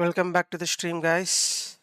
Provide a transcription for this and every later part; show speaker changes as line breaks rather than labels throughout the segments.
Welcome back to the stream, guys.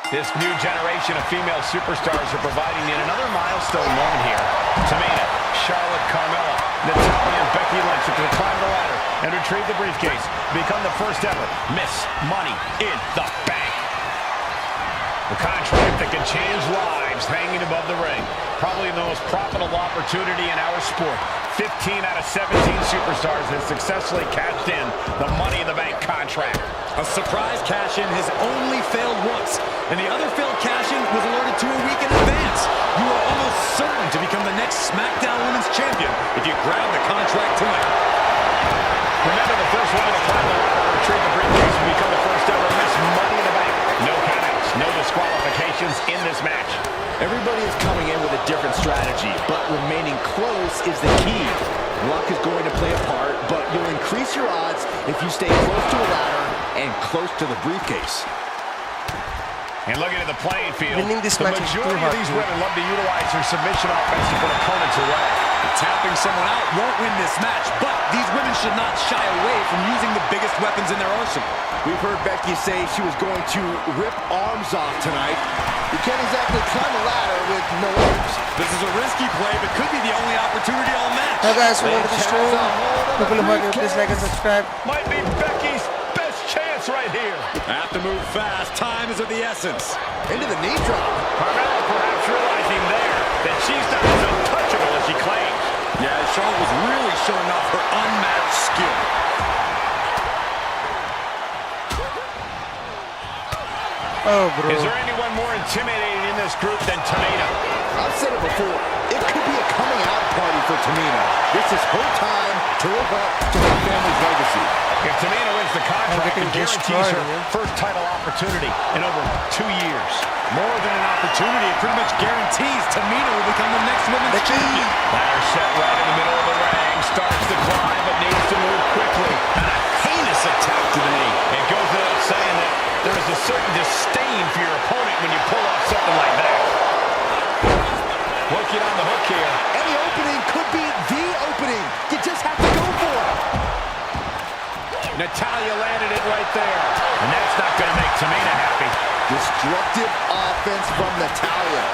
This new generation of female superstars are providing yet another milestone moment here. Tamina, Charlotte, Carmella, Natalya, and Becky Lynch to climb the ladder and retrieve the briefcase, become the first ever Miss Money in the Bank. The contract that can change lives hanging above the ring. Probably the most profitable opportunity in our sport. 15 out of 17 superstars have successfully cashed in the Money in the Bank contract.
A surprise cash-in has only failed once, and the other failed cash-in was alerted to a week in advance. You are almost certain to become the next SmackDown Women's Champion if you grab the contract tonight.
Remember, the first woman to climb the ladder and retrieve the briefcase will become the first ever Miss Money in the Bank. No countouts, no disqualifications in this match.
Everybody is coming in with a different strategy, but remaining close is the key. Luck is going to play a part, but you'll increase your odds if you stay close to a ladder and close to the briefcase.
And looking at the playing field,
Winning this
the
match is too
majority
hard,
of these
dude.
women love to utilize their submission offense to put opponents away.
Tapping someone out won't win this match, but these women should not shy away from using the biggest weapons in their arsenal.
We've heard Becky say she was going to rip arms off tonight. You can't exactly climb a ladder with no arms.
This is a risky play, but could be the only opportunity all match.
Hi guys, welcome to the stream. People who are new, please like and subscribe.
Might be Becky's best chance right here.
Have to move fast. Time is of the essence.
Into the knee drop.
Carmella perhaps realizing there that she's not as untouchable as she claims.
Yeah, Charlotte was really showing off her unmatched skill.
Oh, bro.
Is there anyone more intimidating in this group than Tamina?
I've said it before. It could be a coming out party for Tamina. This is her time to live up to her family's legacy.
If Tamina wins the contract,
getting
it guarantees
destroyed,
her
man.
first title opportunity in over 2 years.
More than an opportunity, it pretty much guarantees Tamina will become the next women's champion.
Ladder set right in the middle of the ring. Starts to climb, but needs to move quickly. And a heinous attack to the knee. It goes without saying that there is a certain disdain for your opponent when you pull off something like that. Working on the hook here.
Any opening could be the opening. You just have to go for it.
Natalya landed it right there. And that's not going to make Tamina happy.
Destructive offense from Natalya.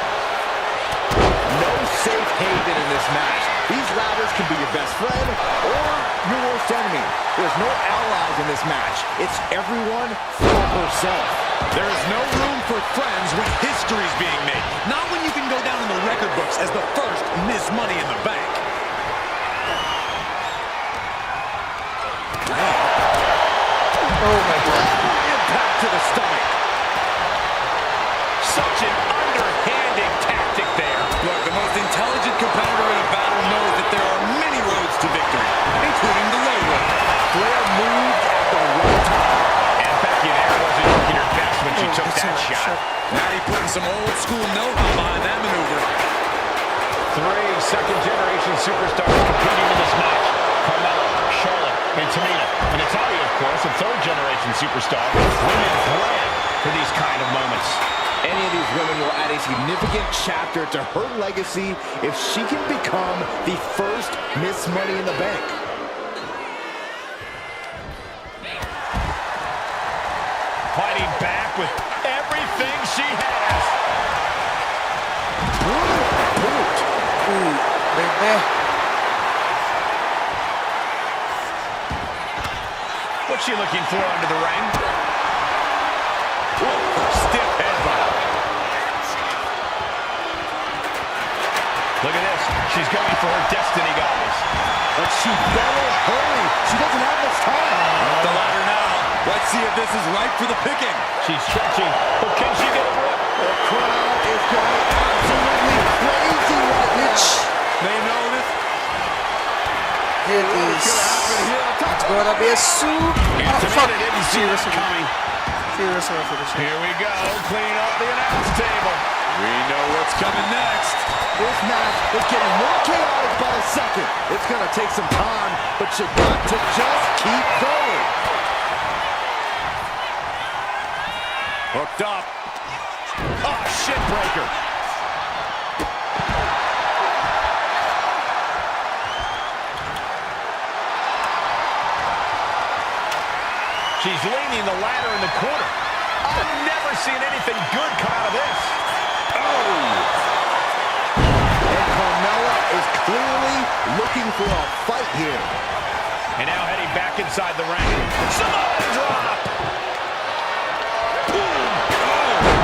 No safe haven in this match. These ladders can be your best friend or your worst enemy. There's no allies in this match. It's everyone for herself.
There is no room for friends when history's being made. Not when you can go down in the record books as the first Miss Money in the Bank.
Oh my god.
Impact to the stomach.
Such an underhanded tactic there.
Look, the most intelligent competitor in a battle knows that there are many roads to victory, including the low road.
Flair moved at the right time.
And Becky there wasn't looking her best when she took
that's
that
a
shot.
Maddie putting some old school know-how behind that maneuver.
3 second-generation superstars competing in this match. Carmella, Charlotte, and Tamina. And Natalya, of course, a third-generation superstar. Women bred for these kind of moments.
Any of these women will add a significant chapter to her legacy if she can become the first Miss Money in the Bank.
Fighting back with everything she has.
Boot.
Ooh, right there.
What's she looking for under the ring? Stiff headbutt. Look at this. She's going for her destiny, guys.
But she better hurry. She doesn't have much time.
Up the ladder now. Let's see if this is ripe for the picking.
She's stretching, but can she get a grip?
The crowd is going absolutely crazy right now.
They know this.
It is.
What's going to happen
gonna be a soup.
And
Oh, fuck.
Tamina didn't see that coming.
Serious finish.
Here we go, cleaning up the announce table.
We know what's coming next.
This match is getting more chaotic by the second. It's going to take some time, but you got to just keep going.
Hooked up. Oh, shit breaker.
She's leaning the ladder in the corner. I've never seen anything good come out of this.
Oh! And Carmella is clearly looking for a fight here.
And now heading back inside the ring. Samoa drop!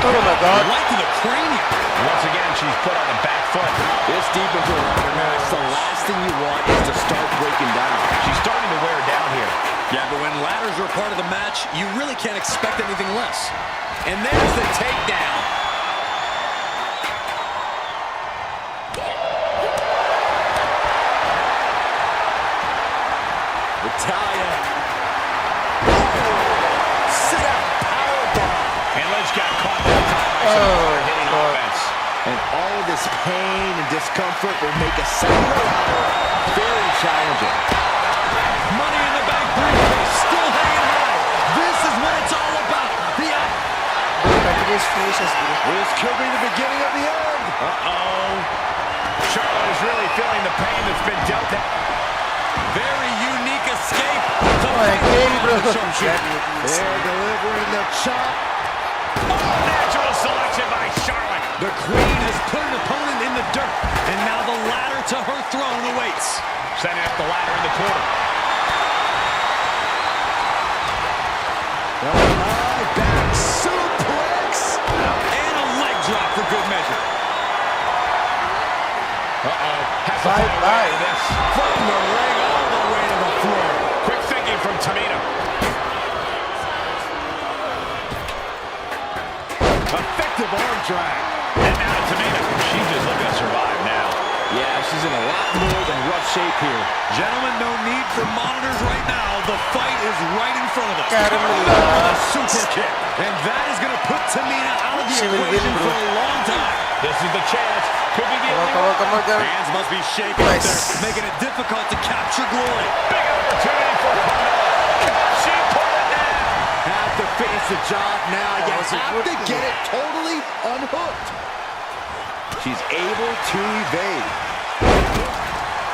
Oh my God.
Right to the cranium.
Once again, she's put on the back foot.
This deep into a ladder match, the last thing you want is to start breaking down.
She's starting to wear down here.
Yeah, but when ladders are part of the match, you really can't expect anything less. And there's the takedown.
Natalya. Sit out powerbomb.
And Lynch got caught that time by some hard-hitting offense.
And all of this pain and discomfort will make a second ladder very challenging.
Money in the bank briefcase, still hanging high. This is what it's all about.
This could be the beginning of the end.
Uh-oh. Charlotte is really feeling the pain that's been dealt out.
Very unique escape.
They're delivering the chop.
Natural selection by Charlotte.
The Queen has put an opponent in the dirt, and now the ladder to her throne awaits.
Setting up the ladder in the corner.
High back suplex.
And a leg drop for good measure.
Uh-oh. Has to find a way to this.
From the ring all the way to the floor.
Quick thinking from Tamina.
Effective arm drag.
And now Tamina. She's just looking to survive now.
Yeah, she's in a lot more than rough shape here.
Gentlemen, no need for monitors right now. The fight is right in front of us.
Carmella.
Super kick. And that is going to put Tamina out of the
She will
equation
win, bro.
for a long time.
This is the chance. Could be the only
Come on, girl.
Fans must be shaking up there, making it difficult to capture glory.
big opportunity for Carmella. She pulled it down.
Have to finish the job now. You
was a
have
good
to get it totally unhooked. She's able to evade.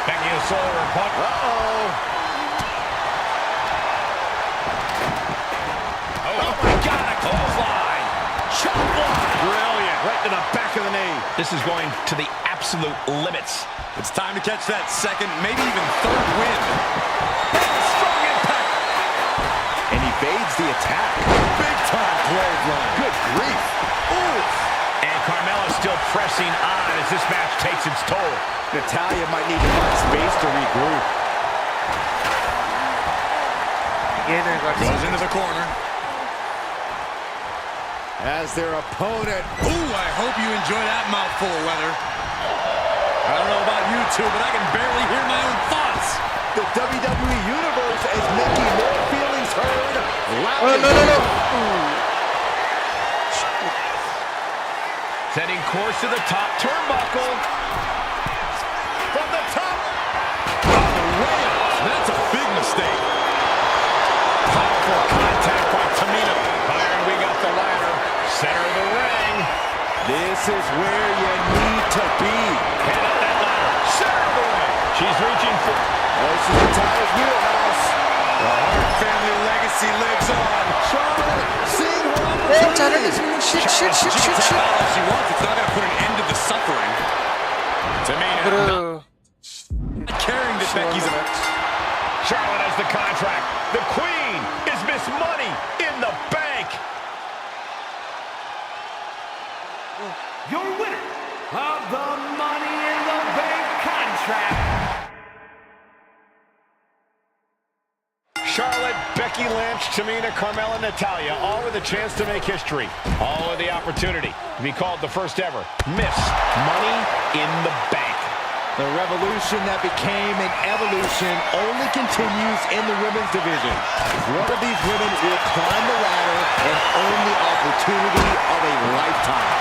Becky is solar her punt.
Uh-oh.
Oh my God, a clothesline. Chop block. Brilliant. Right to the back of the knee. This is going to the absolute limits.
It's time to catch that second, maybe even third win.
Strong impact.
And evades the attack.
Big time clothesline.
Good grief. Ooh.
And Carmella still pressing on as this match takes its toll.
Natalya might need to find space to regroup.
Goes into the corner.
As their opponent.
Ooh, I hope you enjoy that mouthful of leather. I don't know about you two, but I can barely hear my own thoughts.
The WWE Universe is making more feelings heard.
Oh, no.
Setting course to the top turnbuckle. From the top.
That's a big mistake.
Powerful contact by Tamina. Iron, we got the ladder. Center of the ring.
This is where you need to be.
Head up that ladder. Center of the ring. She's reaching for...
This is Natalya's wheelhouse.
The Hart family legacy lives on.
Charlotte, seeing her
Hey,
opportunity.
Shit.
She can tap out all she wants. It's not going to put an end to the suffering.
Tamina.
Bro.
Caring that Becky's a...
Charlotte has the contract. The Queen is Miss Money in the Bank.
Your winner of the Money in the Bank contract.
Charlotte, Becky Lynch, Tamina, Carmella, Natalya, all with a chance to make history. All with the opportunity to be called the first ever Miss Money in the Bank.
The revolution that became an evolution only continues in the women's division. One of these women will climb the ladder and earn the opportunity of a lifetime.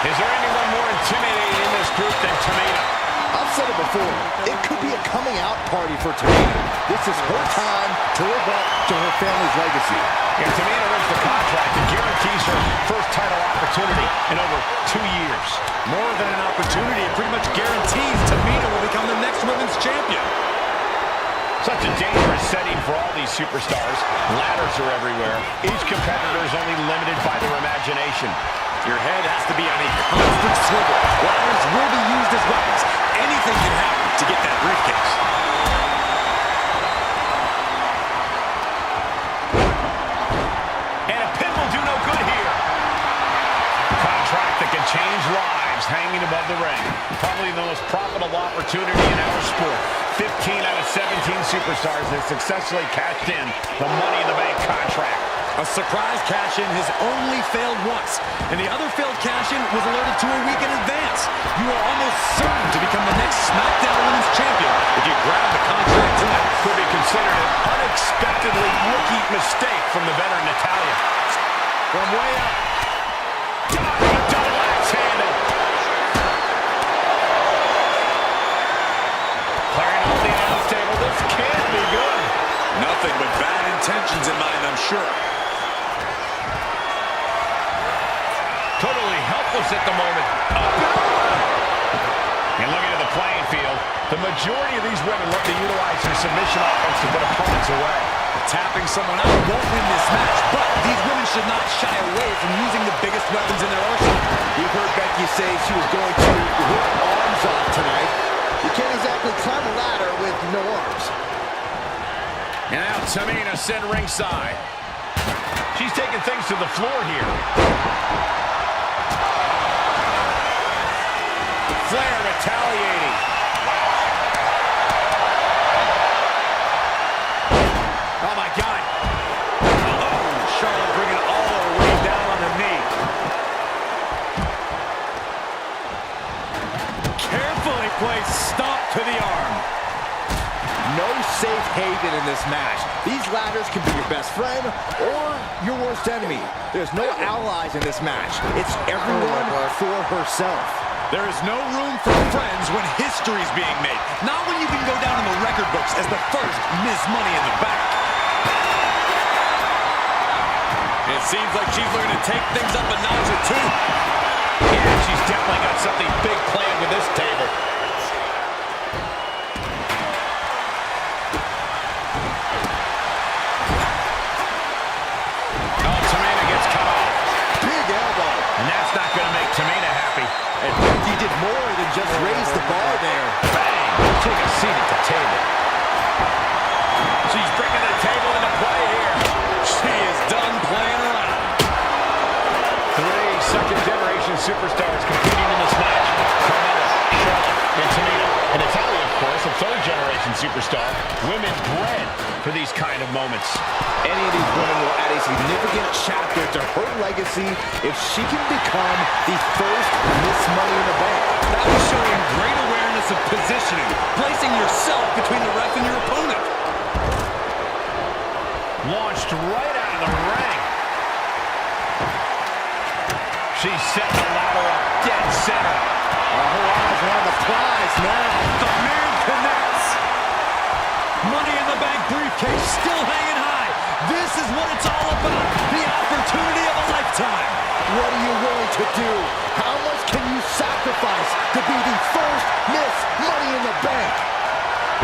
Is there anyone more intimidating in this group than Tamina?
I've said it before, it could be a coming out party for Tamina. This is her time to live up to her family's legacy.
If Tamina wins the contract, it guarantees her first title opportunity in over 2 years.
More than an opportunity, it pretty much guarantees Tamina will become the next women's champion.
Such a dangerous setting for all these superstars. Ladders are everywhere. Each competitor is only limited by their imagination.
Your head has to be on a constant swivel. Ladders will be used as weapons. Anything can happen to get that briefcase.
And a pin will do no good here. Contract that can change lives hanging above the ring. Probably the most profitable opportunity in our sport. 15 out of 17 superstars have successfully cashed in the Money in the Bank contract.
A surprise cash-in has only failed once, and the other failed cash-in was alerted to a week in advance. You are almost certain to become the next SmackDown Women's Champion if you grab the contract tonight.
Could be considered an unexpectedly rookie mistake from the veteran Natalya.
From way up.
Diving double axe handle. Clearing off the announce table. This can't be good.
Nothing but bad intentions in mind, I'm sure.
Totally helpless at the moment. Up and over. And looking at the playing field, the majority of these women look to utilize their submission offense to put opponents away.
Tapping someone out won't win this match, but these women should not shy away from using the biggest weapons in their arsenal.
You've heard Becky say she was going to rip arms off tonight. You can't exactly climb a ladder with no arms.
And now Tamina sent ringside. She's taking things to the floor here. Flair retaliating. Oh, my God. Oh, Charlotte bringing all the way down on the knee.
Carefully placed stomp to the arm.
No safe haven in this match. These ladders can be your best friend or your worst enemy. There's no allies in this match. It's everyone for herself.
There is no room for friends when history's being made. Not when you can go down in the record books as the first Miss Money in the Bank. It seems like she's looking to take things up a notch or two.
Yeah, she's definitely got something big planned with this table. Oh, Tamina gets cut off.
Big elbow.
And that's not going to make Tamina happy.
And Becky did more than just raise the bar there.
Bang! Take a seat at the table. She's bringing the table into play here.
She is done playing around.
3 second-generation superstars competing in this match. Carmella, Charlotte, and Tamina. And Natalya, of course, a third-generation superstar. Women bred for these kind of moments.
Any of these women will add a significant chapter to her legacy if she can become the first Miss Money in the Bank.
That was showing great awareness of positioning, placing yourself between the ref and your opponent.
Launched right out of the ring. She's setting the ladder up dead center.
Her eyes are on the prize now.
The man connects. Money in the Bank briefcase still hanging high. This is what it's all about. The opportunity of a lifetime.
What are you willing to do? How much can you sacrifice to be the first Miss Money in the Bank?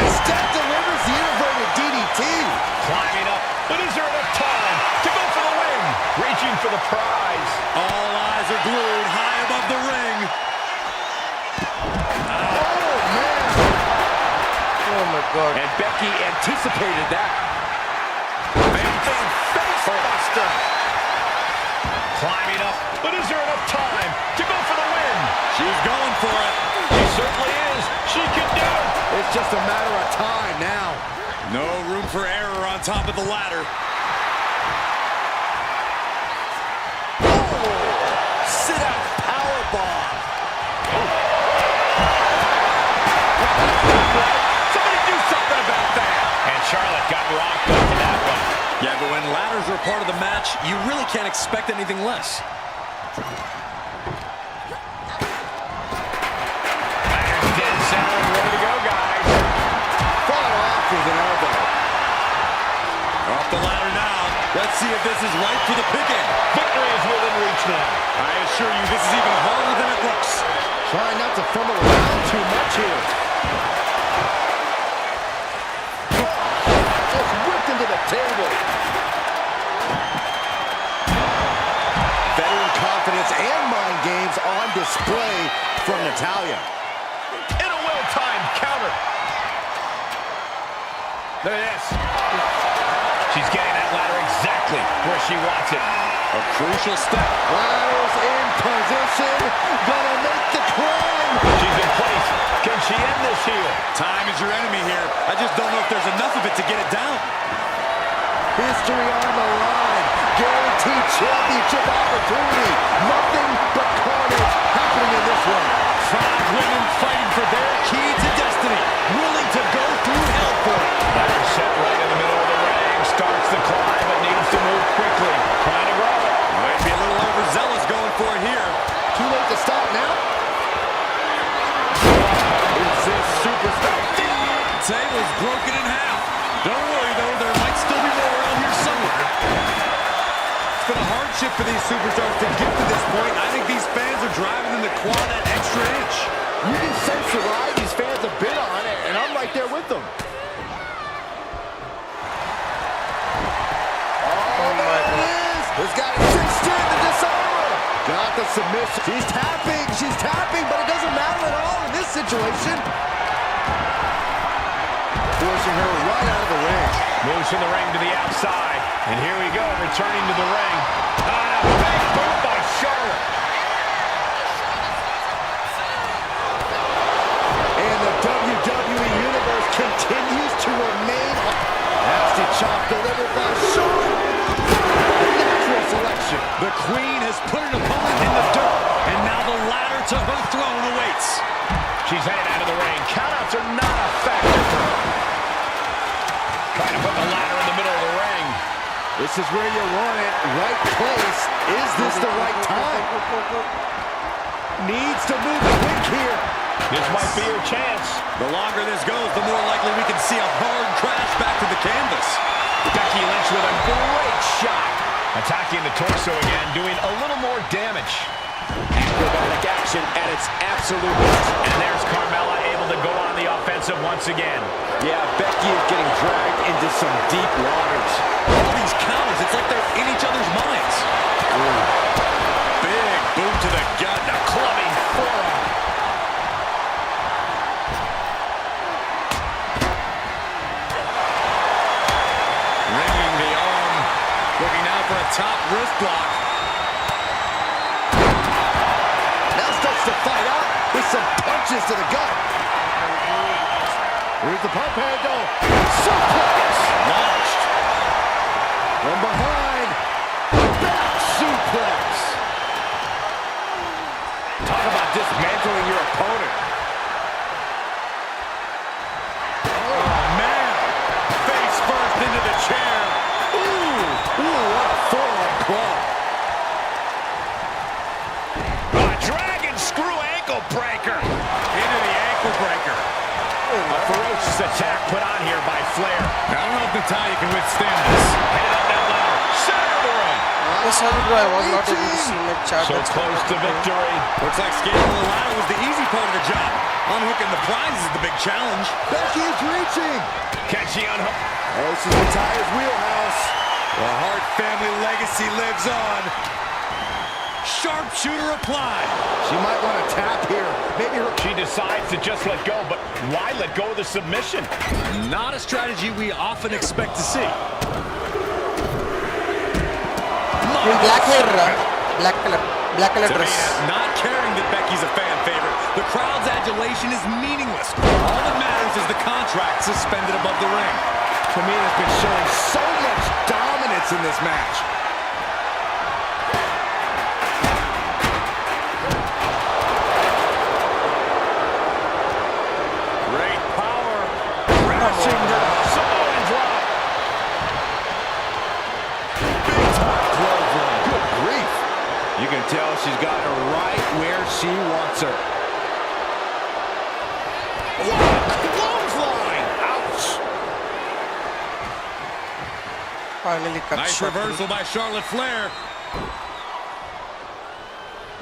Instead delivers the inverted DDT.
Climbing up, but is there enough time to go for the win? Reaching for the prize.
All eyes are glued high above the ring.
Oh, man.
Oh my God.
And Becky anticipated that.
Facebuster. Climbing up, but is there enough time to go for the win?
She's going for it.
She certainly is. She can do it.
It's just a matter of time now.
No room for error on top of the ladder.
Sit out powerbomb.
Somebody do something about that. And Charlotte got rocked up in that one.
Yeah, but when ladders are part of the match, you really can't expect anything less.
Ladder's dead center and ready to go, guys.
Fought off with an elbow.
Off the ladder now. Let's see if this is right for the picking.
Victory is within reach now.
I assure you, this is even harder than it looks.
Trying not to fumble around too much here. Just whipped into the table. Veteran confidence and mind games on display from Natalya.
In a well-timed counter. Look at this. She's getting that ladder exactly where she wants it.
A crucial step.
Ladders in position. Gonna make the climb.
She's in place. Can she end this here?
Time is your enemy here. I just don't know if there's enough of it to get it down.
History on the line. Guaranteed championship opportunity. Nothing but carnage happening in this one.
5 women fighting for their key to destiny. Willing to go through hell for it.
Ladder set right in the middle of the ring. Starts the climb, but needs to move quickly. Trying to grab it.
Might be a little overzealous going for it here.
Too late to stop now. Is this superstar?
Table's broken in half. Don't worry, though. There might still be more around here somewhere. It's been a hardship for these superstars to get to this point. I think these fans are driving them to claw that extra inch.
You can sense the ride these fans have been on, and I'm right there with them. Oh, there it is. This guy cinched in the disarmer. Got the submission. She's tapping, but it doesn't matter at all in this situation. Forcing her right out of the ring.
Moves from the ring to the outside. And here we go, returning to the ring. On a big boot by Charlotte.
And the WWE Universe continues to remain on. Nasty chop delivered by Charlotte. Natural selection.
The Queen has put an opponent in the dirt, and now the ladder to her throne awaits.
She's headed out of the ring. Countouts are not a factor for her. Trying to put the ladder in the middle of the ring.
This is where you want it. Right place. Is this the right time? Needs to move quick here.
This might be her chance.
The longer this goes, the more likely we can see a hard crash back to the canvas.
Becky Lynch with a great shot. Attacking the torso again, doing a little more damage. Acrobatic action at its absolute best. And there's Carmella able to go on the offensive once again.
Yeah, Becky is getting dragged into some deep waters.
All these counters, it's like they're in each other's minds. Big boot to the gut.
A clubbing forearm.
Ringing the arm. Looking now for a top wrist block.
Now starts to fight out with some punches to the gut. Here's the pump handle. Suplex.
Launched.
From behind. Back suplex.
Talk about dismantling your opponent.
Oh, man. Face first into the chair.
Ooh, what a forearm claw.
A dragon screw ankle breaker.
Into the ankle breaker.
A ferocious attack put on here by Flair.
I don't know if Natalya can withstand this.
Headed up that ladder. Center of the ring.
Sorry bro, I was not able to see my chat.
So close to victory.
Looks like scaling the ladder was the easy part of the job. Unhooking the prize is the big challenge.
Becky is reaching.
Can she unhook?
Oh, this is Natalya's wheelhouse.
The Hart family legacy lives on. Sharpshooter applied.
She might want to tap here. Maybe her...
She decides to just let go, but why let go of the submission?
Not a strategy we often expect to see.
Black hair, black color dress.
Tamina not caring that Becky's a fan favorite. The crowd's adulation is meaningless. All that matters is the contract suspended above the ring.
Tamina's been showing so much dominance in this match.
Great Crashing down.
Samoan drop.
Big time clothesline.
Good grief. You can tell she's got her right where she wants her. Clothesline! Ouch!
Finally cut
Nice
short.
reversal by Charlotte Flair.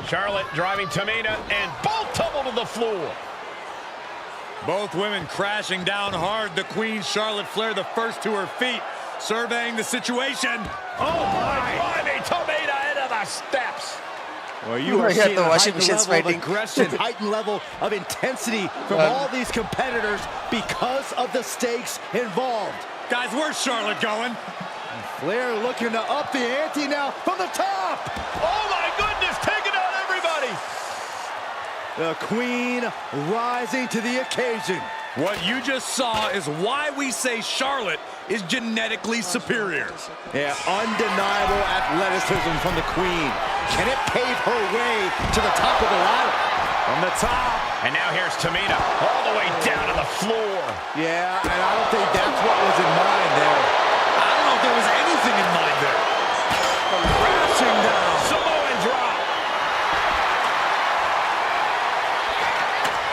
Charlotte driving Tamina, and both tumble to the floor.
Both women crashing down hard. The Queen, Charlotte Flair, the first to her feet, surveying the situation.
Oh, my. Climbing Tamina into the steps.
Well, you are
Yeah,
seeing
the
a
washing
heightened
machine's
level of
fighting.
aggression, heightened level of intensity from all these competitors because of the stakes involved.
Guys, where's Charlotte going?
Flair looking to up the ante now from the top.
Oh, my goodness, taking out everybody.
The Queen rising to the occasion.
What you just saw is why we say Charlotte is genetically superior.
Yeah, undeniable athleticism from the Queen. Can it pave her way to the top of the ladder?
From the top. And now here's Tamina, all the way down to the floor.
Yeah, and I don't think that's what was in mind there.
I don't know if there was anything in mind there. Crashing down.
Samoan drop.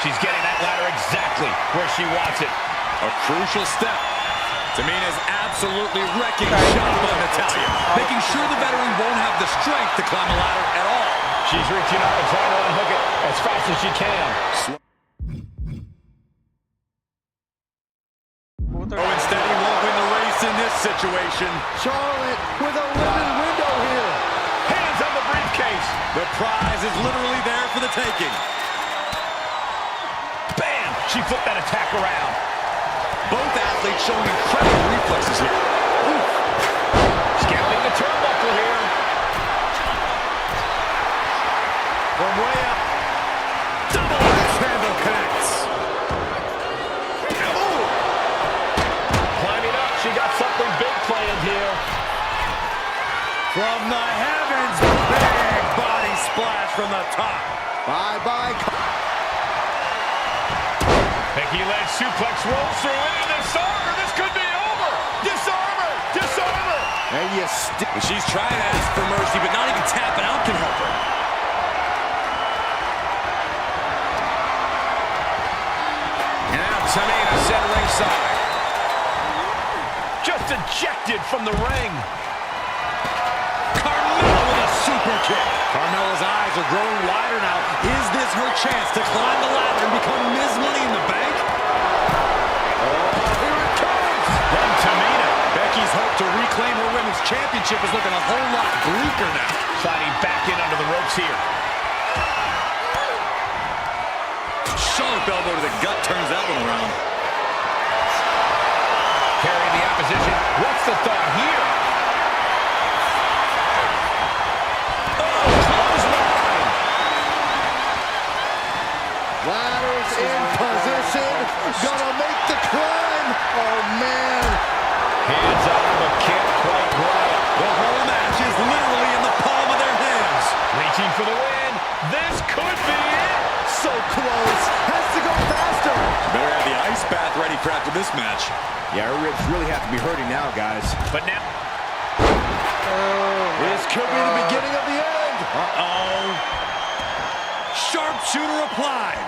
She's getting that ladder exactly where she wants it.
A crucial step. Tamina's absolutely wrecking shop on Natalya, making sure the veteran won't have the strength to climb the ladder at all.
She's reaching up and trying to unhook it as fast as she can.
Oh, instead he won't win the race in this situation.
Charlotte with a limited window here.
Hands on the briefcase.
The prize is literally there for the taking.
Bam! She flipped that attack around.
Both athletes showing incredible reflexes here.
Scaling the turnbuckle here.
From way up. Double axe handle connects.
Climbing up, she got something big planned here.
From the heavens, big body splash from the top.
Bye-bye.
Becky Lynch suplex rolls through into disarm her. This could be over. Disarm her. Disarm her.
And you
She's trying to ask for mercy, but not even tapping out can help her.
And now Tamina set ringside. Just ejected from the ring.
Carmella with a super kick. Carmella's eyes are growing wider now. Is this her chance to climb the ladder and become Ms. Money in the Bank?
Here it comes.
Then Tamina. Becky's hope to reclaim her women's championship is looking a whole lot bleaker now.
Sliding back in under the ropes here.
Sharp elbow to the gut turns that one around.
Carrying the opposition. What's the thought here?
Ladders in position. Gonna make the climb. Oh, man.
Hands up, but can't quite grab.
The whole match is literally in the palm of their hands.
Reaching for the win. This could be it.
So close. Has to go faster.
Better have the ice bath ready for after this match.
Yeah, her ribs really have to be hurting now, guys.
But now,
This could be the beginning of the end.
Uh-oh. Sharpshooter applied.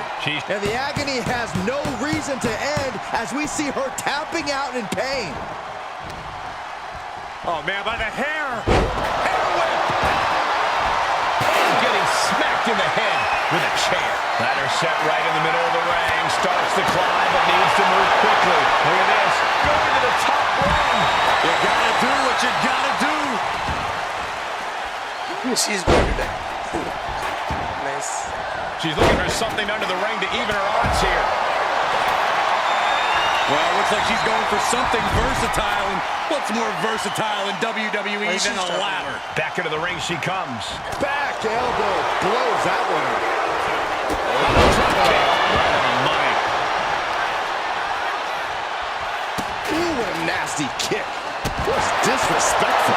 And the agony has no reason to end as we see her tapping out in pain.
Oh, man, by the hair. Hair whip.
getting smacked in the head with a chair. Ladder set right in the middle of the ring. Starts to climb, but needs to move quickly. Look at this. Going to the top rung.
You gotta do what you gotta do.
She's good today. Nice.
She's looking for something under the ring to even her odds here.
Well, it looks like she's going for something versatile. And what's more versatile in WWE than a ladder?
Back into the ring she comes.
Back elbow blows that one.
Drop kick. Right on the money.
Ooh, what a nasty kick. Was disrespectful.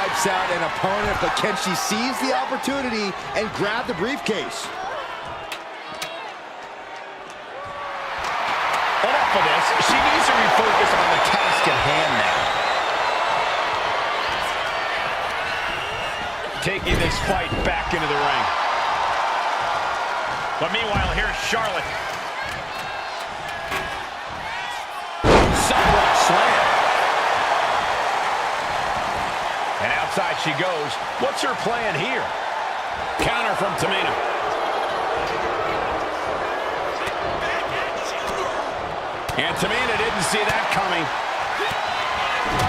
wipes out an opponent, but can she seize the opportunity and grab the briefcase?
Enough of this. She needs to refocus on the task at hand now. Taking this fight back into the ring. But meanwhile, here's Charlotte. Sidewalk slam. And outside she goes. What's her plan here? Counter from Tamina. And Tamina didn't see that coming.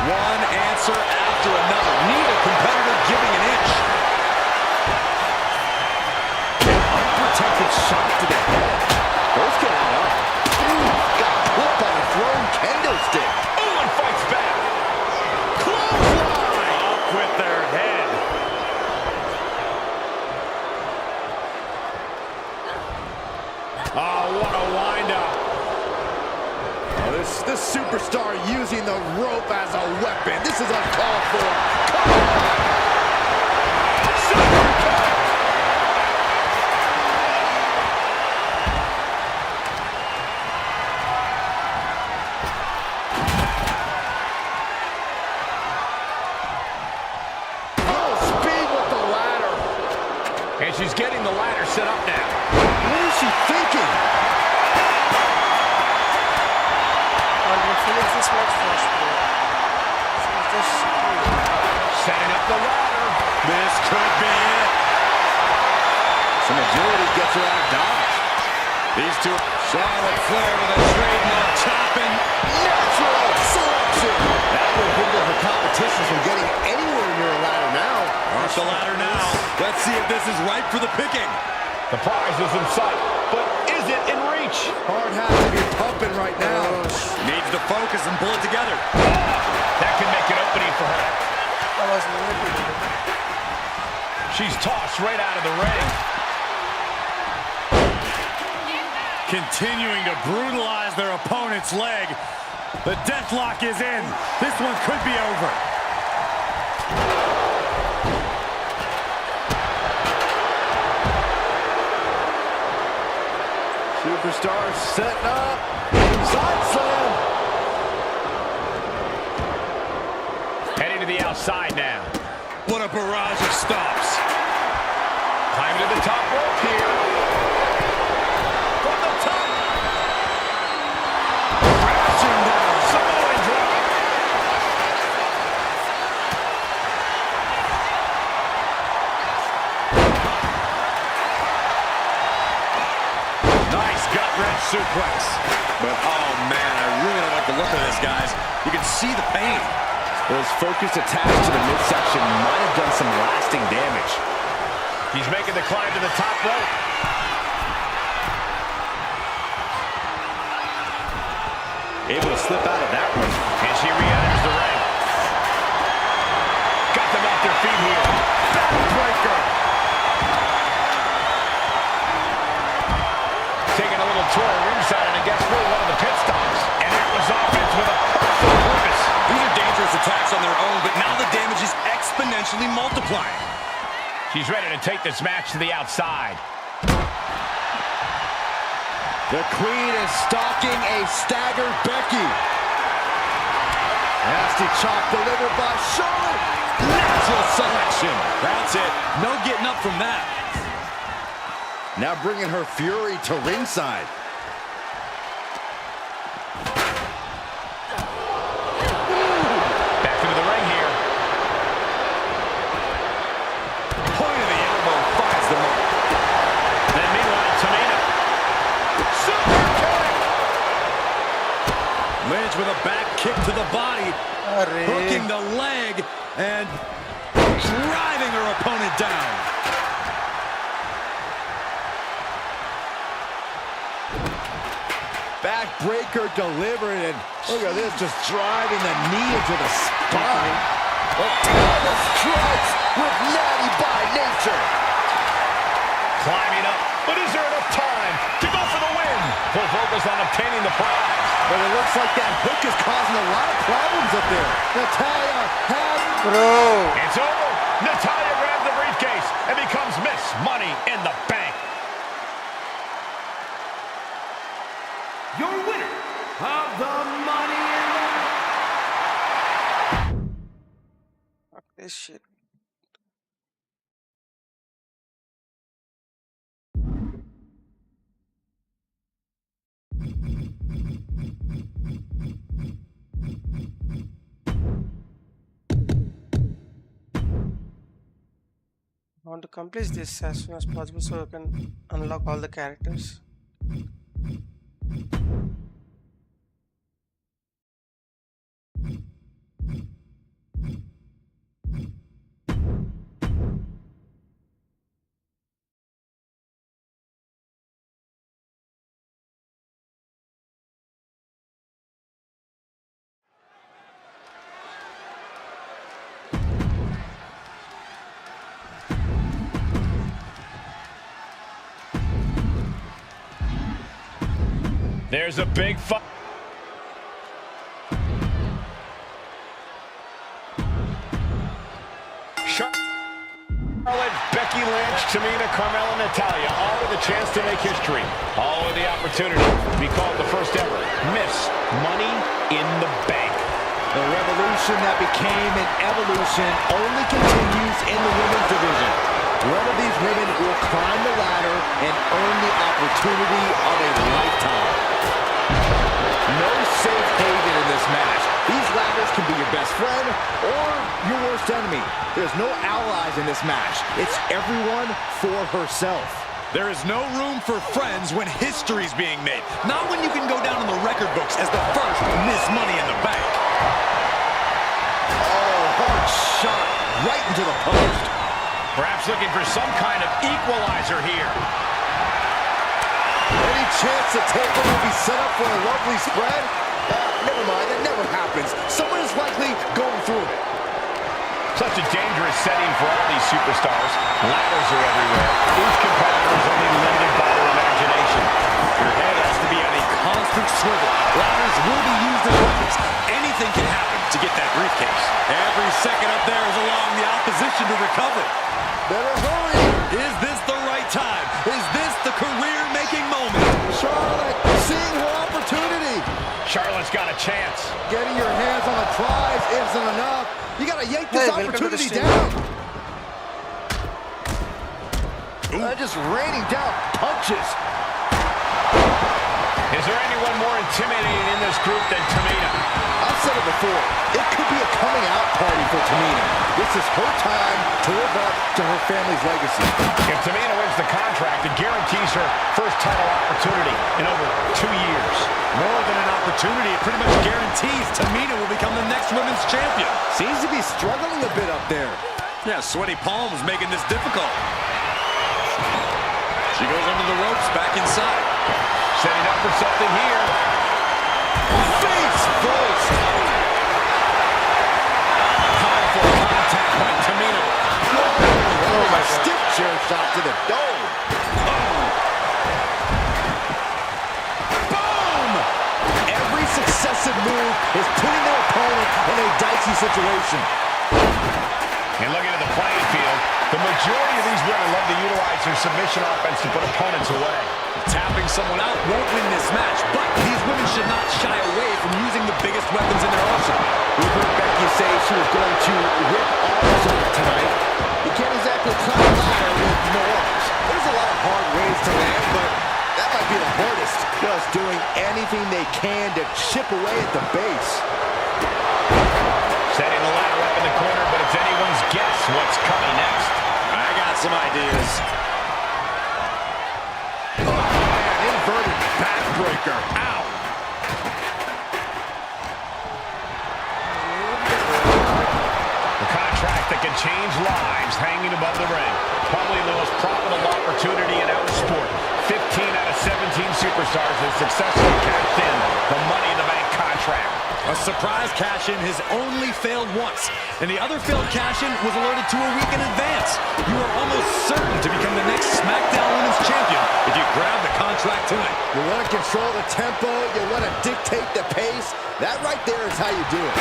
One answer after another. Neither competitor giving an inch.
An unprotected shot to the head. Those can add up. Ooh, got whipped on a thrown kendo stick.
Oh, and fights back. Clothesline. Up with their head. Oh, what a wind-up.
This superstar using the rope as a weapon. This is uncalled for. Full speed with the ladder.
And she's getting the ladder set up now.
What is she thinking?
Finish this match first, bro. Finish this.
Setting up the ladder.
This could be it.
Some agility gets her out of dodge.
These two. Charlotte Flair with a trademark chopping.
Natural selection. That will hinder her competition from getting anywhere near a ladder now.
Off the ladder now. Let's see if this is right for the picking.
The prize is in sight, but is it in reach?
Heart has to be pumping right now.
Needs to focus and pull it together.
That can make an opening for her.
That was manipulated.
She's tossed right out of the ring.
Continuing to brutalize their opponent's leg. The deathlock is in. This one could be over.
Superstar setting up. Side slam.
Heading to the outside now.
What a barrage of stops.
Climbing to the top rope here. From the top. Crashing down. Samoan drop. Nice gut-wrench suplex.
But, oh, man, I really don't like the look of this, guys. You can see the pain.
Those focused attacks to the midsection might have done some lasting damage.
He's making the climb to the top rope.
Able to slip out of that one.
And she re-enters the ring. Got them off their feet here. Backbreaker. Taking a little tour of ringside, and I guess we're one of the pit stops. And that was offense with a personal purpose.
These are dangerous attacks on their own, but now the damage is exponentially multiplying.
She's ready to take this match to the outside.
The Queen is stalking a staggered Becky. Nasty chop delivered by Charlotte. Natural selection.
That's it. No getting up from that.
Now bringing her fury to ringside.
Back into the ring here.
Point of the elbow finds the mark.
Then meanwhile, Tamina. Super kick.
Lynch with a back kick to the body. Hooking the leg and driving her opponent down.
Backbreaker delivered, and look at this, just driving the knee into the spine. A ton of strikes with Natty by nature.
Climbing up, but is there enough time to go for the win? Full focus on obtaining the prize.
But it looks like that hook is causing a lot of problems up there. Natalya has...
Bro.
It's over. Natalya grabs the briefcase and becomes Miss Money in the Bank.
Your winner of the Money in the
Fuck this shit. I want to complete this as soon as possible so I can unlock all the characters.
There's a big fight. Charlotte, Becky Lynch, Tamina, Carmella, Natalya, all with a chance to make history. All with the opportunity to be called the first ever Miss Money in the Bank.
The revolution that became an evolution only continues in the women's division. One of these women will climb the ladder and earn the opportunity of a lifetime. No safe haven in this match. These ladders can be your best friend or your worst enemy. There's no allies in this match. It's everyone for herself.
There is no room for friends when history's being made. Not when you can go down in the record books as the first Miss Money in the Bank.
Oh, hard shot right into the post.
Perhaps looking for some kind of equalizer here.
Any chance the table will be set up for a lovely spread? Never mind, that never happens. Someone is likely going through it.
Such a dangerous setting for all these superstars. Ladders are everywhere. Each competitor is only limited by their imagination.
Your head has to be on a constant swivel. Ladders will be used as weapons. Anything can happen to get that briefcase. Every second up there is allowing the opposition to recover.
Better hurry.
Is this the right time? Is this the career-making moment?
Charlotte seeing her opportunity.
Charlotte's got a chance.
Getting your hands on the prize isn't enough. You gotta yank this opportunity
stream.
down. Just raining down punches.
Is there anyone more intimidating in this group than Tamina?
I've said it before. It could be a coming out party for Tamina. This is her time to live up to her family's legacy.
If Tamina wins the contract, it guarantees her first title opportunity in over 2 years.
More than an opportunity, it pretty much guarantees Tamina will become the next women's champion.
Seems to be struggling a bit up there.
Yeah, sweaty palms making this difficult. She goes under the ropes, back inside.
Setting up for something here.
Face first.
Powerful contact by Tamina.
Oh, my stiff chair shot to the dome.
Boom!
Every successive move is putting their opponent in a dicey situation.
And looking at the playing field, the majority of these women love to utilize their submission offense to put opponents away.
Tapping someone out won't win this match, but these women should not shy away from using the biggest weapons in their arsenal.
We heard Becky say she was going to rip arms off tonight. You can't exactly climb a ladder with no arms. There's a lot of hard ways to land, but that might be the hardest. Just doing anything they can to chip away at the base.
Setting the ladder up in the corner, but it's anyone's guess what's coming next.
I got some ideas.
Oh, man, inverted backbreaker. Ow.
A contract that can change lives hanging above the ring. Probably the most profitable opportunity in our sport. 15 out of 17 superstars have successfully cashed in the Money in the Bank contract.
A surprise cash-in has only failed once, and the other failed cash-in was alerted to a week in advance. You are almost certain to become the next SmackDown Women's Champion if you grab the contract contract tonight.
You want to control the tempo, you want to dictate the pace. That right there is how you do it.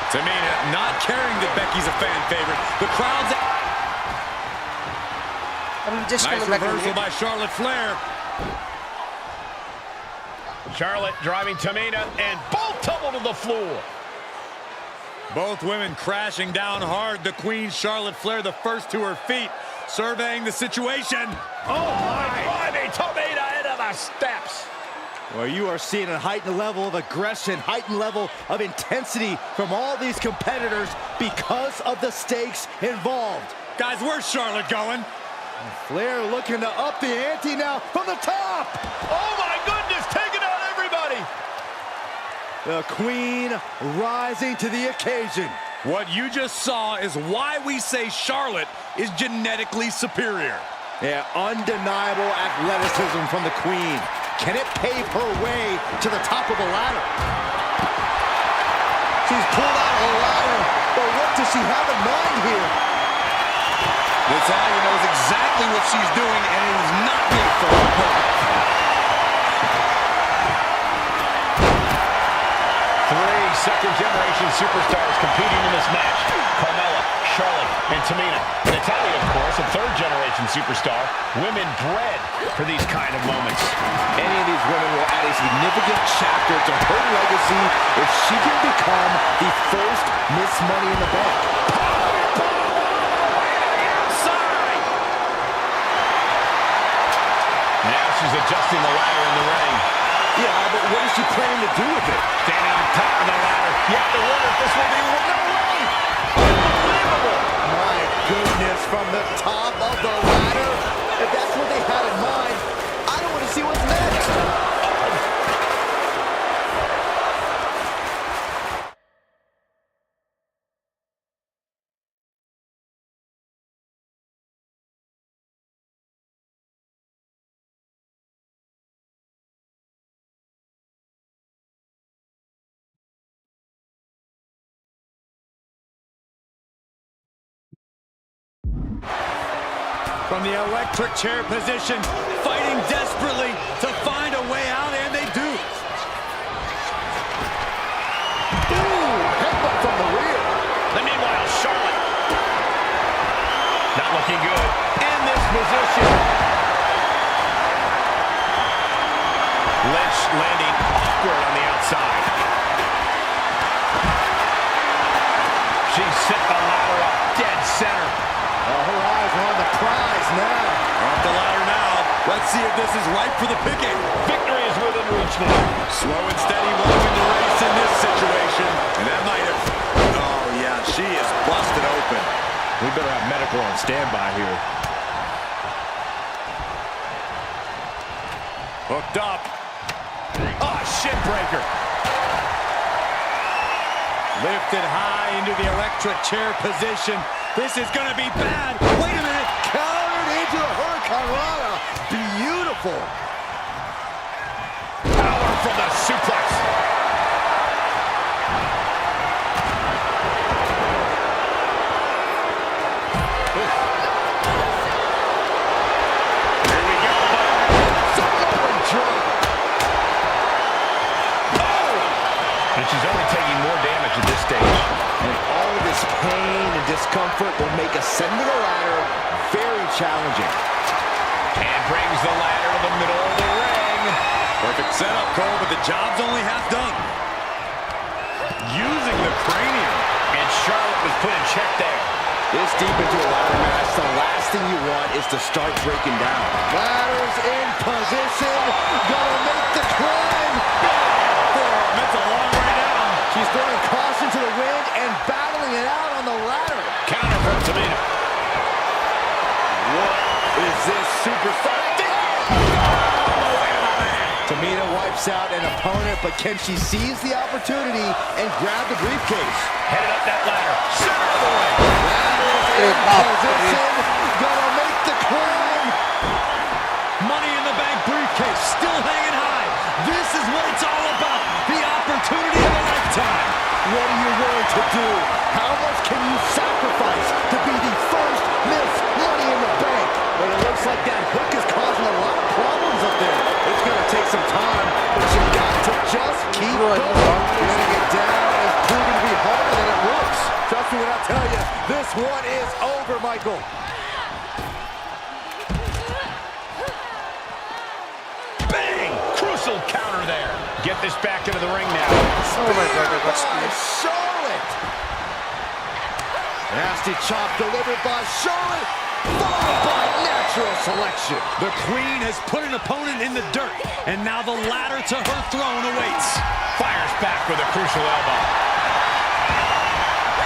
Tamina not caring that Becky's a fan favorite. The crowd's...
I'm just
Nice
coming back.
reversal by Charlotte Flair.
Charlotte driving Tamina, and both tumble to the floor.
Both women crashing down hard. The Queen, Charlotte Flair, the first to her feet, surveying the situation.
Oh, my, Tamina into the steps.
Well, you are seeing a heightened level of aggression, heightened level of intensity from all these competitors because of the stakes involved.
Guys, where's Charlotte going?
Flair looking to up the ante now from the top.
Oh, my goodness, taking out everybody.
The Queen rising to the occasion.
What you just saw is why we say Charlotte is genetically superior.
Yeah, undeniable athleticism from the Queen. Can it pave her way to the top of the ladder? She's pulled out of the ladder, but what does she have in mind here?
Natalya knows exactly what she's doing, and it is not good for her opponent.
Three second-generation superstars competing in this match. Carmella, Charlotte, and Tamina. Natalya, of course, a third-generation superstar. Women bred for these kind of moments.
Any of these women will add a significant chapter to her legacy if she can become the first Miss Money in the Bank.
Now she's adjusting the ladder in the ring.
Yeah, but what is she planning to do with it?
Standing on top of the ladder. You have to wonder if this will be... No way! Unbelievable!
My goodness, from the top of the ladder. If that's what they had in mind, I don't want to see what's next.
From the electric chair position, fighting desperately to find a way out, and they do.
Ooh, headbutt from the rear.
And meanwhile, Charlotte. Not looking good. In this position. Lynch landing awkward on the outside. She set the ladder up dead center.
Her eyes are on the prize now.
Off the ladder now. Let's see if this is right for the picking.
Victory is within reach now.
Slow and steady will win the race in this situation. And that might have... Oh, yeah, she is busted open.
We better have medical on standby here.
Hooked up.
Oh, shin breaker.
Lifted high into the electric chair position. This is going to be bad. Wait a minute.
Countered into the Hurricanrana. Beautiful.
Power from the suplex. Here we go. Samoan drop. Oh! And she's only taking more damage at this stage.
And all this pain and discomfort will make ascending the ladder very challenging.
And brings the ladder to the middle of the ring.
Perfect setup, Cole, but the job's only half done. Using the cranium.
And Charlotte was put in check there.
This deep into a ladder match, the last thing you want is to start breaking down. Ladder's in position. Gonna make the climb.
That's a long way down.
She's throwing caution to the wind and battling it out on the ladder.
Counter from Tamina.
What is this superstar? Tamina wipes out an opponent, but can she seize the opportunity and grab the briefcase?
Headed up that ladder. Center of the ring.
Ladder's in position. Gonna make the climb.
Money in the Bank briefcase still hanging high. This is what it's all about. The opportunity of a lifetime.
What are you willing to do? How much can you sacrifice to be the first Miss Money in the Bank? But it looks like that hook is causing a lot of problems up there. keep
bro,
going. Getting it down is proving to be harder than it looks. Trust me when I tell you, this one is over, Michael.
Bang! Crucial counter there. Get this back into the ring now.
Oh my God, I got
By
squeezed.
Charlotte. Nasty chop delivered by Charlotte. Followed by natural selection.
The Queen has put an opponent in the dirt, and now the ladder to her throne awaits.
Fires back with a crucial elbow.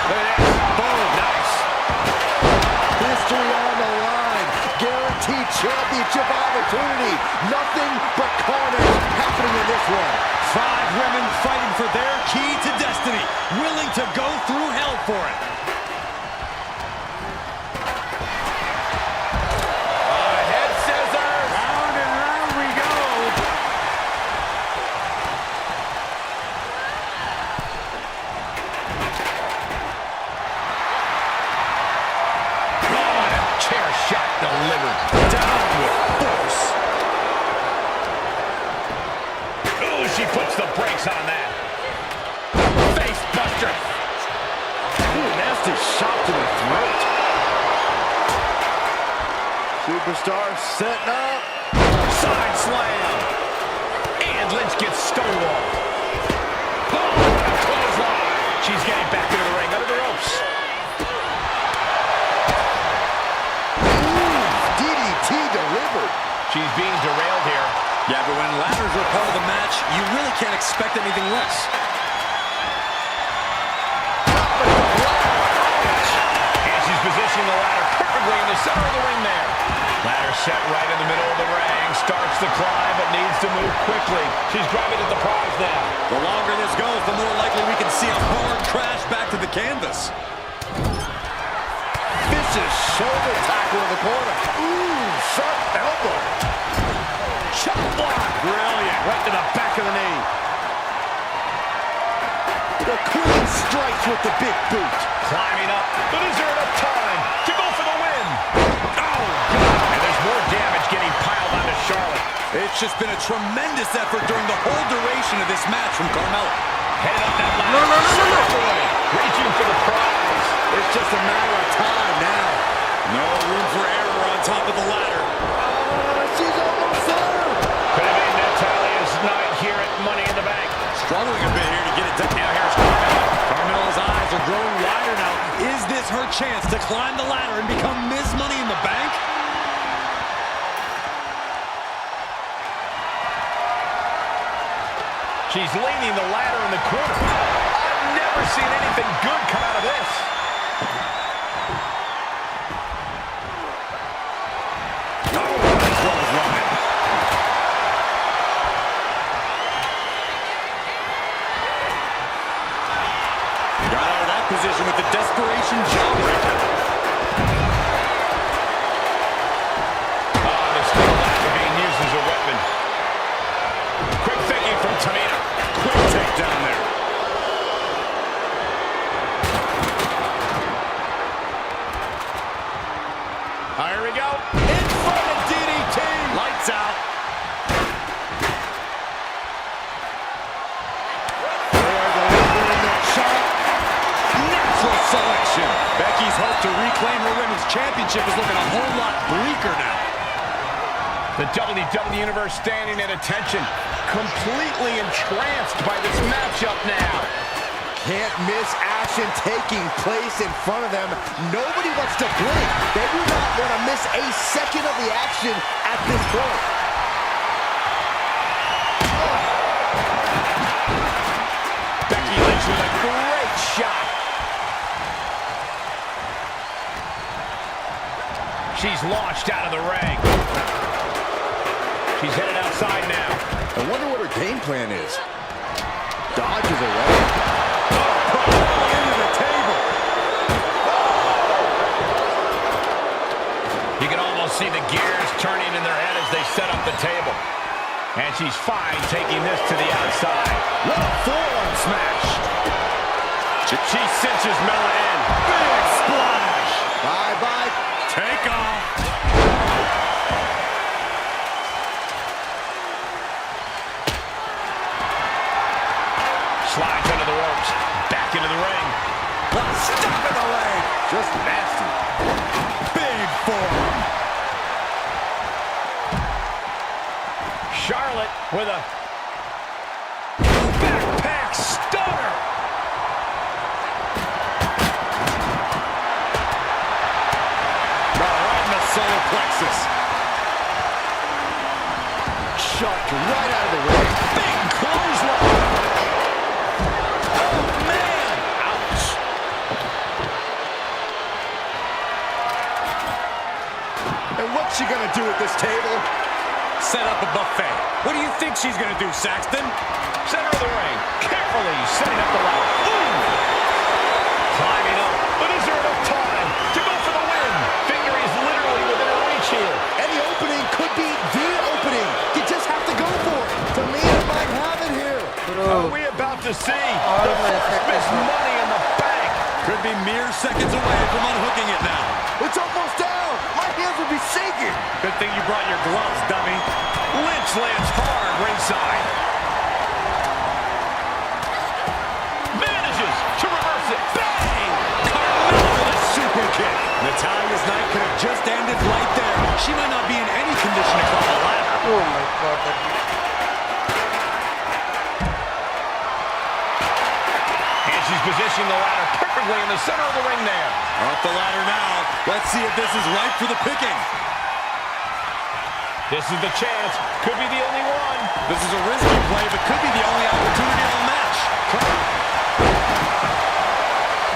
Look at this. Boom. Nice.
History on the line. Guaranteed championship opportunity. Nothing but carnage happening in this one.
5 women fighting for their key to destiny, willing to go through hell for it.
Head scissors. Round and round we go. Chair shot delivered.
Down with force.
Ooh, she puts the brakes on that. Face buster.
Ooh, nasty shot to the throat. Superstar setting up.
Side slam. And Lynch gets stonewalled. Oh, clothesline. She's getting back into the ring, under the ropes.
DDT delivered.
She's being derailed here.
Yeah, but when ladders are part of the match, you really can't expect anything less.
And she's positioning the ladder perfectly in the center of the ring there. Ladder set right in the middle of the ring. Starts to climb, but needs to move quickly. She's grabbing at the prize now.
The longer this goes, the more likely we can see a hard crash back to the canvas.
Vicious shoulder tackle in the corner. Ooh, sharp elbow.
Chop block. Brilliant. Right to the back of the knee.
The Queen strikes with the big boot.
Climbing up. But is there enough time to go for the win? Oh, God. And there's more damage getting piled onto Charlotte.
It's just been a tremendous effort during the whole duration of this match from Carmella.
Headed up that ladder. No. Reaching for the prize.
It's just a matter of time now.
No room for error on top of the ladder.
She's almost there.
Could have been Natalia's night here at Money in the Bank.
Struggling a bit here to get it done. Now here's Carmella. Carmella's eyes are growing wider now. Is this her chance to climb the ladder and become Ms. Money in the Bank?
She's leaning the ladder in the corner. I've never seen anything good come out of this.
Got out of that position with the desperation jawbreaker.
Oh, the steel ladder being used as a weapon. Quick thinking from Tamina. Quick takedown there. Here we go. In front of DDT.
Lights out.
Natural selection.
Becky's hope to reclaim her women's championship is looking a whole lot bleaker now.
The WWE Universe standing at attention, completely entranced by this matchup now.
Can't miss action taking place in front of them. Nobody wants to blink. They do not want to miss a second of the action at this point.
Becky Lynch with a great shot. She's launched out of the ring. She's headed outside now.
I wonder what her game plan is. Dodges away.
Into the table. You can almost see the gears turning in their head as they set up the table. And she's fine taking this to the outside.
What a forearm smash.
She cinches Mella in.
Big splash.
Bye-bye.
Take off.
Slides under the ropes. Back into the ring.
Stop in the leg.
Just nasty.
Big forearm.
Charlotte with a backpack stunner.
Right in the solar plexus.
Chucked right out of the way.
Big clothesline. Oh, man.
Ouch.
And what's she gonna do at this table?
Set up a buffet. What do you think she's going to do, Saxton?
Center of the ring. Carefully setting up the ladder. Boom. Climbing up. But is there enough time to go for the win? Victory is literally within her reach here.
Any opening could be the opening. You just have to go for it. Tamina might have it here.
Are we about to see
All
the
of my
first
effect is on.
money in the bank?
Could be mere seconds away from unhooking it now.
It's almost down. My hands would be shaking.
Good thing you brought your gloves, dummy.
Lynch lands hard ringside. Manages to reverse it. Bang!
Carmella with a super kick. Natalia's night could have just ended right there. She might not be in any condition to climb the ladder.
Oh my god, that
And she's positioning the ladder perfectly in the center of the ring there.
Up the ladder now. Let's see if this is ripe for the picking.
This is the chance. Could be the only one.
This is a risky play, but could be the only opportunity of the match.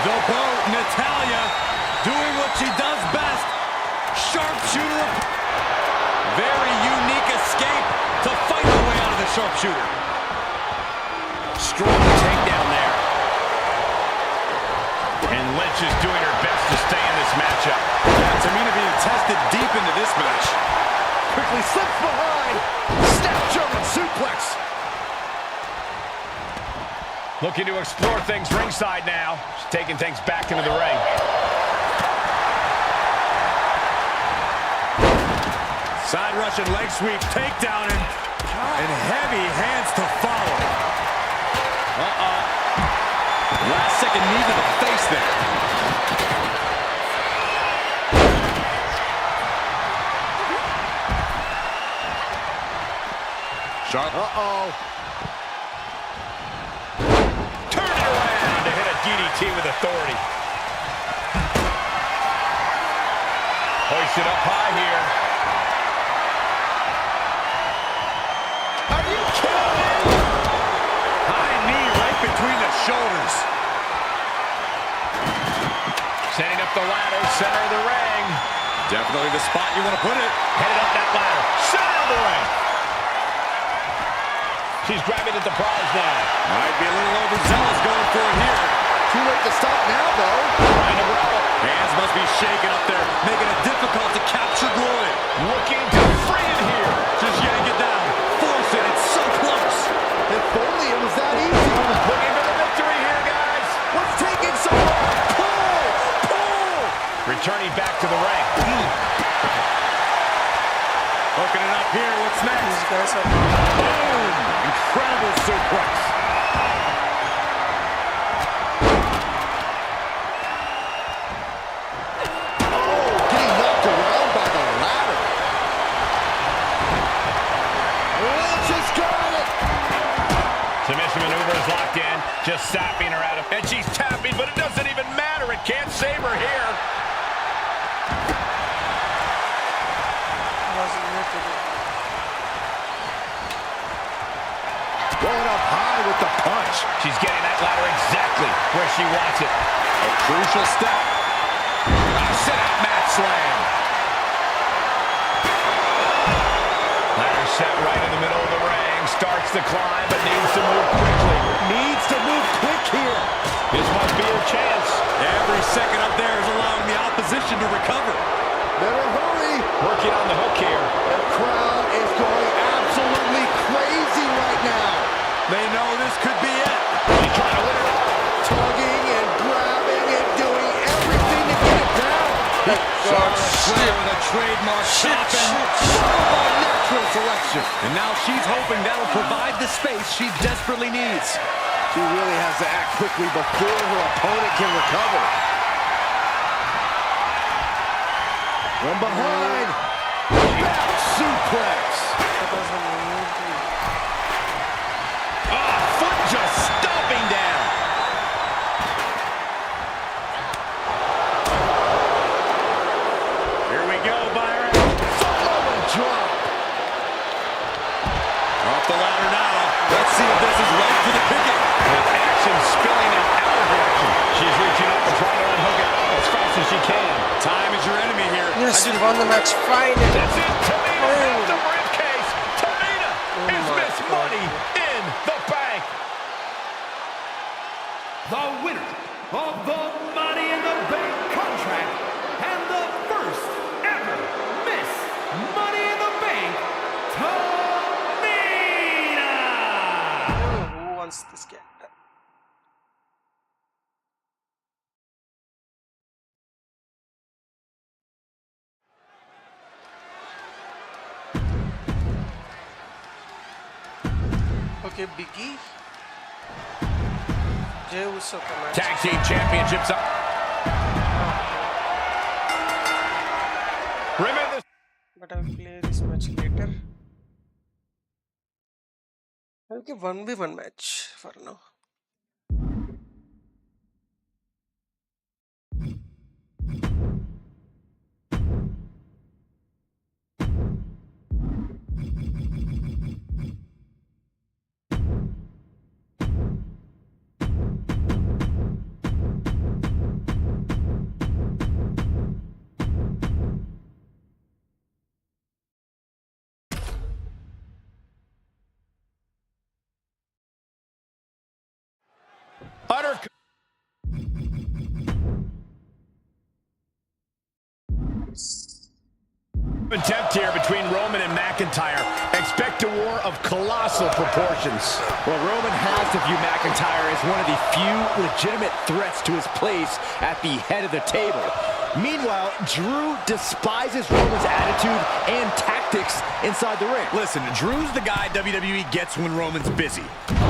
The boat, Natalya, doing what she does best. Sharpshooter. Very unique escape to fight her way out of the sharpshooter.
Strong takedown there. And Lynch is doing her best to stay in this matchup.
Tamina being tested deep into this match.
Quickly slips behind. Snap German suplex.
Looking to explore things ringside now. She's taking things back into the ring.
Side Russian leg sweep, takedown, and heavy hands to follow. Last second knee to the face there. Sharp.
Turn it around to hit a DDT with authority. Hoisted up high here.
Are you kidding me?
High knee right between the shoulders.
Setting up the ladder, center of the ring.
Definitely the spot you want to put it.
Headed up that ladder, center of the ring. She's grabbing at the prize now.
Might be a little overzealous going for it here.
Too late to stop now, though.
Trying to grab it.
Hands must be shaking up there, making it difficult to capture glory.
Looking to free it here.
Just yank it down. Force it. It's so close.
If only it was that easy.
Looking for the victory here, guys.
What's taking so long? Pull! Pull!
Returning back to the ring.
Hooking it up here. What's next?
these guys are.
Boom! Incredible suplex.
Oh, getting knocked around by the ladder. Lynch has got it.
Submission maneuver is locked in. Just sapping her out of. And she's tapping, but it doesn't even matter. It can't save her here.
Wasn't here to do.
Going up high with the punch.
She's getting that ladder exactly where she wants it.
A crucial step.
Set up mat slam. Ladder set right in the middle of the ring. Starts to climb, but needs to move quickly.
Needs to move quick here.
This must be her chance.
Every second up there is allowing the opposition to recover.
Better hurry.
Working on the hook here.
The crowd is going absolutely crazy right now.
They know this could be it.
She's trying to win it all.
Tugging and grabbing and doing everything to get it down.
Charlotte Flair with a trademark chopping.
Natural selection.
And now she's hoping that'll provide the space she desperately needs.
She really has to act quickly before her opponent can recover. From behind. Back suplex.
That was amazing.
Oh, foot just stomping down. Here we go, Byron.
Samoan drop.
Off the ladder now. Let's see if this is right for the picking.
With action spilling in our direction. She's reaching up and trying to unhook it as fast as she can.
Time is your enemy here.
Yes, we won the match finally.
That's it. Tamina
Oh.
has the briefcase. Tamina is
my
Miss
God.
Money in the bank.
The winner of the Money in the Bank contract and the first ever Miss Money in the Bank, Tamina!
Who wants this character? Okay, Biggie. Jey Uso match.
Tag team championships up. Remember.
But I will play this match later. Okay, 1v1 match for now.
Utter. Attempt here between Roman and McIntyre. Expect a war of colossal proportions.
Well, Roman has to view McIntyre as one of the few legitimate threats to his place at the head of the table. Meanwhile, Drew despises Roman's attitude and tactics inside the ring.
Listen, Drew's the guy WWE gets when Roman's busy.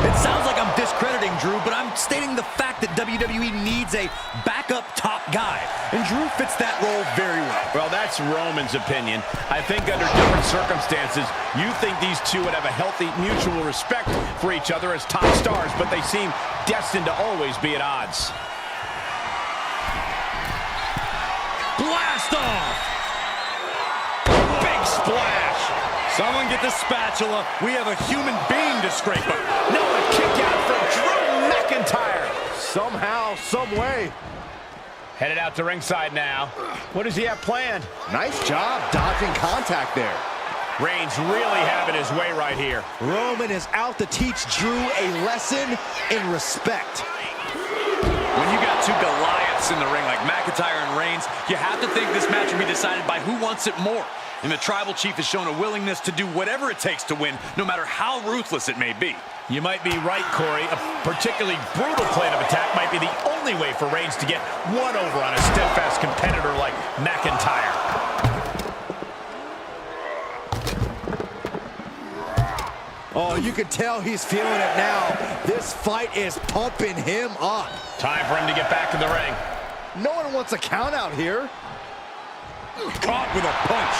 It sounds like I'm discrediting Drew, but I'm stating the fact that WWE needs a backup top guy, and Drew fits that role very well.
Well, that's Roman's opinion. I think under different circumstances, you think these two would have a healthy mutual respect for each other as top stars, but they seem destined to always be at odds.
Blast off! Big splash! Someone get the spatula. We have a human being to scrape up.
No, a kick out from Drew McIntyre.
Somehow, some way.
Headed out to ringside now. What does he have planned?
Nice job dodging contact there.
Reigns really having his way right here.
Roman is out to teach Drew a lesson in respect.
When you got two Goliaths in the ring like McIntyre and Reigns, you have to think this match will be decided by who wants it more. And the Tribal Chief has shown a willingness to do whatever it takes to win, no matter how ruthless it may be.
You might be right, Corey. A particularly brutal plan of attack might be the only way for Reigns to get one over on a steadfast competitor like McIntyre.
Oh, you can tell he's feeling it now. This fight is pumping him up.
Time for him to get back in the ring.
No one wants a count out here.
Caught with a punch.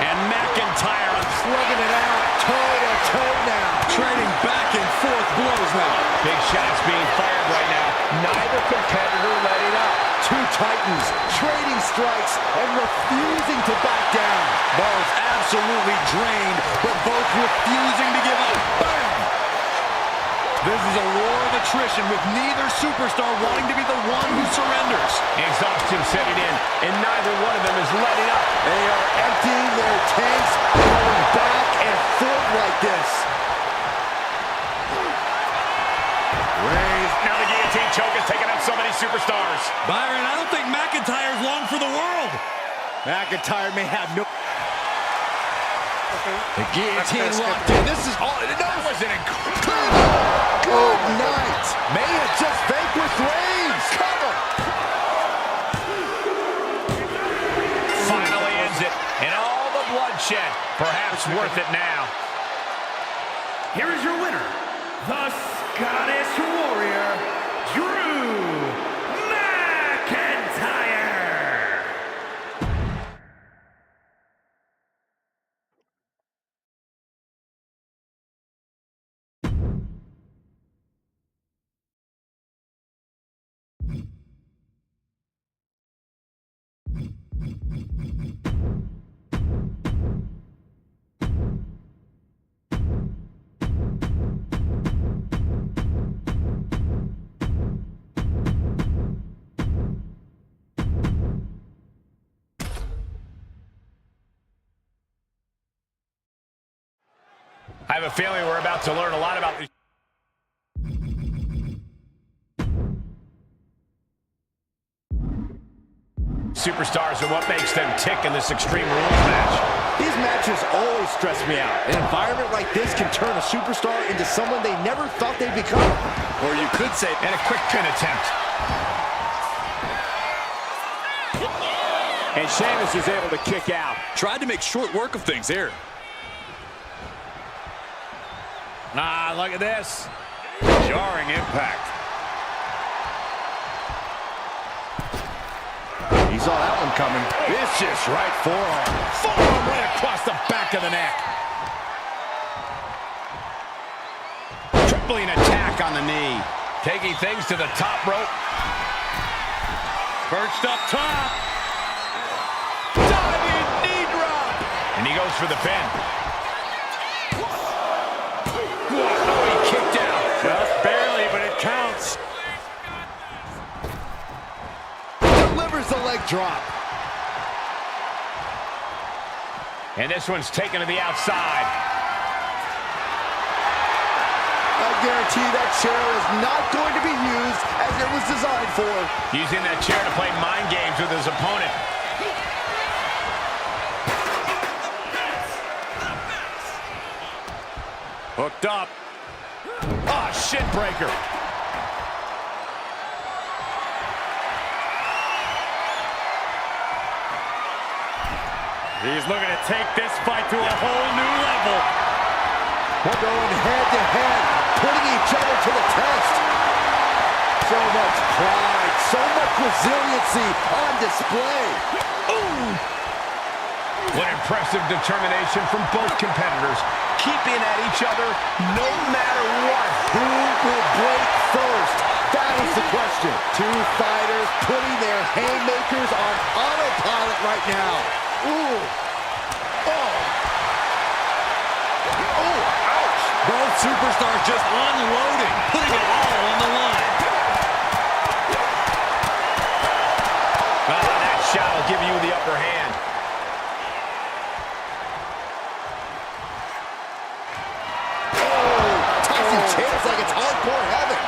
And McIntyre
Slugging it out, toe to toe now.
Trading back and forth blows now.
big shots being fired right now. Neither competitor letting up.
Two titans trading strikes and refusing to back down.
Balls absolutely drained, but both refusing to give up. Bam! This is a war of attrition with neither superstar wanting to be the one who surrenders.
Exhaustion setting in, and neither one of them is letting up.
They are emptying their tanks, going back and forth like this.
Reigns, now the guillotine choke is taking out so many superstars.
Byron, I don't think McIntyre's long for the world.
McIntyre may have no...
Okay.
The guillotine
That's
locked
good.
in. This is all...
That was an incredible...
Good night. May have just vanquished Reigns. Cover.
Finally ends it, and all the bloodshed, perhaps worth it now.
Here is your winner, the Scottish Warrior, Drew McIntyre.
I have a feeling we're about to learn a lot about these superstars and what makes them tick in this Extreme Rules match.
These matches always stress me out. An environment like this can turn a superstar into someone they never thought they'd become.
Or you could say,
And a quick pin attempt.
and Sheamus is able to kick out. Tried to make short work of things here.
Ah, look at this. Jarring impact.
He saw that one coming.
Vicious right forearm. Forearm right across the back of the neck. Tripling attack on the knee. Taking things to the top rope.
Perched up top.
Diving knee drop. And he goes for the pin. Oh, he kicked out.
Just barely, but it counts.
Delivers the leg drop.
And this one's taken to the outside.
I guarantee that chair is not going to be used as it was designed for.
Using that chair to play mind games with his opponent.
Hooked up.
Oh, shit breaker.
He's looking to take this fight to a whole new level.
We're going head to head, putting each other to the test. So much pride, so much resiliency on display.
What impressive determination from both competitors, keeping at each other no matter what.
Who will break first? That is the question. Two fighters putting their haymakers on autopilot right now. Ooh. Oh. Oh, ouch.
Both superstars just unloading, putting it all on the line.
That shot will give you the upper hand.
Tossing chairs like it's hardcore heaven.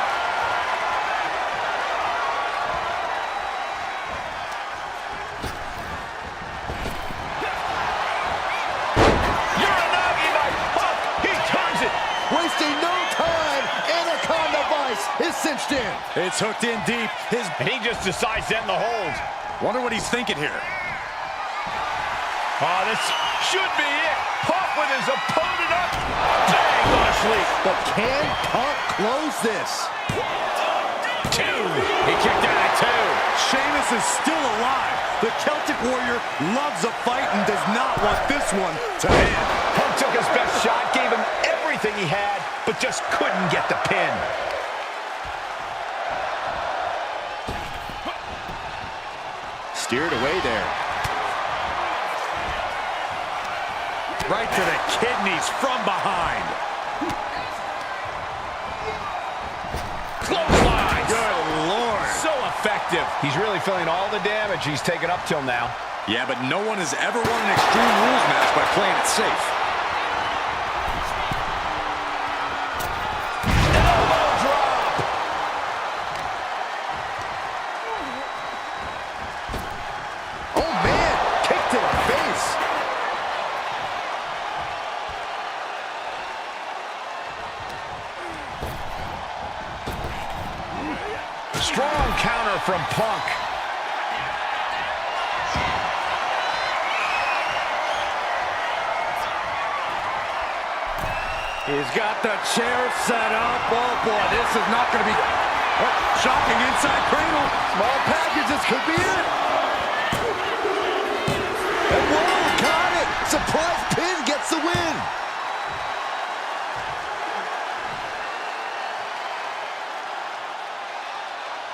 Uranagi by Puck. He turns it.
Wasting no time. Anaconda Vice is cinched in.
It's hooked in deep.
And he just decides to end the hold.
Wonder what he's thinking here.
Oh, this should be it. Puck with his opponent up. Dang, go to sleep.
But can Punk close this?
Two. He kicked out at two.
Sheamus is still alive. The Celtic Warrior loves a fight and does not want this one to end.
Punk took his best shot, gave him everything he had, but just couldn't get the pin.
Steered away there.
Right to the kidneys from behind.
Clothesline.
Good Lord.
So effective. He's really feeling all the damage he's taken up till now.
Yeah, but no one has ever won an Extreme Rules match by playing it safe.
Elbow drop.
Oh, man. Kick to the face.
Strong counter from Punk.
He's got the chair set up. Oh, boy, this is not going to be... Oh, shocking inside cradle.
Small package, this could be it. And whoa, got it. Surprise pin gets the win.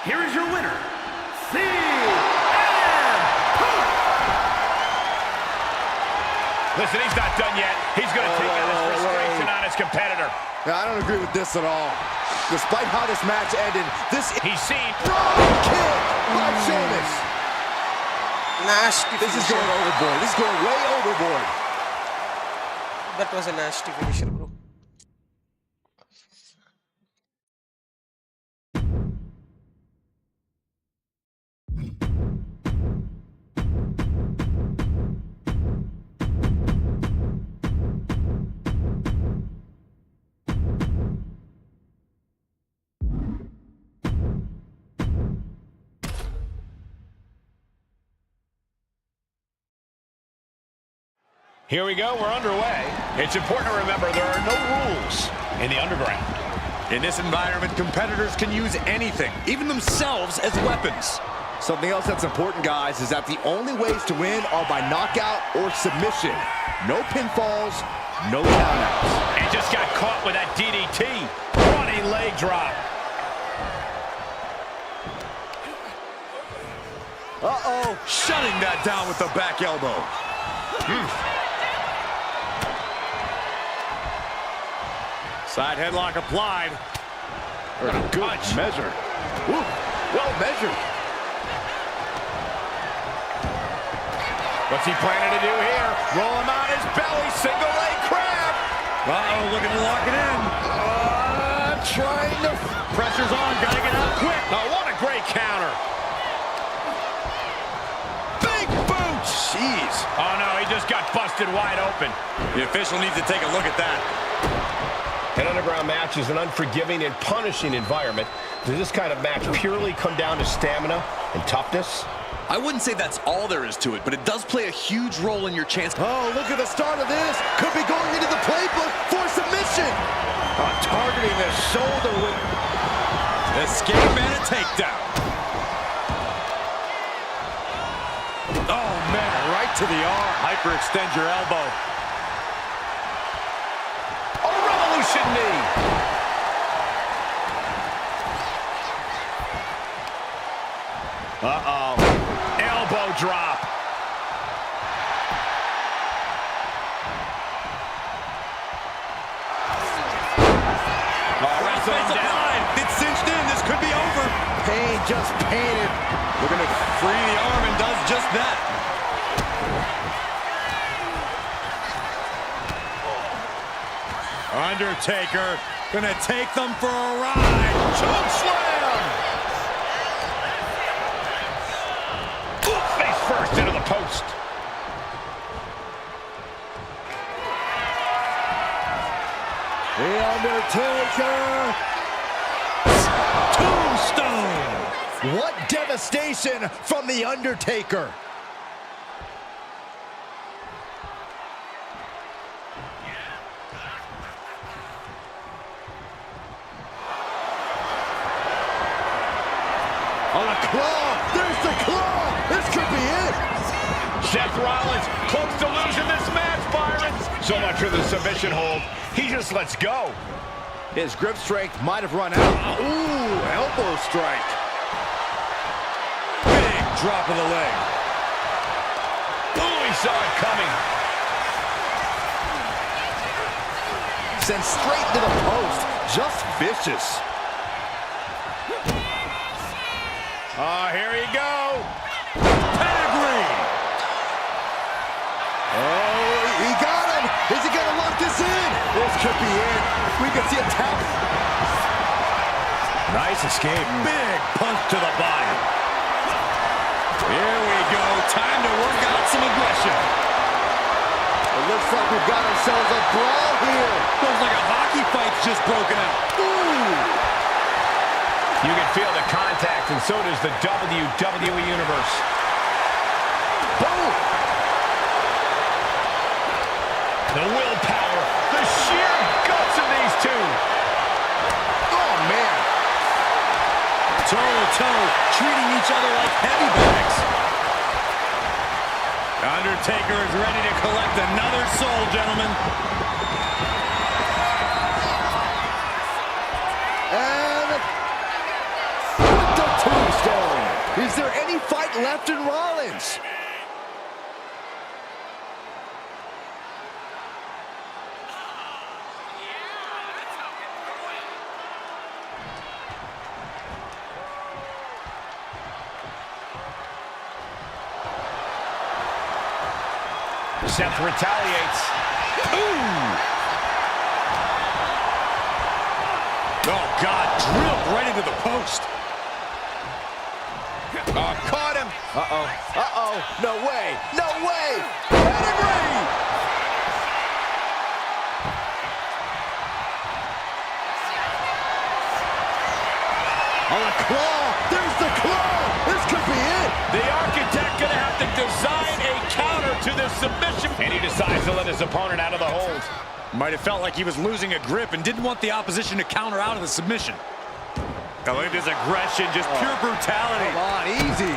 Here is your winner,
Listen, he's not done yet. He's going to take out his frustration on his competitor.
I don't agree with this at all. Despite how this match ended,
He's seen.
kick by Sheamus.
Nasty
This is
finisher.
going overboard. This is going way overboard.
That was a nasty finisher, bro.
Here we go, we're underway. It's important to remember there are no rules in the underground.
In this environment, competitors can use anything, even themselves, as weapons.
Something else that's important, guys, is that the only ways to win are by knockout or submission. No pinfalls, no countouts.
And just got caught with that DDT. Running leg drop.
Uh-oh, shutting that down with the back elbow. Side headlock applied.
Good measure. Ooh, well measured.
What's he planning to do here? Roll him on his belly, single leg crab.
Uh-oh, looking to lock it in.
Trying to...
Pressure's on, gotta get out quick.
Oh, what a great counter.
Big boot! Jeez.
Oh, no, he just got busted wide open.
The official needs to take a look at that.
An underground match is an unforgiving and punishing environment. Does this kind of match purely come down to stamina and toughness?
I wouldn't say that's all there is to it, but it does play a huge role in your chance.
Oh, look at the start of this. Could be going into the playbook for submission. Targeting the shoulder with...
Escape and a takedown. Oh, man, right to the arm. Hyperextend your elbow.
A revolution knee. Uh-oh. Elbow drop.
It's cinched in. This could be over.
Pain just painted.
Looking to free the arm and does just that. Undertaker gonna take them for a ride.
Choke slam. Face first into the post.
The Undertaker.
Tombstone.
What devastation from The Undertaker. On a claw. There's the claw. This could be it.
Seth Rollins close to losing this match, Byron. So much for the submission hold. He just lets go.
His grip strength might have run out. Ooh, elbow strike.
Big drop of the leg.
Ooh, he saw it coming.
Sent straight to the post. Just vicious.
Here you go.
Pedigree.
Oh, he got him. Is he going to lock this in? This could be it. We could see a tap.
Nice escape. Big punch to the body. Here we go. Time to work out some aggression.
It looks like we've got ourselves a brawl here.
Looks like a hockey fight's just broken out.
Ooh.
You can feel the contact, and so does the WWE Universe.
Boom.
The willpower, the sheer guts of
toe-to-toe, treating each other like heavy bags. Undertaker is ready to collect another soul, gentlemen.
And with the tombstone. Is there any fight left in Rollins?
Seth retaliates.
Ooh! Oh, God, drilled right into the post.
Oh, caught him.
Uh-oh. Uh-oh. No way. No way. Pedigree! On a claw. There's the claw. This could be it.
The architect gonna have to design a counter to this submission. And he decides to let his opponent out of the hold.
Might have felt like he was losing a grip and didn't want the opposition to counter out of the submission. Now look at this aggression, just pure brutality.
Come on, easy.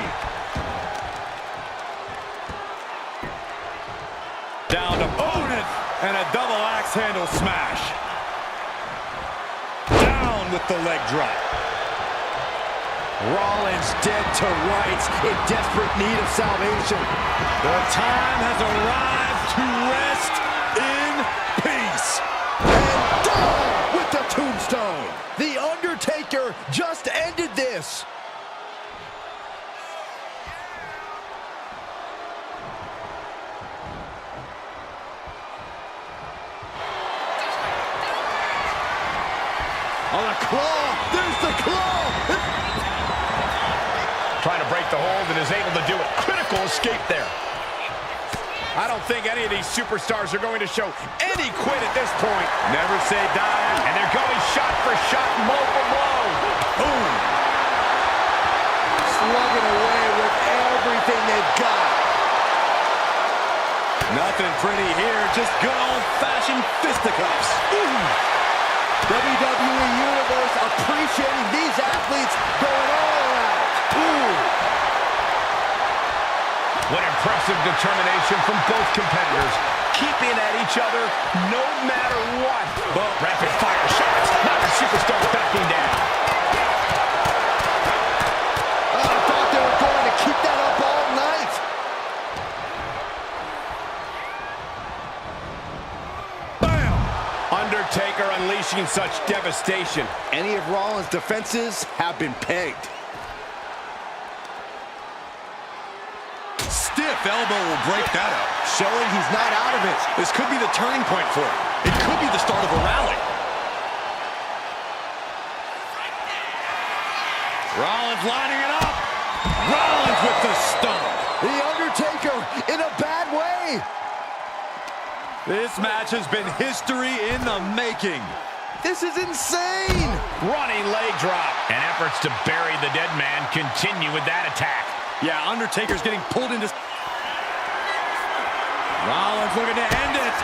Down to opponent and a double axe handle smash. Down with the leg drop.
Rollins dead to rights, in desperate need of salvation.
The time has arrived to rest in peace.
And down with the tombstone. The Undertaker just ended this. On a claw. There's the claw.
Trying to break the hold and is able to do it. Critical escape there. I don't think any of these superstars are going to show any quit at this point.
Never say die.
And they're going shot for shot, blow for blow.
Boom.
Slugging away with everything they've got.
Nothing pretty here, just good old-fashioned fisticuffs.
WWE Universe appreciating these athletes going all out. Ooh.
What impressive determination from both competitors, keeping at each other no matter what. But rapid fire shots, not the superstars backing down.
I thought they were going to keep that up all night.
Bam! Undertaker unleashing such devastation.
Any of Rollins' defenses have been pegged.
Stiff elbow will break that up.
Showing he's not out of it.
This could be the turning point for him. It could be the start of a rally. Rollins lining it up. Rollins with the stomp.
The Undertaker in a bad way.
This match has been history in the making.
This is insane.
Running leg drop. And efforts to bury the dead man continue with that attack.
Yeah, Undertaker's getting pulled into... Rollins looking to end it.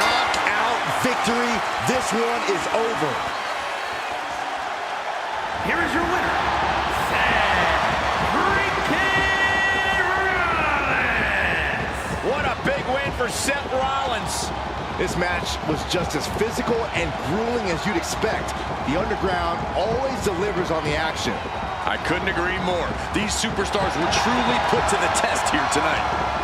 Knockout victory. This one is over.
Here is your winner, Seth freaking Rollins.
What a big win for Seth Rollins.
This match was just as physical and grueling as you'd expect. The Underground always delivers on the action.
I couldn't agree more. These superstars were truly put to the test here tonight.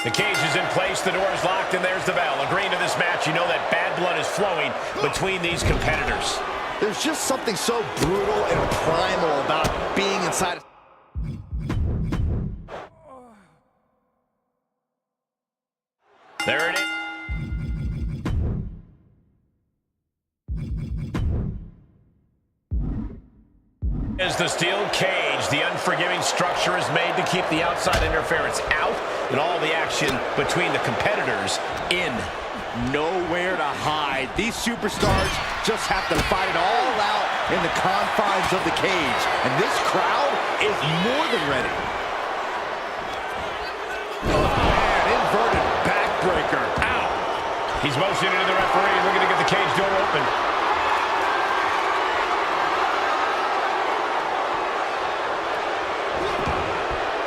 The cage is in place, the door is locked, and there's the bell. Agreeing to this match, you know that bad blood is flowing between these competitors.
There's just something so brutal and primal about being inside.
There it is. As the steel cage, the unforgiving structure is made to keep the outside interference out and all the action between the competitors in.
Nowhere to hide. These superstars just have to fight it all out in the confines of the cage. And this crowd is more than ready. Man, inverted backbreaker. Ow.
He's motioning to the referee, looking to get the cage door open.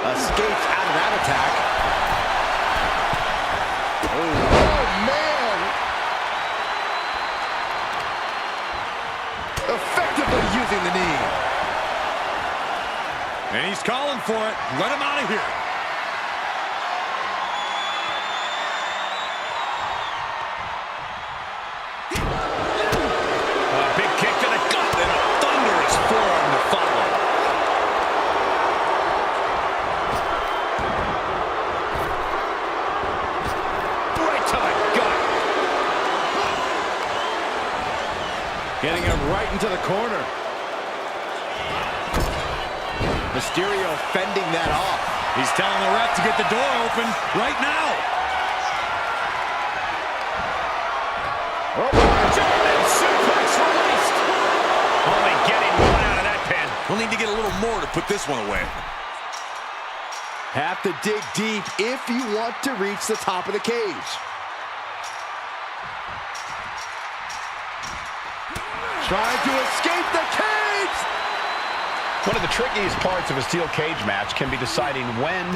Escapes out of that attack. Oh, man. Effectively using the knee.
And he's calling for it. Let him out of here.
A big kick to the gut and a thunderous forearm to follow. Right to the gut.
Getting him right into the corner. Mysterio fending that off.
He's telling the ref to get the door open right now.
Oh,
German suplex released. Only getting one out of that pin.
We'll need to get a little more to put this one away.
have to dig deep if you want to reach the top of the cage. Trying to escape the cage!
One of the trickiest parts of a steel cage match can be deciding when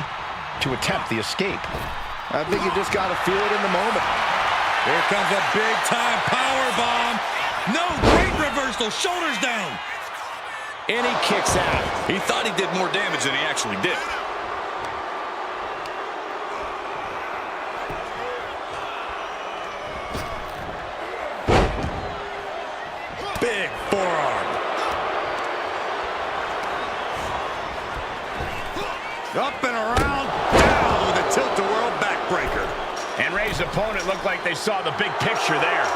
to attempt the escape.
I think you just got to feel it in the moment.
Here comes a big-time power bomb. No, great reversal, shoulders down.
And he kicks out.
He thought he did more damage than he actually did. Big forearm. Up and around, down with a tilt-a-whirl backbreaker.
And Ray's opponent looked like they saw the big picture there.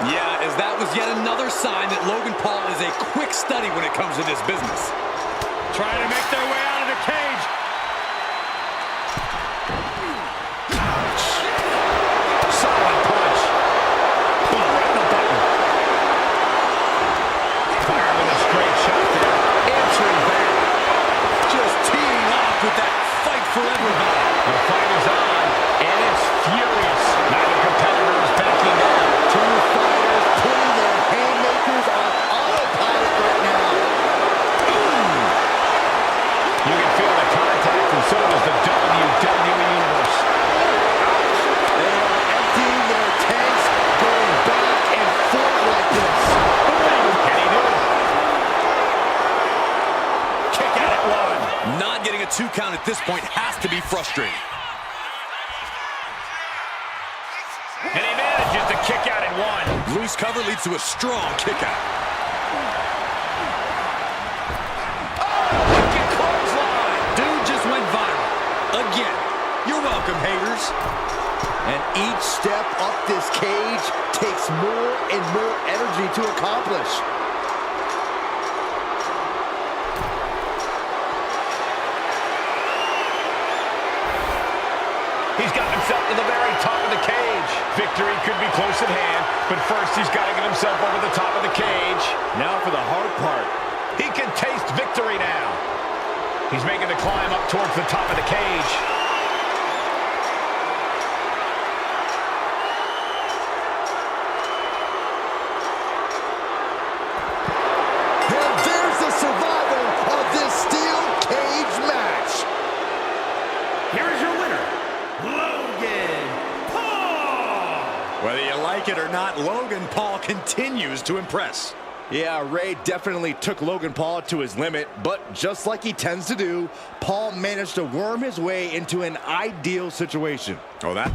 Yeah, as that was yet another sign that Logan Paul is a quick study when it comes to this business.
Trying to make their way out of the cage.
Solid punch. Boom, right in the button. Firing with a straight shot there. Answering back.
Just teeing off with that fight for everybody.
The fight is on, and it's furious. Neither competitor is backing down.
Two fighters putting their haymakers on autopilot right now.
You can feel the contact, and so does the WWE Universe.
They are emptying their tanks, going back and forth like this.
And he did it. Kick out at one.
Not getting a 2 count at this point has to be frustrating.
And he manages to kick out at one.
Loose cover leads to a strong kick out.
Wicked clothesline.
Dude just went viral. Again. You're welcome, haters.
And each step up this cage takes more and more energy to accomplish.
He's got himself to the very top of the cage. Victory could be close at hand, but first he's got to get himself over the top of the cage.
Now for the hard part.
He can taste victory now. He's making the climb up towards the top of the cage.
And there's the survival of this steel cage match.
Here is your winner, Logan Paul!
Whether you like it or not, Logan Paul continues to impress.
Yeah, Ray definitely took Logan Paul to his limit, but just like he tends to do, Paul managed to worm his way into an ideal situation.
Oh, that...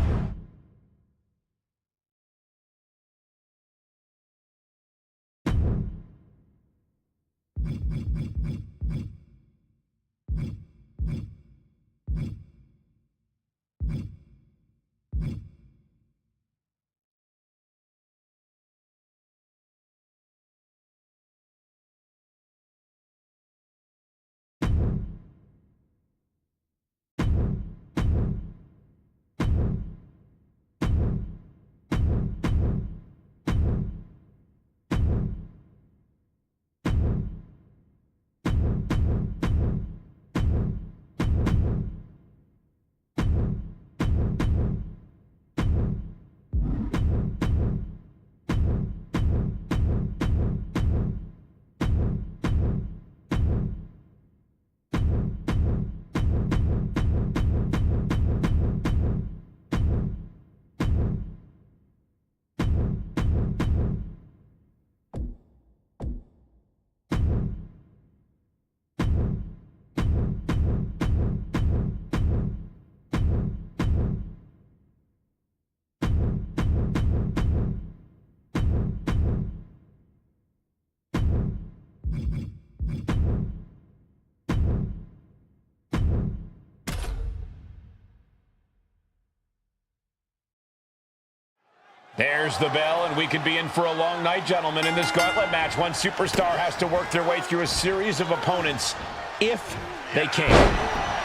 There's the bell, and we could be in for a long night, gentlemen. In this gauntlet match, one superstar has to work their way through a series of opponents, if they can.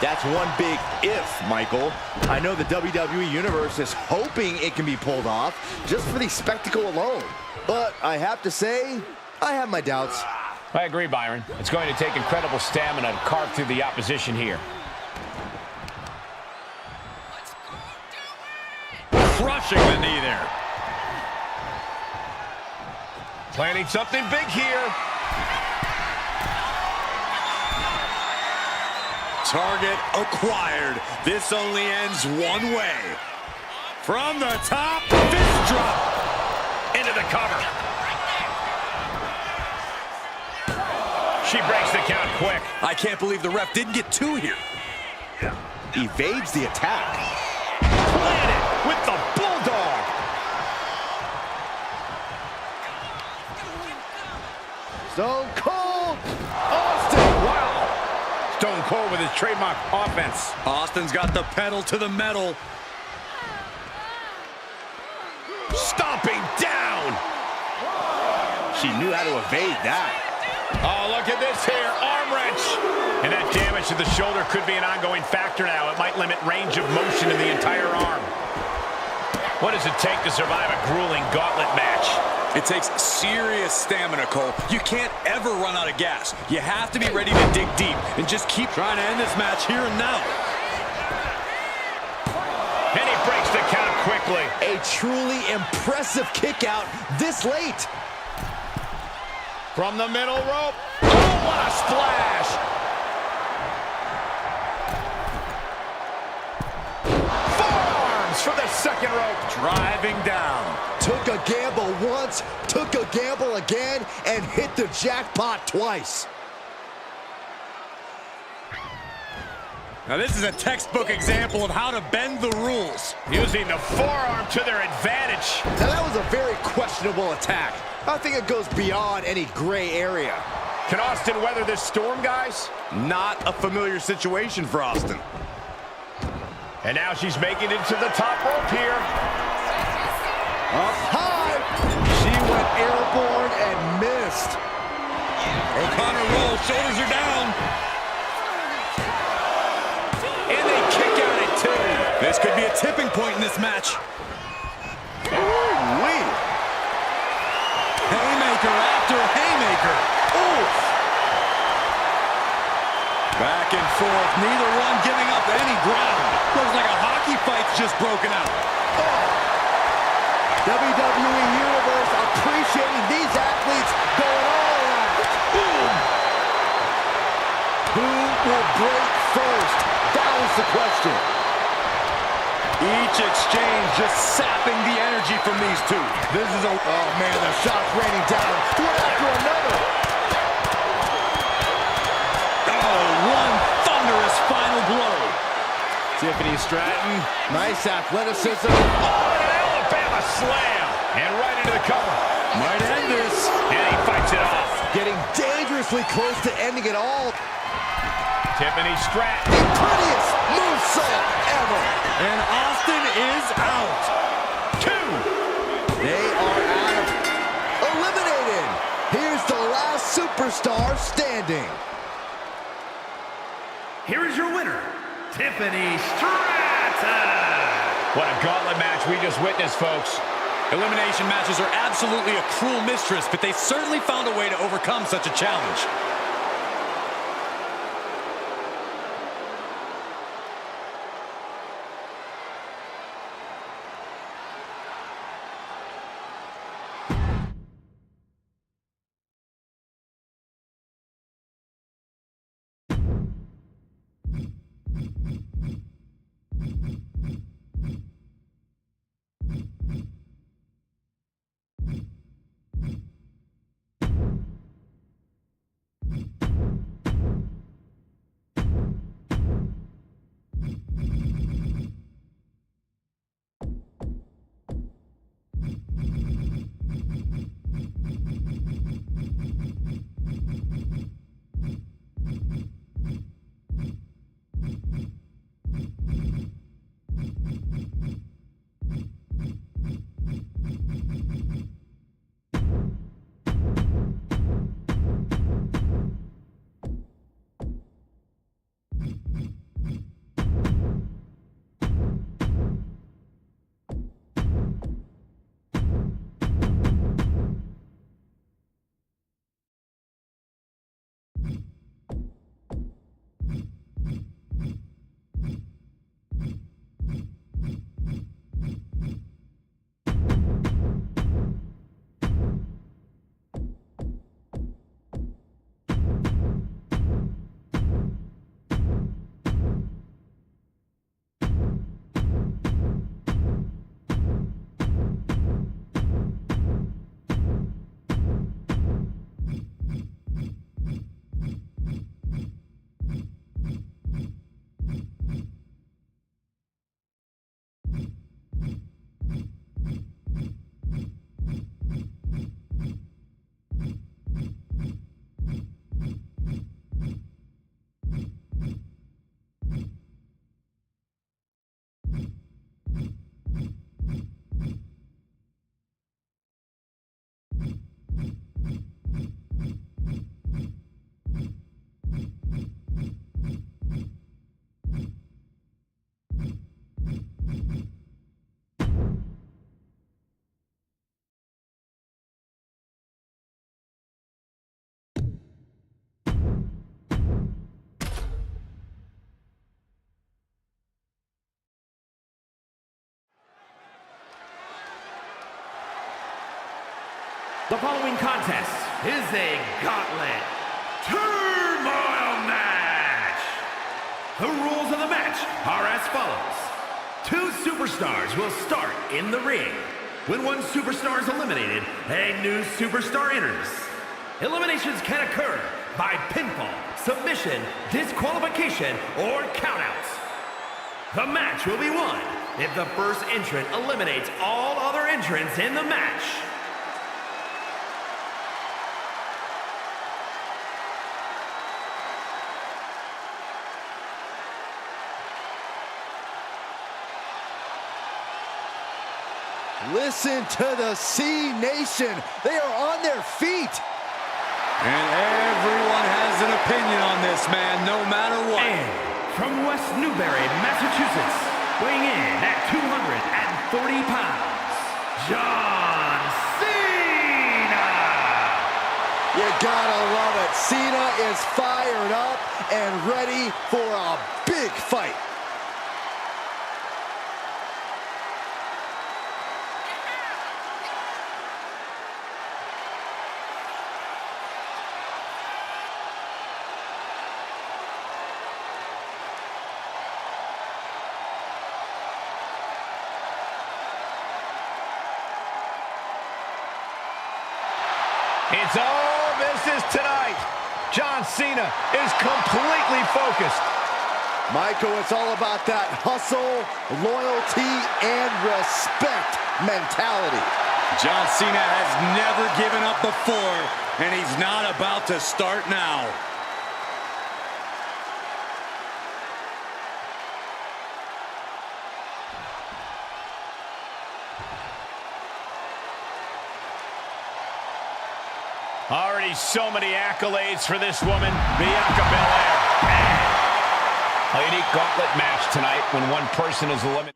That's one big if, Michael. I know the WWE Universe is hoping it can be pulled off just for the spectacle alone. But I have to say, I have my doubts.
I agree, Byron. It's going to take incredible stamina to carve through the opposition here.
Crushing the knee there.
Planning something big here.
Target acquired. This only ends one way. From the top, fist drop.
Into the cover. She breaks the count quick.
I can't believe the ref didn't get two here.
Evades the attack.
Planted with the bulldog.
Stone Cold Austin.
Wow. Stone Cold with his trademark offense.
Austin's got the pedal to the metal.
Stomping down.
She knew how to evade that.
Oh, look at this here. Arm wrench. And that damage to the shoulder could be an ongoing factor now. It might limit range of motion in the entire arm. What does it take to survive a grueling gauntlet match?
It takes serious stamina, Cole. You can't ever run out of gas. You have to be ready to dig deep and just keep
Trying to end this match here and now.
And he breaks the count quickly.
A truly impressive kick out this late.
From the middle rope. Oh, what a splash. Forearms for the second rope.
Driving down.
Took a gamble once, took a gamble again, and hit the jackpot twice.
Now this is a textbook example of how to bend the rules.
Using the forearm to their advantage.
Now that was a very questionable attack. I think it goes beyond any gray area.
Can Austin weather this storm, guys?
Not a familiar situation for Austin.
And now she's making it to the top rope here.
Up high. She went airborne and missed.
O'Connor rolls, shoulders are down.
And they kick out at two.
This could be a tipping point in this match.
Ooh-wee.
Haymaker after haymaker.
Ooh.
Back and forth, neither one giving up any ground. Looks like a hockey fight's just broken out.
WWE Universe appreciating these athletes going all out. Boom. Who will break first? That was the question.
Each exchange just sapping the energy from these two.
This is a... Oh, man, the shots raining down. One after another.
Oh, one thunderous final blow.
Tiffany Stratton, nice athleticism.
Oh, and an Alabama slam. And right into the cover.
Might end this.
And he fights it off.
Getting dangerously close to ending it all.
Tiffany Stratton.
The prettiest movesault ever.
And Austin is out.
2.
They are out. Eliminated. Here's the last superstar standing.
Here is your winner, Tiffany Stratton.
What a gauntlet match we just witnessed, folks.
Elimination matches are absolutely a cruel mistress, but they certainly found a way to overcome such a challenge.
The following contest is a gauntlet turmoil match. The rules of the match are as follows. 2 superstars will start in the ring. When one superstar is eliminated, a new superstar enters. Eliminations can occur by pinfall, submission, disqualification, or countouts. The match will be won if the first entrant eliminates all other entrants in the match.
Listen to the C Nation. They are on their feet.
And everyone has an opinion on this man, no matter what.
And from West Newbury, Massachusetts, weighing in at 240 pounds, John Cena.
You gotta love it. Cena is fired up and ready for a big fight.
It's all business tonight. John Cena is completely focused.
Michael, it's all about that hustle, loyalty, and respect mentality.
John Cena has never given up before, and he's not about to start now.
Already so many accolades for this woman, Bianca Belair. A unique gauntlet match tonight when one person is eliminated.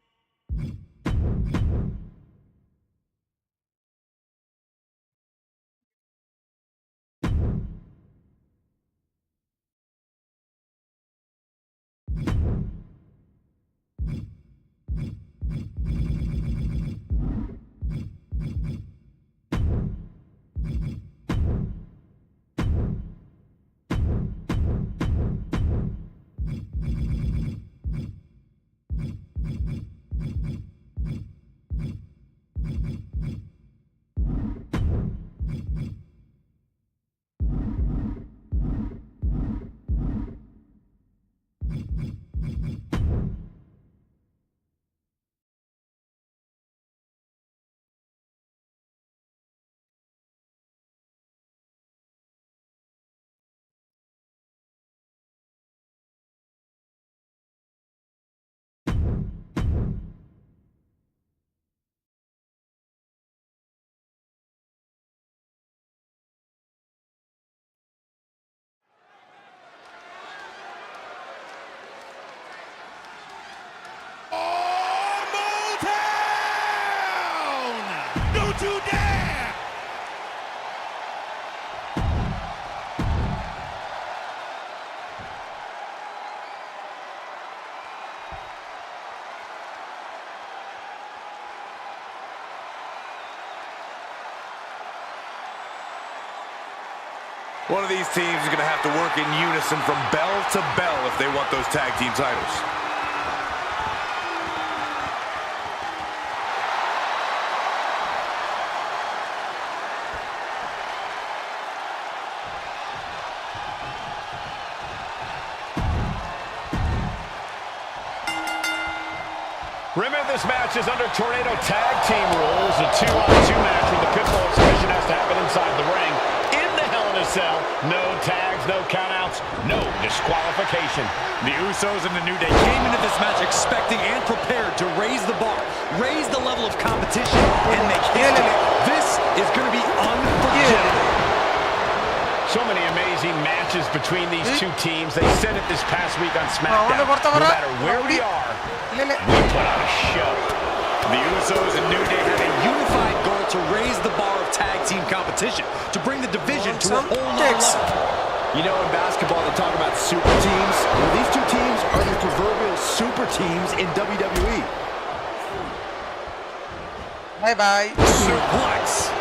Don't you dare!
One of these teams is going to have to work in unison from bell to bell if they want those tag team titles.
Remember, this match is under Tornado Tag Team rules, a 2-on-2 match where the pinfall exhibition has to happen inside the ring. In the Hell in a Cell, no tags, no countouts, no disqualification.
The Usos and the New Day came into this match expecting and prepared to raise the bar, raise the level of competition, and make history. This is going to be unforgettable.
So many amazing matches between these two teams. They said it this past week on SmackDown. No matter where we are, we put on a show.
The Usos and New Day had a unified goal to raise the bar of tag team competition, to bring the division to a whole nother level.
You know, in basketball, they talk about super teams. Well, these two teams are the proverbial super teams in WWE.
Bye-bye.
Suplex.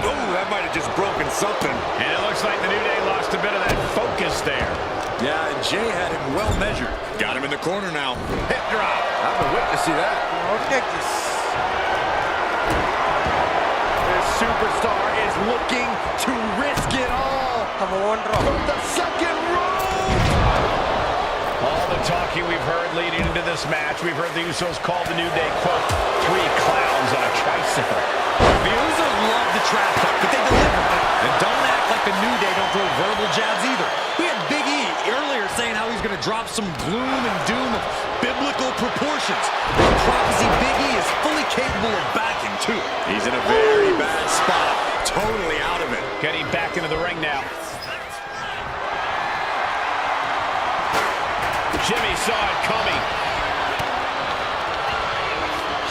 Oh, that might have just broken something.
And it looks like the New Day lost a bit of that focus there.
Yeah, and Jay had him well measured. Got him in the corner now.
Hip drop.
I've been witnessing that.
I'll take this.
This superstar is looking to risk it all.
Come on,
For
drop.
the second rope.
All the talking we've heard leading into this match, we've heard the Usos call the New Day, quote, 3 clowns on a tricycle.
The Usos love the trash talk, but they deliver. And don't act like the New Day don't throw verbal jabs either. We had Big E earlier saying how he's going to drop some gloom and doom of biblical proportions. The prophecy Big E is fully capable of backing, too. He's in a very bad spot. Totally out of it.
Getting back into the ring now. Jimmy saw it coming.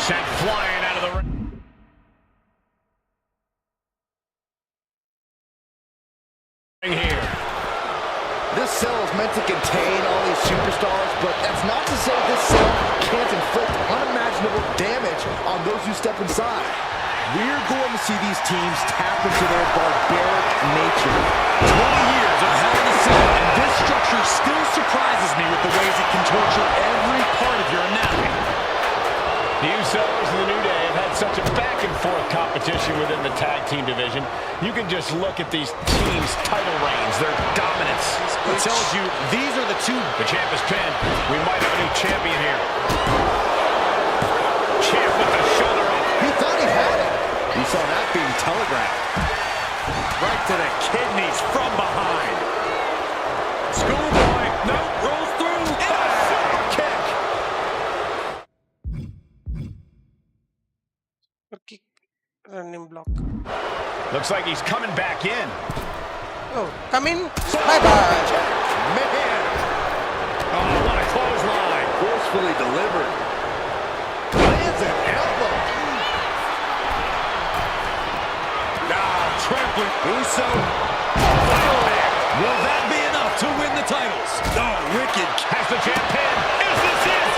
Sent flying out of the ring. Here.
This cell is meant to contain all these superstars, but that's not to say this cell can't inflict unimaginable damage on those who step inside. We're going to see these teams tap into their barbaric nature.
20 years of Hell in a Cell, and this structure still surprises me with the ways it can torture every part of your anatomy.
The Usos and the New Day have had such a back-and-forth competition. competition within the tag team division. You can just look at these teams' title reigns, their dominance.
It tells you these are the two.
The champ is pinned. We might have a new champion here. Champ with the shoulder up.
He thought he had it. He saw that being telegraphed.
Right to the kidneys from behind. Schoolboy. No, rolls through. Super kick.
Kick, running block.
Looks like he's coming back in.
Oh, come in. Bye-bye.
Man. Oh, what a clothesline.
Forcefully delivered. Lands an elbow.
Trampling. Uso. Fireman. Will that be enough to win the titles? Oh, wicked.
Has the champ pinned. Is this it?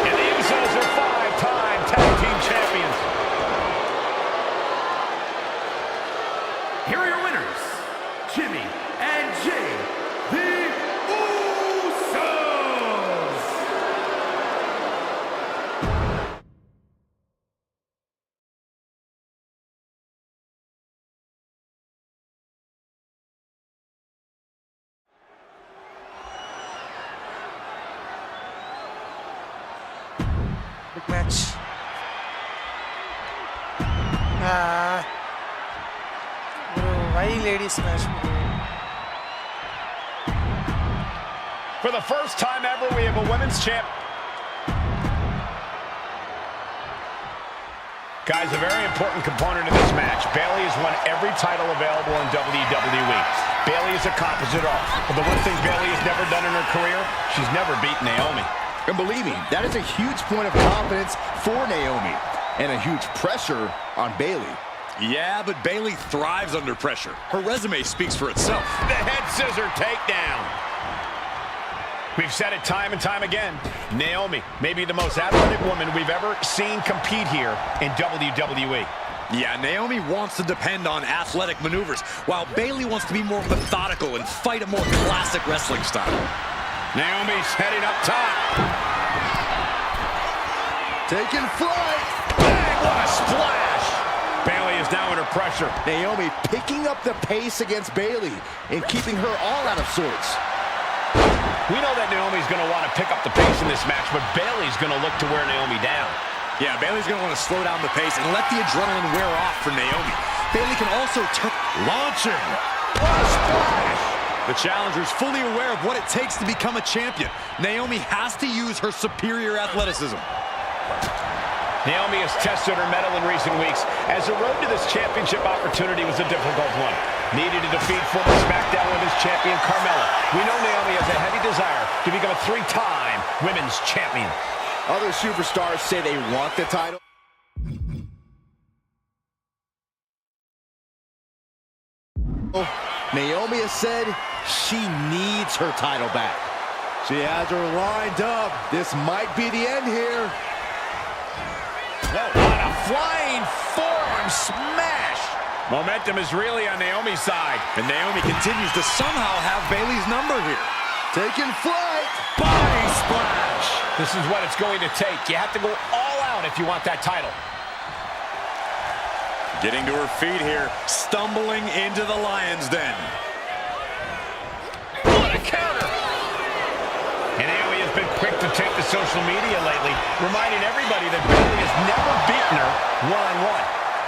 And the Usos are 5-time tag team champions.
Here are your winners, Jimmy and Jay, the Usos.
Big match. Bro, why ladies match, bro?
For the first time ever, we have a women's champ. Guys, a very important component of this match. Bayley has won every title available in WWE. Bayley has accomplished it all. But the one thing Bayley has never done in her career, she's never beaten Naomi.
And believe me, that is a huge point of confidence for Naomi and a huge pressure on Bayley.
Yeah, but Bayley thrives under pressure. Her resume speaks for itself.
The head scissor takedown. We've said it time and time again. Naomi may be the most athletic woman we've ever seen compete here in WWE.
Yeah, Naomi wants to depend on athletic maneuvers, while Bayley wants to be more methodical and fight a more classic wrestling style.
Naomi's heading up top.
Taking flight.
Bang, what a splash. Bayley is now under pressure.
Naomi picking up the pace against Bayley and keeping her all out of sorts.
We know that Naomi's going to want to pick up the pace in this match, but Bayley's going to look to wear Naomi down.
Yeah, Bayley's going to want to slow down the pace and let the adrenaline wear off for Naomi. Bayley can also turn. Launching.
What a splash.
The challenger's fully aware of what it takes to become a champion. Naomi has to use her superior athleticism.
Naomi has tested her mettle in recent weeks, as the road to this championship opportunity was a difficult one. Needed to defeat former SmackDown Women's Champion Carmella. We know Naomi has a heavy desire to become a 3-time Women's Champion.
Other superstars say they want the title. Naomi has said she needs her title back. She has her lined up. This might be the end here.
What a flying forearm smash. Momentum is really on Naomi's side.
And Naomi continues to somehow have Bayley's number here.
Taking flight.
Body splash.
This is what it's going to take. You have to go all out if you want that title.
Getting to her feet here, stumbling into the lion's den.
What a counter! And Naomi has been quick to take to social media lately, reminding everybody that Bayley has never beaten her one-on-one.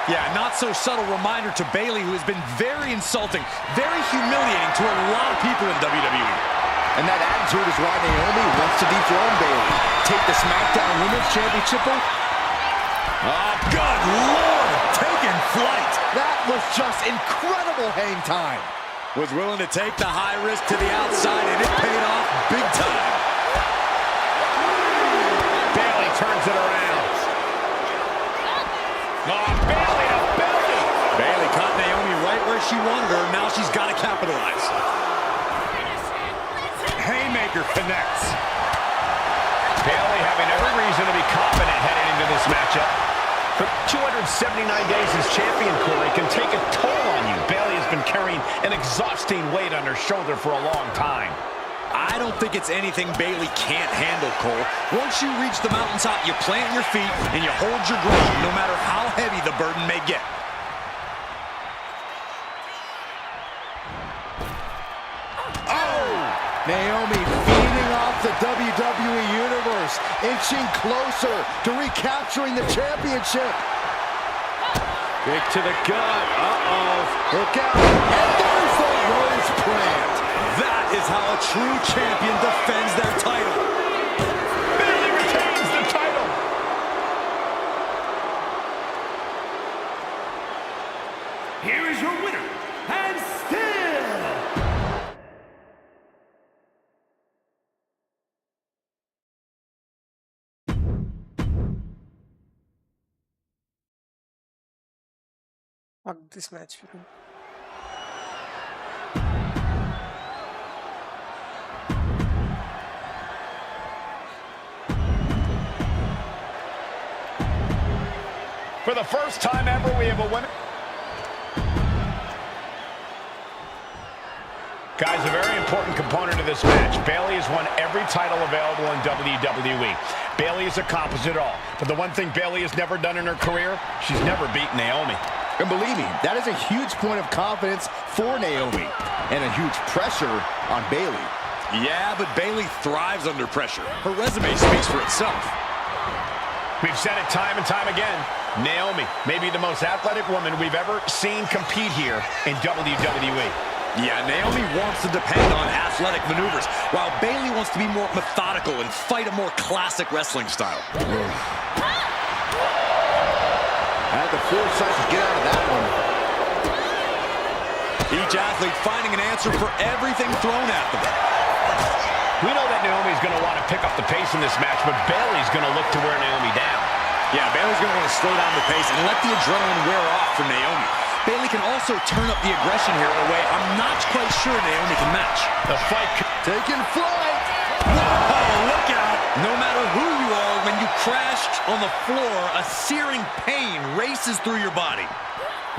Yeah, not so subtle reminder to Bayley, who has been very insulting, very humiliating to a lot of people in WWE.
And that attitude is why Naomi wants to dethrone Bayley. Take the SmackDown Women's Championship.
Oh, good Lord! Taking flight.
That was just incredible hang time.
Was willing to take the high risk to the outside, and it paid off big time.
Bayley turns it around. Oh, Bayley to belly.
Bayley caught Naomi right where she wanted her. Now she's got to capitalize. Haymaker connects.
Bayley having every reason to be confident heading into this matchup. For 279 days as champion, Corey, can take a toll on you. Bayley has been carrying an exhausting weight on her shoulder for a long time.
I don't think it's anything Bayley can't handle, Cole. Once you reach the mountaintop, you plant your feet and you hold your ground, no matter how heavy the burden may get.
Naomi feeding off the WWE Universe, inching closer to recapturing the championship.
Kick to the gut.
Look out. And there's the rose plant.
That is how a true champion defends their title.
Bayley retains the title.
Here is your winner, and still
fuck this match, people.
For the first time ever, we have a women. Guys, a very important component of this match. Bayley has won every title available in WWE. Bayley has accomplished it all. But the one thing Bayley has never done in her career, she's never beaten Naomi.
And believe me, that is a huge point of confidence for Naomi and a huge pressure on Bayley.
Yeah, but Bayley thrives under pressure. Her resume speaks for itself.
We've said it time and time again. Naomi may be the most athletic woman we've ever seen compete here in WWE.
Yeah, Naomi wants to depend on athletic maneuvers, while Bayley wants to be more methodical and fight a more classic wrestling style.
Had the foresight to get out of that one.
Each athlete finding an answer for everything thrown at them.
We know that Naomi's going to want to pick up the pace in this match, but Bayley's going to look to wear Naomi down.
Yeah, Bayley's going to want to slow down the pace and let the adrenaline wear off for Naomi. Bayley can also turn up the aggression here in a way I'm not quite sure Naomi can match.
The fight
Taking flight.
Oh, look out! No matter who you are, when you crashed on the floor, a searing pain races through your body.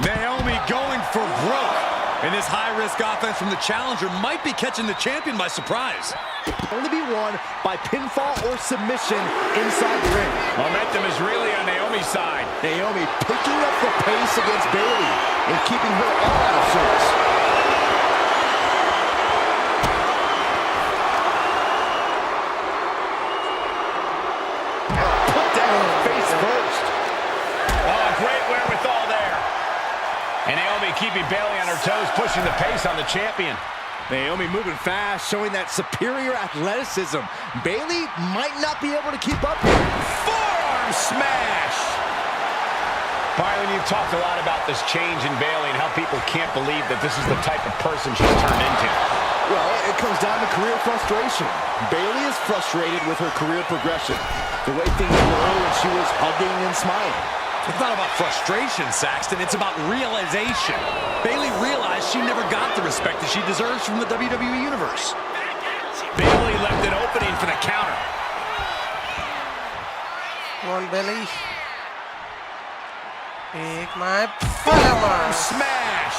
Naomi going for broke. And this high-risk offense from the challenger might be catching the champion by surprise.
Only be won by pinfall or submission inside the ring.
momentum is really on Naomi's side.
Naomi picking up the pace against Bayley and keeping her all out of sorts. Put down face first.
Oh, great wherewithal there. And Naomi keeping Bayley on her toes, pushing the pace on the champion.
Naomi moving fast, showing that superior athleticism. Bayley might not be able to keep up here.
Forearm smash! Byron, you've talked a lot about this change in Bayley and how people can't believe that this is the type of person she's turned into.
Well, it comes down to career frustration. Bayley is frustrated with her career progression. The way things were when she was hugging and smiling.
It's not about frustration, Saxton. It's about realization. Bayley realized she never got the respect that she deserves from the WWE Universe.
Bayley left an opening for the counter.
Come on, Bayley. Take my forearm
Smash!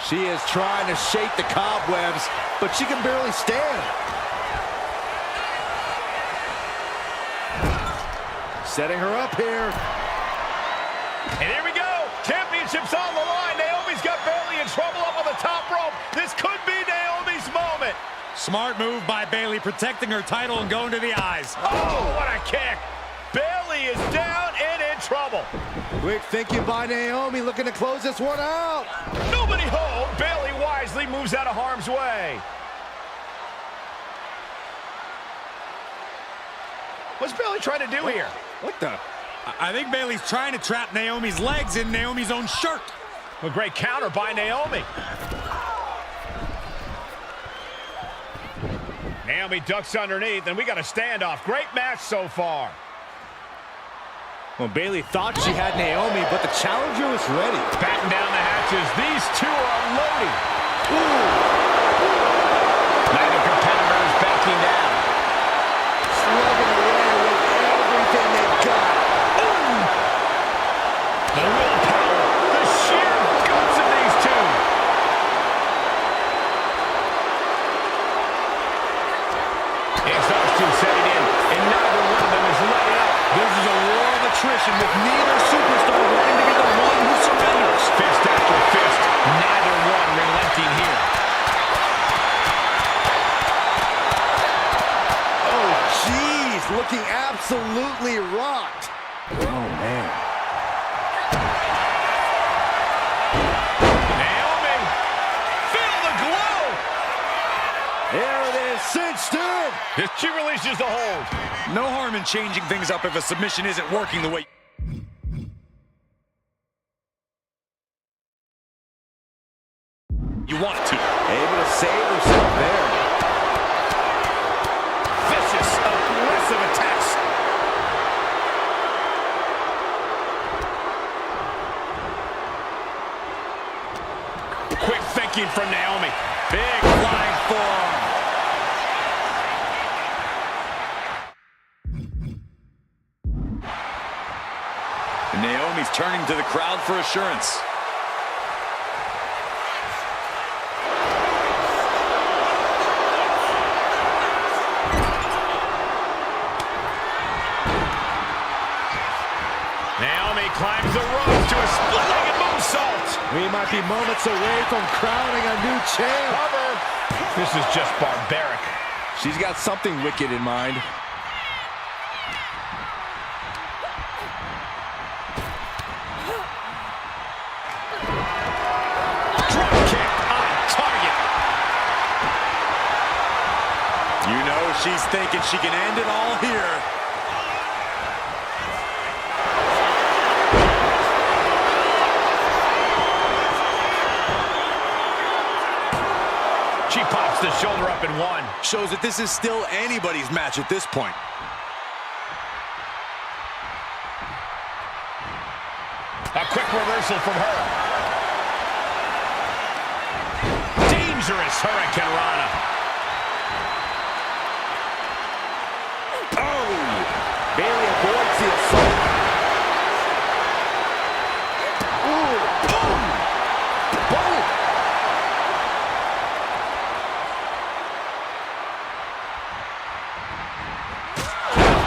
She is trying to shake the cobwebs, but she can barely stand. Setting her up here.
And here we go. Championship's on the line. Naomi's got Bayley in trouble up on the top rope. This could be Naomi's moment.
Smart move by Bayley, protecting her title and going to the eyes.
Oh, what a kick. Bayley is down and in trouble.
Quick thinking by Naomi, looking to close this one out.
Nobody home. Bayley wisely moves out of harm's way. What's Bayley trying to do here?
What the?
I think Bayley's trying to trap Naomi's legs in Naomi's own shirt.
A great counter by Naomi. Naomi ducks underneath, and we got a standoff. Great match so far.
Well, Bayley thought she had Naomi, but the challenger was ready.
Batten down the hatches. These two are unloading. Neither competitor is backing down.
Slugging away with everything they've got.
The willpower, the sheer guts of these two.
cinched in.
She releases the hold.
No harm in changing things up if a submission isn't working the way you want it to.
Able to save herself there.
Vicious, aggressive attacks. Quick thinking from Naomi. Big flying forearm.
And Naomi's turning to the crowd for assurance.
Naomi climbs the ropes to a split-legged moonsault.
We might be moments away from crowning a new champ.
Cover. This is just barbaric.
She's got something wicked in mind.
Drop kick on target.
You know she's thinking she can end it all here.
She pops the shoulder up in one.
Shows that this is still anybody's match at this point.
A quick reversal from her. Dangerous Hurricane Rana.
Oh! Bailey avoids the assault. Ooh! Boom! Boom!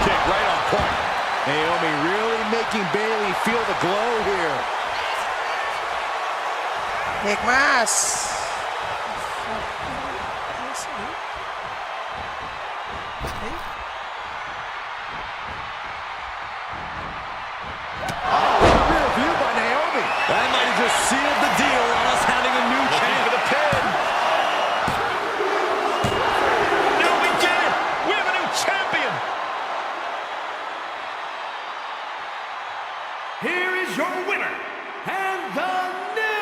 Kick right on point.
Naomi really making Bailey feel the glow here.
Kick my ass.
Rear view by Naomi.
That might have just sealed the deal on us having a new champ.
For the pin. No, we did it. We have a new champion.
Here is your winner, and the new...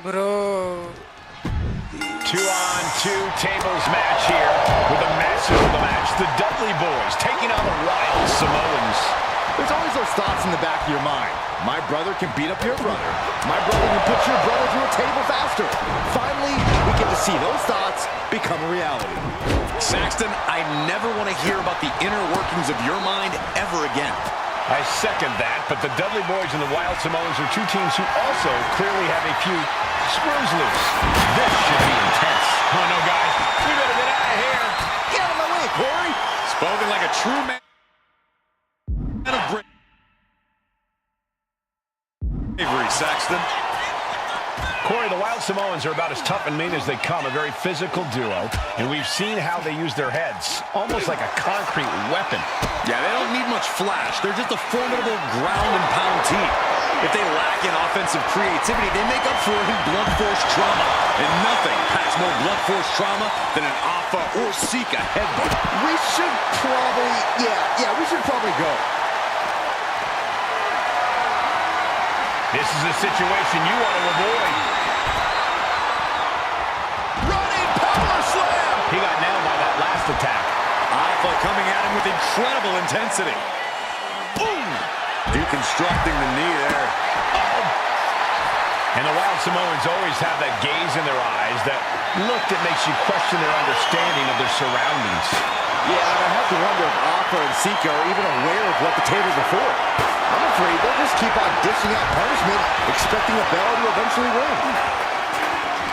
Bro.
2-on-2 tables match here with the master of the match, the Dudley Boys, taking on the Wild Samoans.
There's always those thoughts in the back of your mind. My brother can beat up your brother. My brother can put your brother through a table faster. Finally, we get to see those thoughts become a reality.
Saxton, I never want to hear about the inner workings of your mind ever again.
I second that, but the Dudley Boys and the Wild Samoans are two teams who also clearly have a few screws loose. This should be intense. Oh no, guys, we better get out of here.
Get out of my way, Corey.
Spoken like a true man of bravery, Saxton.
Corey, the Wild Samoans are about as tough and mean as they come, a very physical duo, and we've seen how they use their heads, almost like a concrete weapon.
Yeah, they don't need much flash. They're just a formidable ground and pound team. If they lack in offensive creativity, they make up for it in blunt force trauma. And nothing packs more blunt force trauma than an Alpha or Sika headbutt.
We should probably, we should probably go.
This is a situation you want to avoid.
Running power slam!
He got nailed by that last attack.
Alpha coming at him with incredible intensity. Boom! Deconstructing the knee there.
And the Wild Samoans always have that gaze in their eyes, that look that makes you question their understanding of their surroundings.
Yeah, and I have to wonder if Alpha and Sika are even aware of what the tables are for. I'm afraid they'll just keep on dishing out punishment, expecting a bell to eventually ring.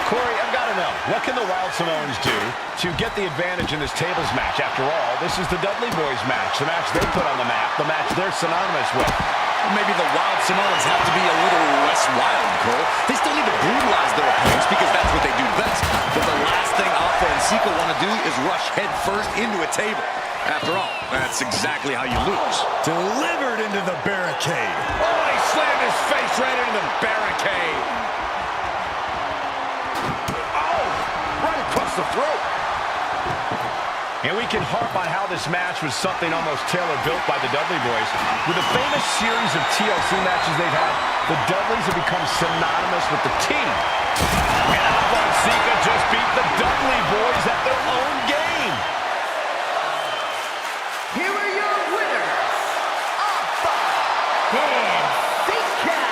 Corey, I've got to know, what can the Wild Samoans do to get the advantage in this tables match? After all, this is the Dudley Boys match, the match they put on the map, the match they're synonymous with.
Maybe the Wild Samoans have to be a little less wild, Cole. They still need to brutalize their opponents because that's what they do best. But the last thing Alpha Alpha and Sika want to do is rush head first into a table. After all, that's exactly how you lose. Delivered into the barricade.
Oh, he slammed his face right into the barricade. Oh, right across the throat. And we can harp on how this match was something almost tailor-built by the Dudley Boys. With a famous series of TLC matches they've had, the Dudleys have become synonymous with the team. And Alpha and Sika just beat the Dudley Boys at their own game.
Here are your winners, Alpha and Sika,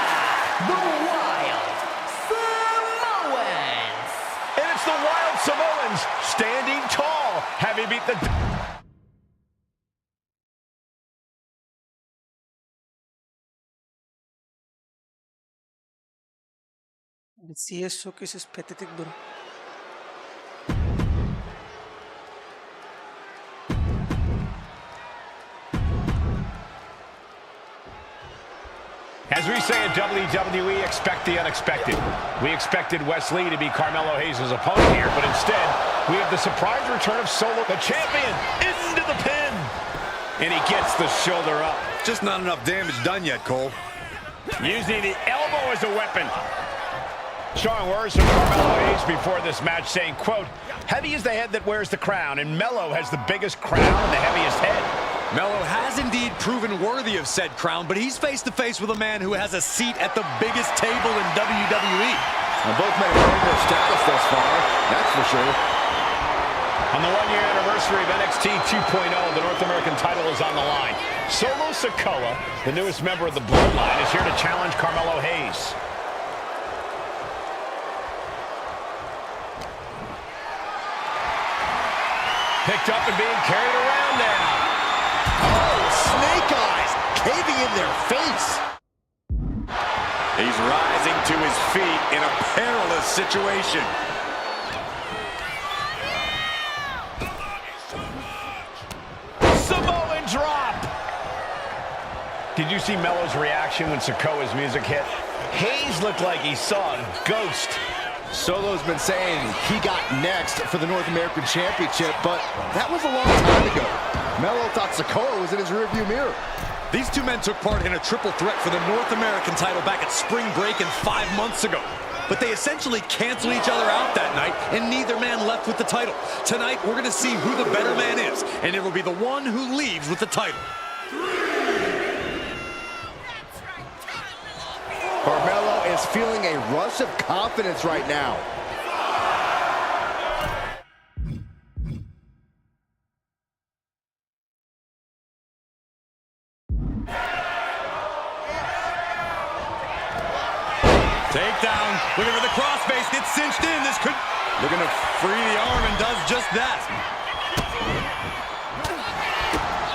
the Wild Samoans.
And it's the Wild Samoans standing tall, having beat the...
The CS showcase is pathetic, bro.
As we say in WWE, expect the unexpected. We expected Wes Lee to be Carmelo Hayes' opponent here, but instead, we have the surprise return of Solo, the champion, into the pin. And he gets the shoulder up.
Just not enough damage done yet, Cole.
Using the elbow as a weapon. Showing words from Carmelo Hayes before this match saying, quote, heavy is the head that wears the crown, and Melo has the biggest crown and the heaviest head.
Melo has indeed proven worthy of said crown, but he's face-to-face with a man who has a seat at the biggest table in WWE.
And both men have earned their status thus far, that's for sure.
On the one-year anniversary of NXT 2.0, the North American title is on the line. Solo Sikoa, the newest member of the Bloodline, is here to challenge Carmelo Hayes. Picked up and being carried around now.
Oh, snake eyes caving in their face.
He's rising to his feet in a perilous situation.
Samoan drop. Did you see Melo's reaction when Sikoa's music hit? Hayes looked like he saw a ghost.
Solo's been saying he got next for the North American Championship, but that was a long time ago. Melo thought Sikoa was in his rearview mirror.
These two men took part in a triple threat for the North American title back at Spring Break 5 months ago. But they essentially canceled each other out that night, and neither man left with the title. Tonight, we're going to see who the better man is, and it will be the one who leaves with the title.
Carmelo is feeling a rush of confidence right now.
Takedown, looking for the crossface, gets cinched in. This could, looking to free the arm and does just that.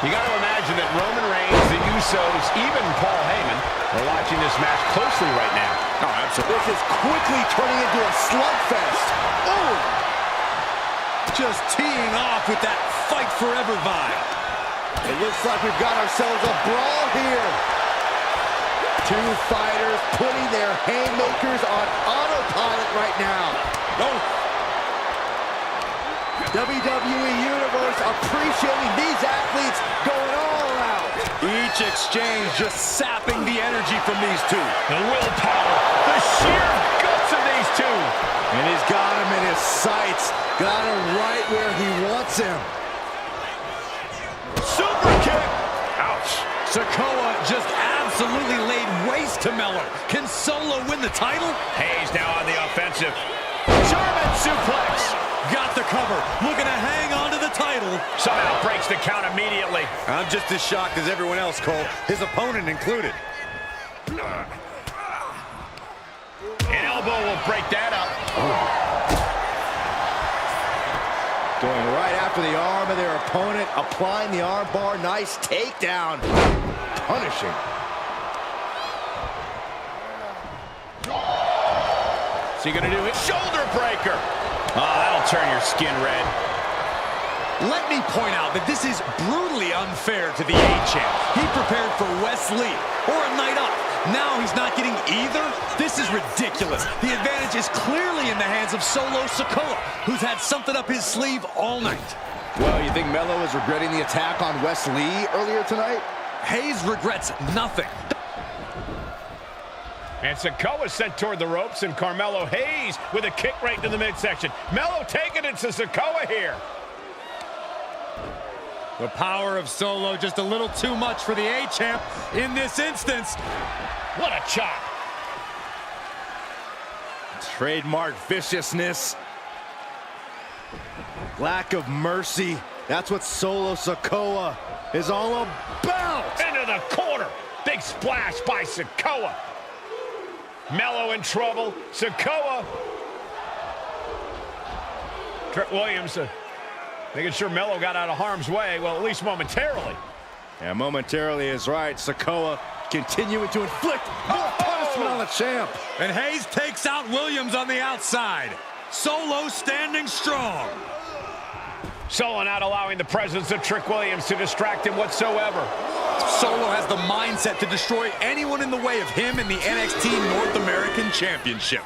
You got to imagine that Roman Reigns, the Usos, even Paul Heyman are watching this match closely right now.
Oh, absolutely.
This is quickly turning into a slugfest. Oh!
Just teeing off with that fight forever vibe.
It looks like we've got ourselves a brawl here. Two fighters putting their haymakers on autopilot right now.
Oh.
WWE Universe appreciating these athletes going all out.
Each exchange just sapping the energy from these two.
The willpower, the sheer guts of these two.
And he's got him in his sights. Got him right where he wants him.
Super kick. Ouch.
Sikoa just absolutely laid waste to Melo. Can Solo win the title?
Hayes now on the offensive. German suplex.
Got the cover, looking to hang on to the title.
Somehow breaks the count immediately.
I'm just as shocked as everyone else, Cole, his opponent included.
An elbow will break that up.
Going right after the arm of their opponent, applying the arm bar. Nice takedown. Punishing.
What's he gonna do? His shoulder breaker. Oh, that'll turn your skin red.
Let me point out that this is brutally unfair to the A-Champ. He prepared for Wes Lee or a night off. Now he's not getting either? This is ridiculous. The advantage is clearly in the hands of Solo Sikoa, who's had something up his sleeve all night.
Well, you think Melo is regretting the attack on Wes Lee earlier tonight?
Hayes regrets nothing.
And Sikoa sent toward the ropes, and Carmelo Hayes with a kick right to the midsection. Melo taking it to Sikoa here.
The power of Solo just a little too much for the A-Champ in this instance.
What a chop.
Trademark viciousness. Lack of mercy. That's what Solo Sikoa is all about.
Into the corner. Big splash by Sikoa. Melo in trouble. Sikoa. Trick Williams making sure Melo got out of harm's way, well, at least momentarily.
Yeah, momentarily is right. Sikoa continuing to inflict more punishment on the champ.
And Hayes takes out Williams on the outside. Solo standing strong.
Solo not allowing the presence of Trick Williams to distract him whatsoever.
Solo has the mindset to destroy anyone in the way of him in the NXT North American Championship.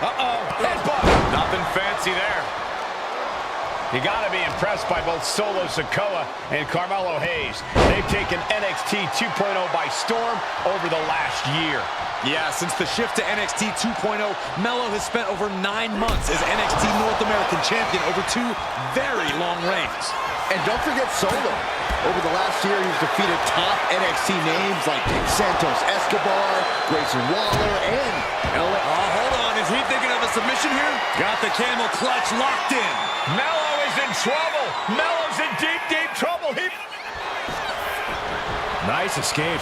Headbutt. Nothing fancy there. You got to be impressed by both Solo Sikoa and Carmelo Hayes. They've taken NXT 2.0 by storm over the last year.
Yeah, since the shift to NXT 2.0, Melo has spent over 9 months as NXT North American Champion over 2 very long reigns.
And don't forget Solo. Over the last year, he's defeated top NXT names like Santos Escobar, Grayson Waller, and LA.
Hold on, is he thinking of a submission here? Got the camel clutch locked in.
Melo is in trouble. Melo's in deep, deep trouble.
Nice escape.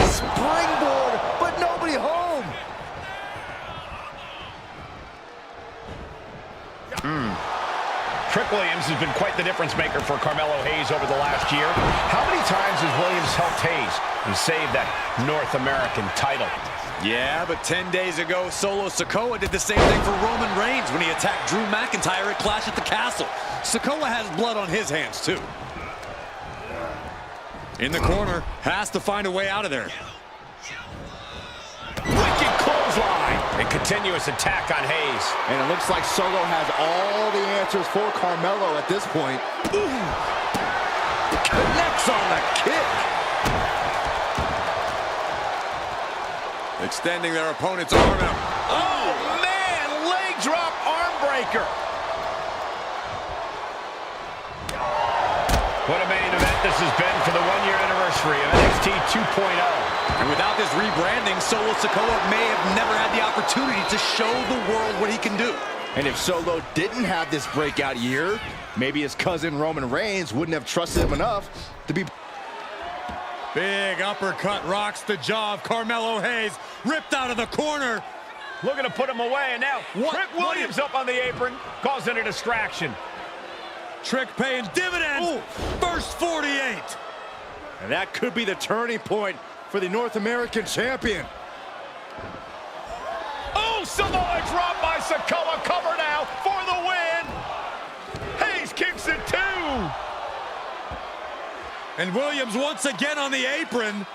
Springboard, but nobody home.
Trick Williams has been quite the difference maker for Carmelo Hayes over the last year. How many times has Williams helped Hayes and saved that North American title?
Yeah, but 10 days ago, Solo Sikoa did the same thing for Roman Reigns when he attacked Drew McIntyre at Clash at the Castle. Sikoa has blood on his hands, too. In the corner, has to find a way out of there.
Wicked clothesline. And continuous attack on Hayes.
And it looks like Solo has all the answers for Carmelo at this point. Ooh. Connects on the kick.
Extending their opponent's arm out.
Oh, man! Leg drop arm breaker. What a main event this has been for the 1-year anniversary of NXT 2.0.
And without this rebranding, Solo Sikoa may have never had the opportunity to show the world what he can do.
And if Solo didn't have this breakout year, maybe his cousin Roman Reigns wouldn't have trusted him enough to be...
Big uppercut rocks the jaw of Carmelo Hayes, ripped out of the corner.
Looking to put him away, and now Trick Williams up on the apron, causing a distraction.
Trick paying dividends. Ooh. First 48.
And that could be the turning point for the North American champion.
Oh, Samoa drop by Sikoa. Cover now for the win. Hayes kicks it too.
And Williams once again on the apron.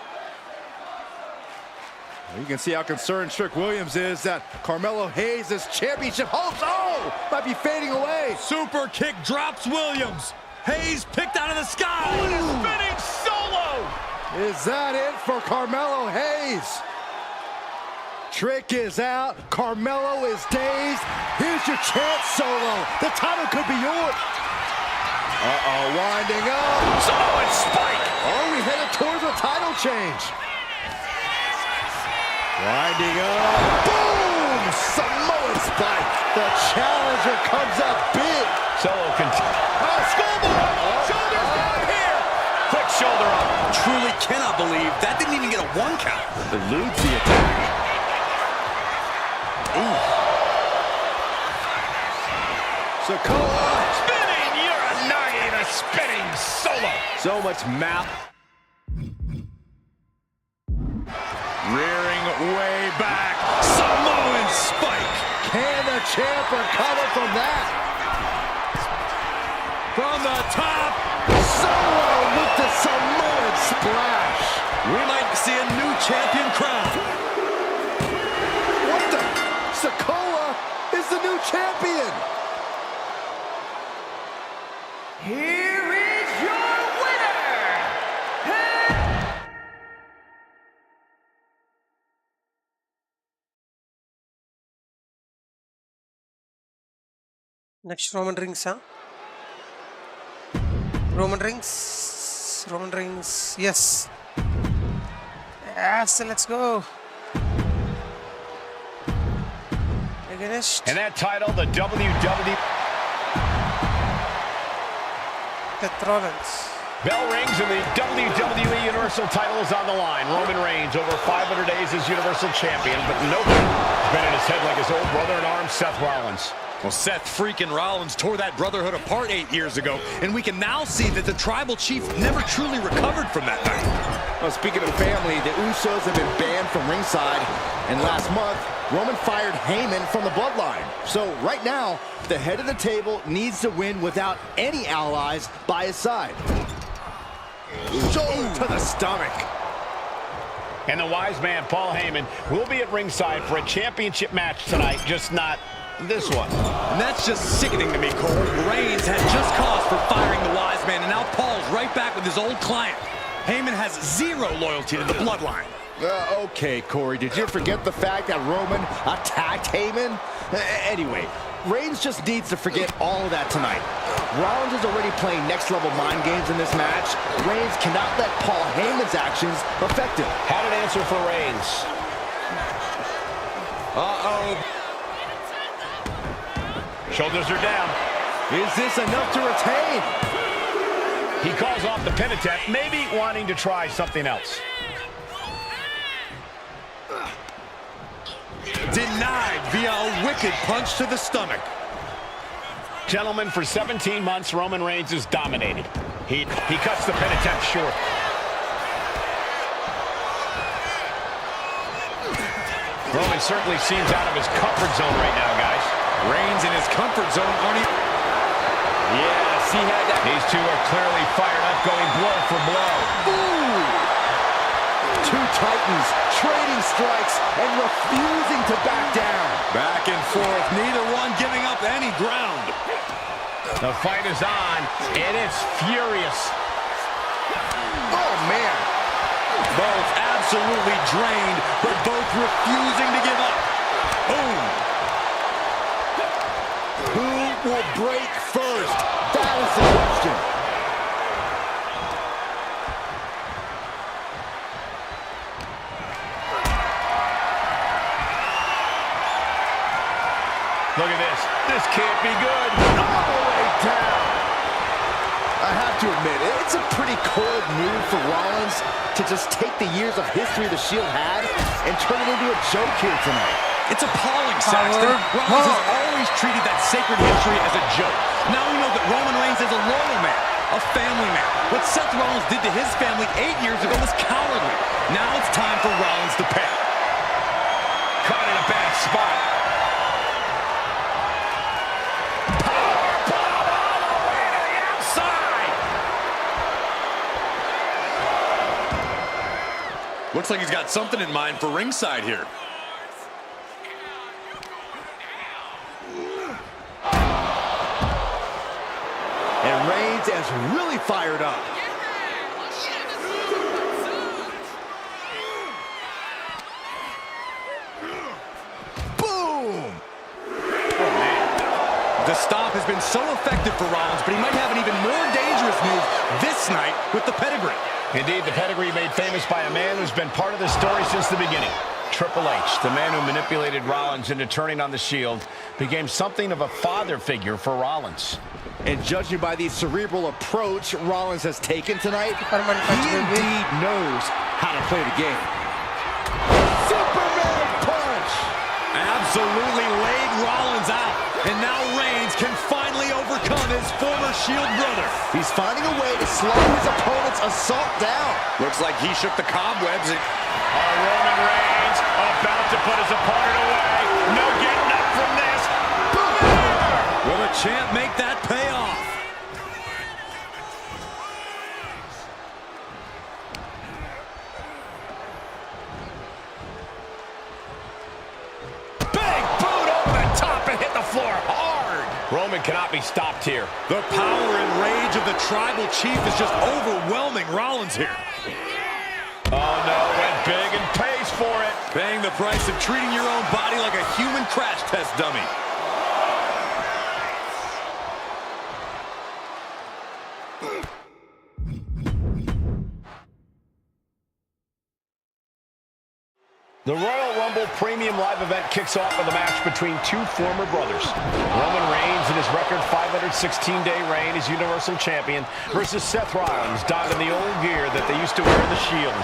You can see how concerned Trick Williams is that Carmelo Hayes' championship hopes, might be fading away.
Super kick drops Williams. Hayes picked out of the sky.
Spinning Solo.
Is that it for Carmelo Hayes? Trick is out. Carmelo is dazed. Here's your chance, Solo. The title could be yours. Winding up.
Samoan spike.
Are we headed towards a title change? Winding up. Boom! Samoan spike. The challenger comes up big.
Solo schoolboy. Shoulders down here. Quick shoulder up.
Truly cannot believe that didn't even get a 1 count.
Eludes the attack. Ooh. Sikoa.
Spinning Uranagi, the spinning Solo.
So much map.
Rearing way back. Samoan spike.
Can the champ recover from that.
From the top.
Solo with the Samoan splash.
We might see a new champion crowned.
What the? Sikoa is the new champion.
Here is your winner,
Next Roman Reigns, huh? Roman Reigns. Roman Reigns. Yes. Yes, let's go. Against
And that title, the WWE.
Seth Rollins.
Bell rings and the WWE Universal title is on the line. Roman Reigns over 500 days as Universal Champion, but nobody has been in his head like his old brother in arms, Seth Rollins.
Well, Seth freaking Rollins tore that brotherhood apart 8 years ago, and we can now see that the tribal chief never truly recovered from that night.
Well, speaking of family, the Usos have been banned from ringside, and last month, Roman fired Heyman from the bloodline. So right now, the head of the table needs to win without any allies by his side. Shoulder to the stomach.
And the wise man, Paul Heyman, will be at ringside for a championship match tonight, just not this one.
And that's just sickening to me, Cole. Reigns had just cause for firing the wise man, and now Paul's right back with his old client. Heyman has zero loyalty to the bloodline.
Okay, Corey, did you forget the fact that Roman attacked Heyman? Anyway, Reigns just needs to forget all of that tonight. Rollins is already playing next-level mind games in this match. Reigns cannot let Paul Heyman's actions affect him.
Had an answer for Reigns.
Uh-oh.
Shoulders are down.
Is this enough to retain?
He calls off the pin attempt, maybe wanting to try something else.
Denied via a wicked punch to the stomach.
Gentlemen, for 17 months, Roman Reigns has dominated. He cuts the pin attempt short. Roman certainly seems out of his comfort zone right now, guys.
Reigns in his comfort zone, Arnie.
Yes, he had that. These two are clearly fired up, going blow for blow.
Ooh! Two titans trading strikes and refusing to back down.
Back and forth, neither one giving up any ground.
The fight is on, and it's furious.
Oh, man.
Both absolutely drained, but both refusing to give up. Boom.
Who will break first? That is the question.
Look at this. This can't be good.
All the way down. I have to admit, it's a pretty cold move for Rollins to just take the years of history the Shield had and turn it into a joke here tonight.
It's appalling, Saxton. Rollins has always treated that sacred history as a joke. Now we know that Roman Reigns is a loyal man, a family man. What Seth Rollins did to his family 8 years ago was cowardly. Now it's time for Rollins to pay.
Caught in a bad spot.
Looks like he's got something in mind for ringside here.
And Reigns is really fired up. Boom!
The stomp has been so effective for Rollins, but he might have an even more dangerous move this night with the pedigree.
Indeed, the pedigree made famous by a man who's been part of the story since the beginning. Triple H, the man who manipulated Rollins into turning on the Shield, became something of a father figure for Rollins.
And judging by the cerebral approach Rollins has taken tonight, he indeed knows how to play the game. Superman punch!
Absolutely laid Rollins out. And now Reigns can finally overcome his former Shield brother.
He's finding a way to slow his opponent's assault down.
Looks like he shook the cobwebs.
Roman Reigns about to put his opponent away. No getting up from this.
champ make that pay off?
Big boot over the top and hit the floor hard. Roman cannot be stopped here.
The power and rage of the Tribal Chief is just overwhelming Rollins here.
Oh no, went big and pays for it.
Paying the price of treating your own body like a human crash test dummy.
The Royal Rumble Premium Live event kicks off with a match between two former brothers. Roman Reigns in his record 516-day reign as Universal Champion versus Seth Rollins donning the old gear that they used to wear in the Shield.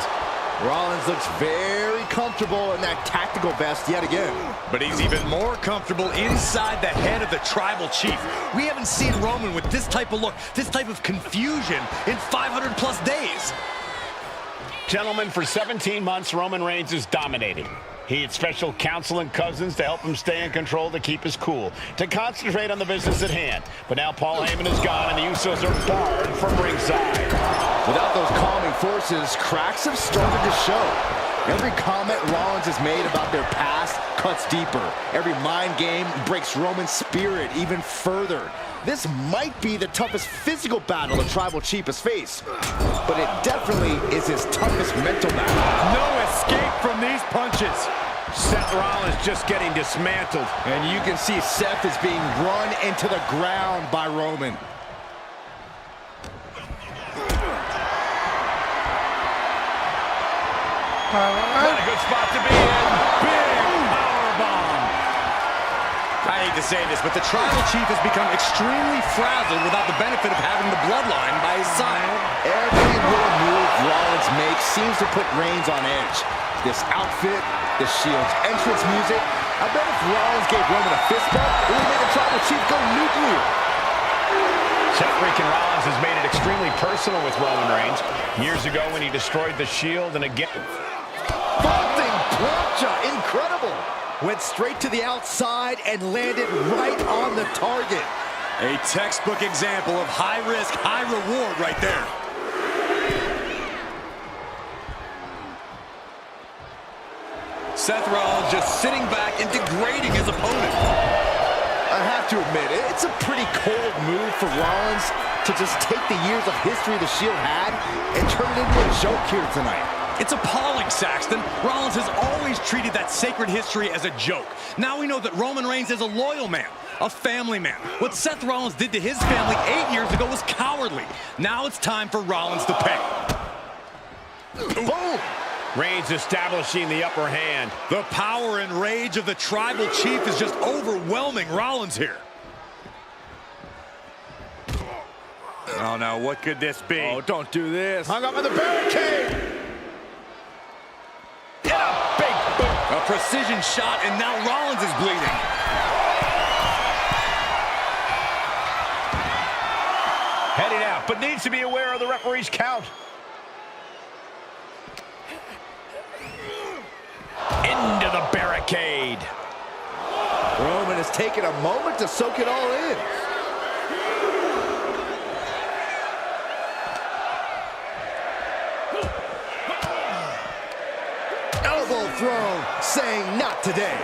Rollins looks very comfortable in that tactical vest yet again.
But he's even more comfortable inside the head of the Tribal Chief. We haven't seen Roman with this type of look, this type of confusion in 500+ days.
Gentlemen, for 17 months, Roman Reigns is dominating. He had special counsel and cousins to help him stay in control, to keep his cool, to concentrate on the business at hand. But now Paul Heyman is gone, and the Usos are barred from ringside.
Without those calming forces, cracks have started to show. Every comment Rollins has made about their past cuts deeper. Every mind game breaks Roman's spirit even further. This might be the toughest physical battle the Tribal Chief has faced, but it definitely is his toughest mental battle.
No escape from these punches.
Seth Rollins just getting dismantled.
And you can see Seth is being run into the ground by Roman.
Not a good spot to be in.
Big powerbomb. I hate to say this, but the Tribal Chief has become extremely frazzled without the benefit of having the bloodline by his side.
Every little move Rollins makes seems to put Reigns on edge. This outfit, the Shield's entrance music. I bet if Rollins gave Roman a fist bump, it would make the Tribal Chief go nuclear.
Seth freaking Rollins has made it extremely personal with Roman Reigns. Years ago when he destroyed the Shield, and again...
Vaulting plancha, incredible. Went straight to the outside and landed right on the target.
A textbook example of high risk, high reward right there. Seth Rollins just sitting back and degrading his opponent.
I have to admit, it's a pretty cold move for Rollins to just take the years of history the Shield had and turn it into a joke here tonight.
It's appalling, Saxton. Rollins has always treated that sacred history as a joke. Now we know that Roman Reigns is a loyal man, a family man. What Seth Rollins did to his family 8 years ago was cowardly. Now it's time for Rollins to pay.
Boom!
Reigns establishing the upper hand.
The power and rage of the Tribal Chief is just overwhelming Rollins here. Oh, no, what could this be?
Oh, don't do this.
Hung up in the barricade. Get a big boot.
A precision shot, and now Rollins is bleeding.
Heading out, but needs to be aware of the referee's count. Into the barricade.
Roman has taken a moment to soak it all in. Elbow thrown, saying not today.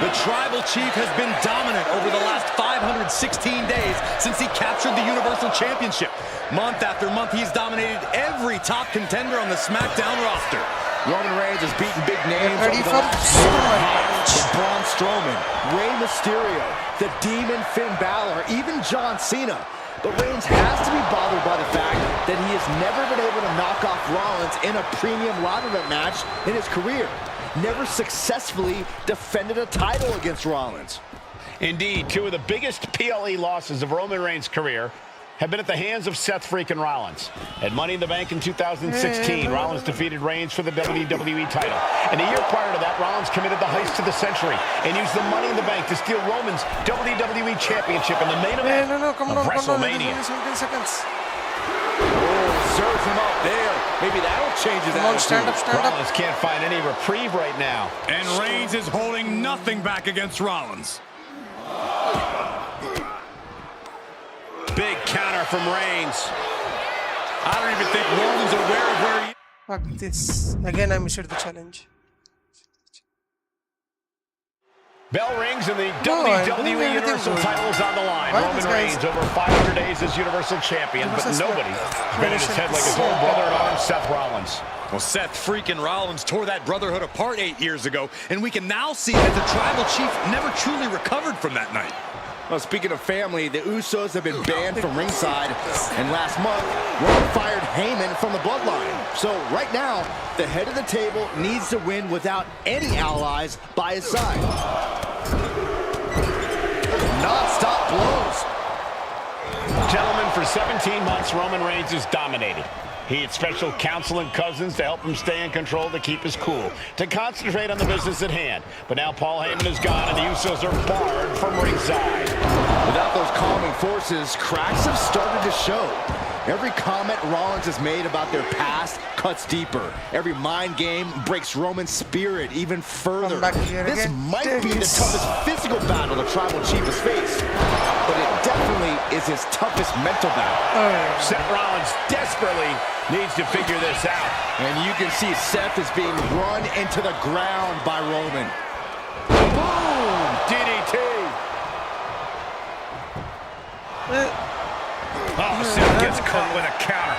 The Tribal Chief has been dominant over the last 516 days since he captured the Universal Championship. Month after month, he's dominated every top contender on the SmackDown roster.
Roman Reigns has beaten big names
Ready
over the
for
last Braun Strowman, Rey Mysterio, the Demon Finn Balor, even John Cena. But Reigns has to be bothered by the fact that he has never been able to knock off Rollins in a premium live event match in his career. Never successfully defended a title against Rollins.
Indeed, two of the biggest PLE losses of Roman Reigns' career have been at the hands of Seth freaking Rollins. At Money in the Bank in 2016, Rollins defeated Reigns for the WWE title. And a year prior to that, Rollins committed the heist of the century and used the Money in the Bank to steal Roman's WWE Championship in the main event of WrestleMania.
17 seconds.
Oh, serves him up there. Maybe that'll change his
Come on,
attitude.
stand up, stand up.
Rollins can't find any reprieve right now.
And Reigns is holding nothing back against Rollins.
Big counter from Reigns. I don't even think Roman's aware of where he...
Fuck this. Again, I missed the challenge.
Bell rings and the
No, I'm doing
WWE
everything
Universal
good.
title is on the line.
Why
Roman
this guy's-
Reigns over 500 days as Universal Champion, but nobody been in his head like his old brother in arms, Seth Rollins.
Well, Seth freaking Rollins tore that brotherhood apart 8 years ago, and we can now see that the Tribal Chief never truly recovered from that night.
Well, speaking of family, the Usos have been banned from ringside, and last month, Roman fired Heyman from the bloodline. So right now, the head of the table needs to win without any allies by his side. Non-stop blows.
Gentlemen, for 17 months, Roman Reigns has dominated. He had special counsel and cousins to help him stay in control, to keep his cool, to concentrate on the business at hand. But now Paul Heyman is gone, and the Usos are barred from ringside.
Without those calming forces, cracks have started to show. Every comment Rollins has made about their past cuts deeper. Every mind game breaks Roman's spirit even further.
Come back here
This
again.
might be the
Yes.
toughest physical battle the Tribal Chief has faced, but it definitely is his toughest mental battle.
Seth Rollins desperately needs to figure this out.
And you can see Seth is being run into the ground by Roman. Boom!
DDT. Oh, Seth gets caught with a counter.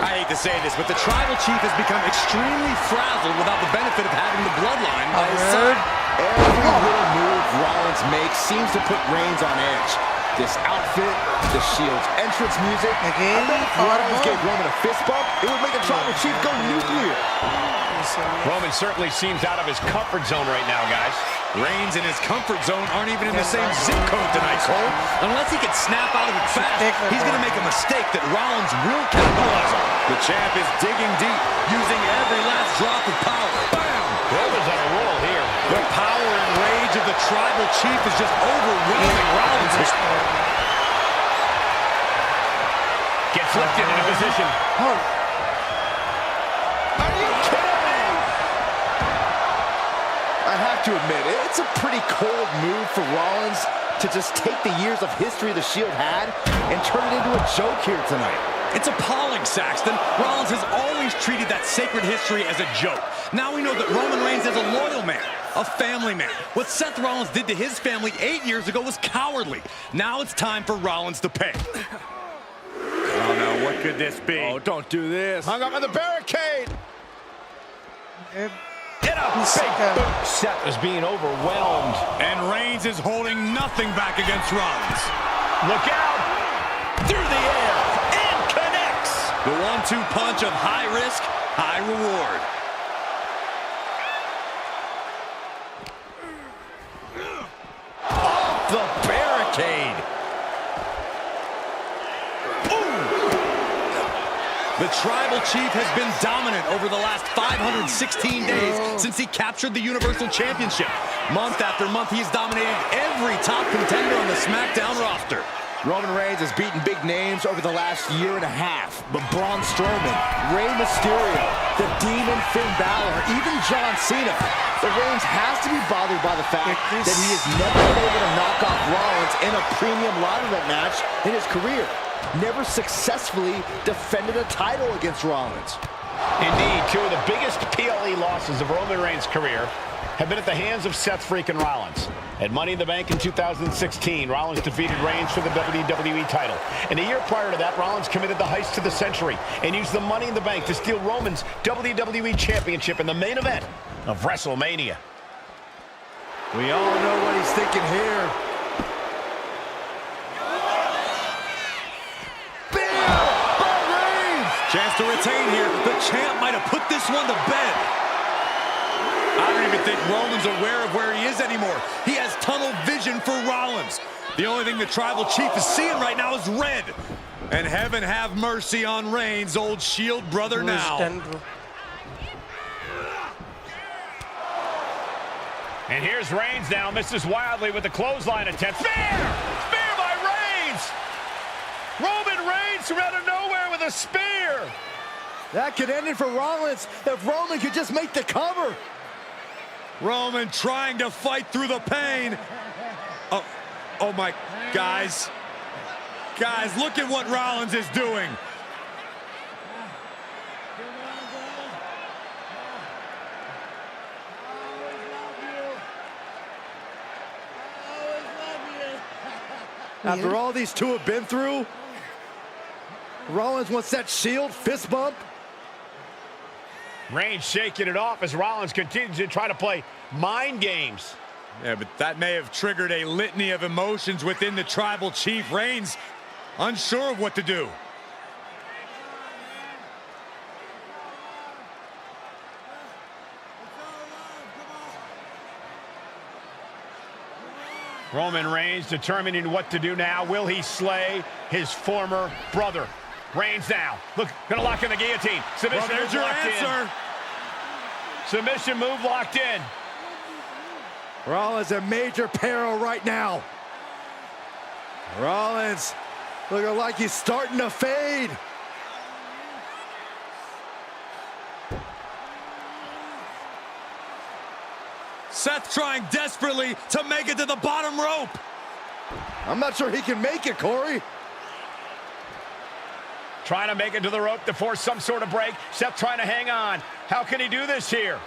I hate to say this, but the Tribal Chief has become extremely frazzled without the benefit of having the bloodline by his side.
Every little move Rollins makes seems to put Reigns on edge. This outfit, the Shield's entrance music.
Again,
I bet if Rollins gave Roman a fist bump, it would make the Tribal Chief go nuclear.
Roman certainly seems out of his comfort zone right now, guys.
Reigns and his comfort zone aren't even in the same zip code tonight, Cole. Unless he can snap out of it fast, he's going to make a mistake that Rollins will capitalize on. The champ is digging deep, using every last drop of power. Bam!
Roman's on a roll here.
The power and rage of the Tribal Chief is just overwhelming Rollins.
Gets lifted into position.
Are you kidding me? I have to admit, it's a pretty cold move for Rollins to just take the years of history the Shield had and turn it into a joke here tonight.
It's appalling, Saxton. Rollins has always treated that sacred history as a joke. Now we know that Roman Reigns is a loyal man, a family man. What Seth Rollins did to his family 8 years ago was cowardly. Now it's time for Rollins to pay.
Oh, no, what could this be?
Oh, don't do this.
Hung up on the barricade.
Yep.
Hit a big boot. Seth is being overwhelmed.
And Reigns is holding nothing back against Rollins.
Look out! Through the air and connects.
The 1-2 punch of high risk, high reward.
Off the barricade.
The Tribal Chief has been dominant over the last 516 days since he captured the Universal Championship. Month after month, he's dominated every top contender on the SmackDown roster.
Roman Reigns has beaten big names over the last year and a half, but Braun Strowman, Rey Mysterio, the Demon Finn Balor, even John Cena. But Reigns has to be bothered by the fact that he has never been able to knock off Rollins in a premium ladder match in his career. Never successfully defended a title against Rollins.
Indeed, two of the biggest PLE losses of Roman Reigns' career have been at the hands of Seth freaking Rollins. At Money in the Bank in 2016, Rollins defeated Reigns for the WWE title. And a year prior to that, Rollins committed the heist to the century and used the Money in the Bank to steal Roman's WWE Championship in the main event of WrestleMania.
We all know what he's thinking here.
Chance to retain here. The champ might have put this one to bed. I don't even think Roman's aware of where he is anymore. He has tunnel vision for Rollins. The only thing the Tribal Chief is seeing right now is red. And heaven have mercy on Reigns, old Shield brother now.
And here's Reigns now, misses wildly with the clothesline attempt. Spear! Spear by Reigns! Roman Reigns from out of nowhere with a spear!
That could end it for Rollins if Roman could just make the cover.
Roman trying to fight through the pain. Oh my, guys. Guys, look at what Rollins is doing.
After all these two have been through, Rollins wants that Shield fist bump.
Reigns shaking it off as Rollins continues to try to play mind games.
Yeah, but that may have triggered a litany of emotions within the Tribal Chief. Reigns unsure of what to do.
Roman Reigns determining what to do now. Will he slay his former brother? Reigns now. Look, gonna lock in the guillotine. Submission
Well, there's
move
your
locked
answer.
in. Submission move locked in.
Rollins in major peril right now. Rollins looking like he's starting to fade.
Seth trying desperately to make it to the bottom rope.
I'm not sure he can make it, Corey.
Trying to make it to the rope to force some sort of break. Seth trying to hang on. How can he do this here?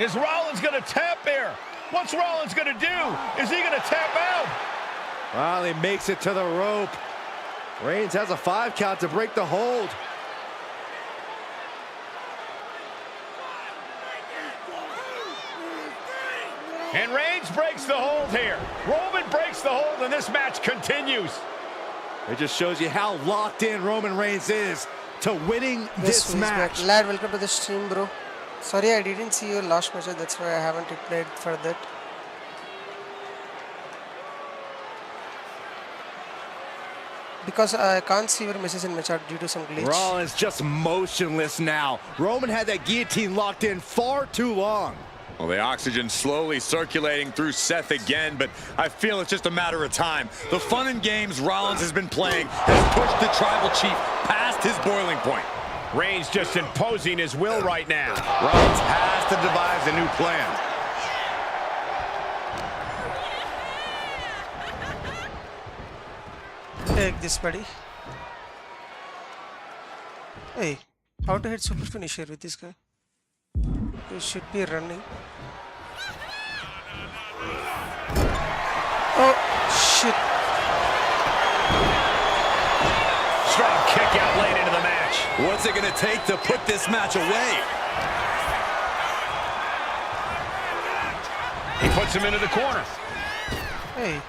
Is Rollins going to tap here? What's Rollins going to do? Is he going to tap out?
Finally makes it to the rope. Reigns has a 5 count to break the hold.
And Reigns breaks the hold here. Roman breaks the hold, and this match continues.
It just shows you how locked in Roman Reigns is to winning this match.
Lad, welcome to the stream, bro. Sorry, I didn't see your last match. That's why I haven't replied for that. Because I can't see your message in my chat due to some glitch.
Rollins just motionless now. Roman had that guillotine locked in far too long.
Well, the oxygen slowly circulating through Seth again, but I feel it's just a matter of time. The fun and games Rollins has been playing has pushed the Tribal Chief past his boiling point.
Reigns just imposing his will right now.
Rollins has to devise a new plan.
Take this, buddy. Hey, how to hit super finisher with this guy? You should be running. Oh, shit.
Strong kick out late into the match.
What's it going to take to put this match away?
He puts him into the corner.
Hey.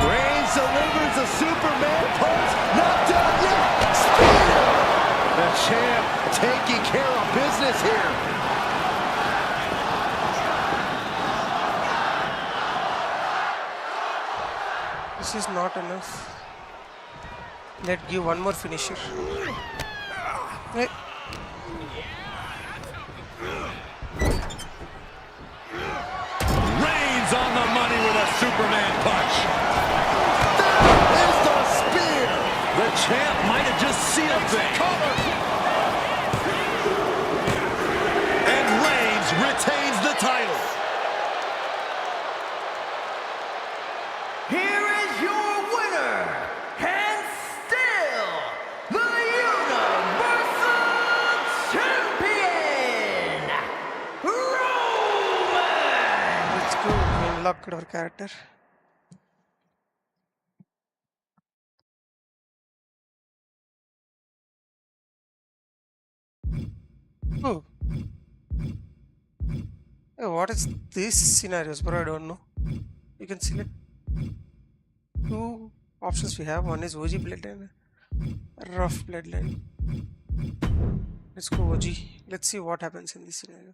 Reigns delivers a Superman punch. Not done yet. Spear. The champ taking care of business here.
This is not enough. Let's give one more finisher. Hey.
Reigns on the money with a Superman punch.
That is the spear.
The champ might have just sealed things. And Reigns retains the title.
Here is your winner, and still the Universal Champion, Roman!
Let's go. We unlocked our character. Oh. Hey, what is these scenarios, bro? I don't know. You can select 2 options we have. One is OG Bloodline, Rough Bloodline. Let's go OG. Let's see what happens in this scenario.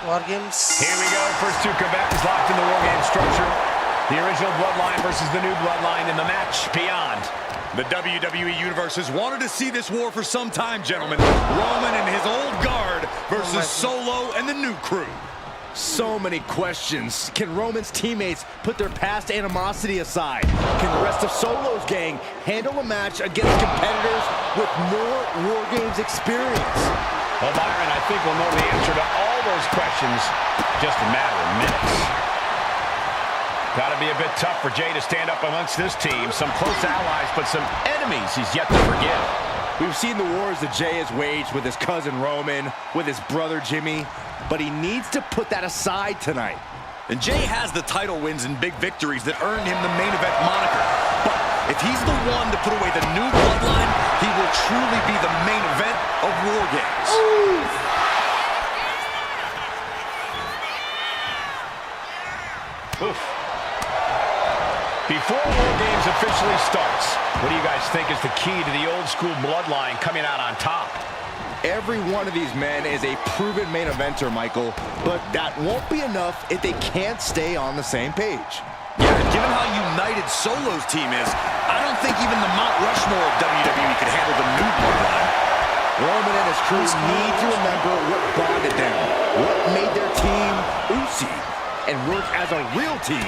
War games.
Here we go. First 2 combatants locked in the war game structure. The original Bloodline versus the new Bloodline in the match beyond.
The WWE Universe has wanted to see this war for some time, gentlemen. Roman and his old guard versus Solo and the new crew.
So many questions. Can Roman's teammates put their past animosity aside? Can the rest of Solo's gang handle a match against competitors with more War Games experience?
Well, Byron, I think we'll know the answer to all those questions in just a matter of minutes. Got to be a bit tough for Jay to stand up amongst this team. Some close allies, but some enemies he's yet to forgive.
We've seen the wars that Jay has waged with his cousin Roman, with his brother Jimmy, but he needs to put that aside tonight.
And Jay has the title wins and big victories that earned him the main event moniker. But if he's the one to put away the new bloodline, he will truly be the main event of War Games.
Oof. Before War Games officially starts, what do you guys think is the key to the old school bloodline coming out on top?
Every one of these men is a proven main eventer, Michael, but that won't be enough if they can't stay on the same page.
Yeah, given how united Solo's team is, I don't think even the Mount Rushmore of WWE could handle the new bloodline.
Roman and his crew need to remember what bonded them, what made their team Uzi, and work as a real team.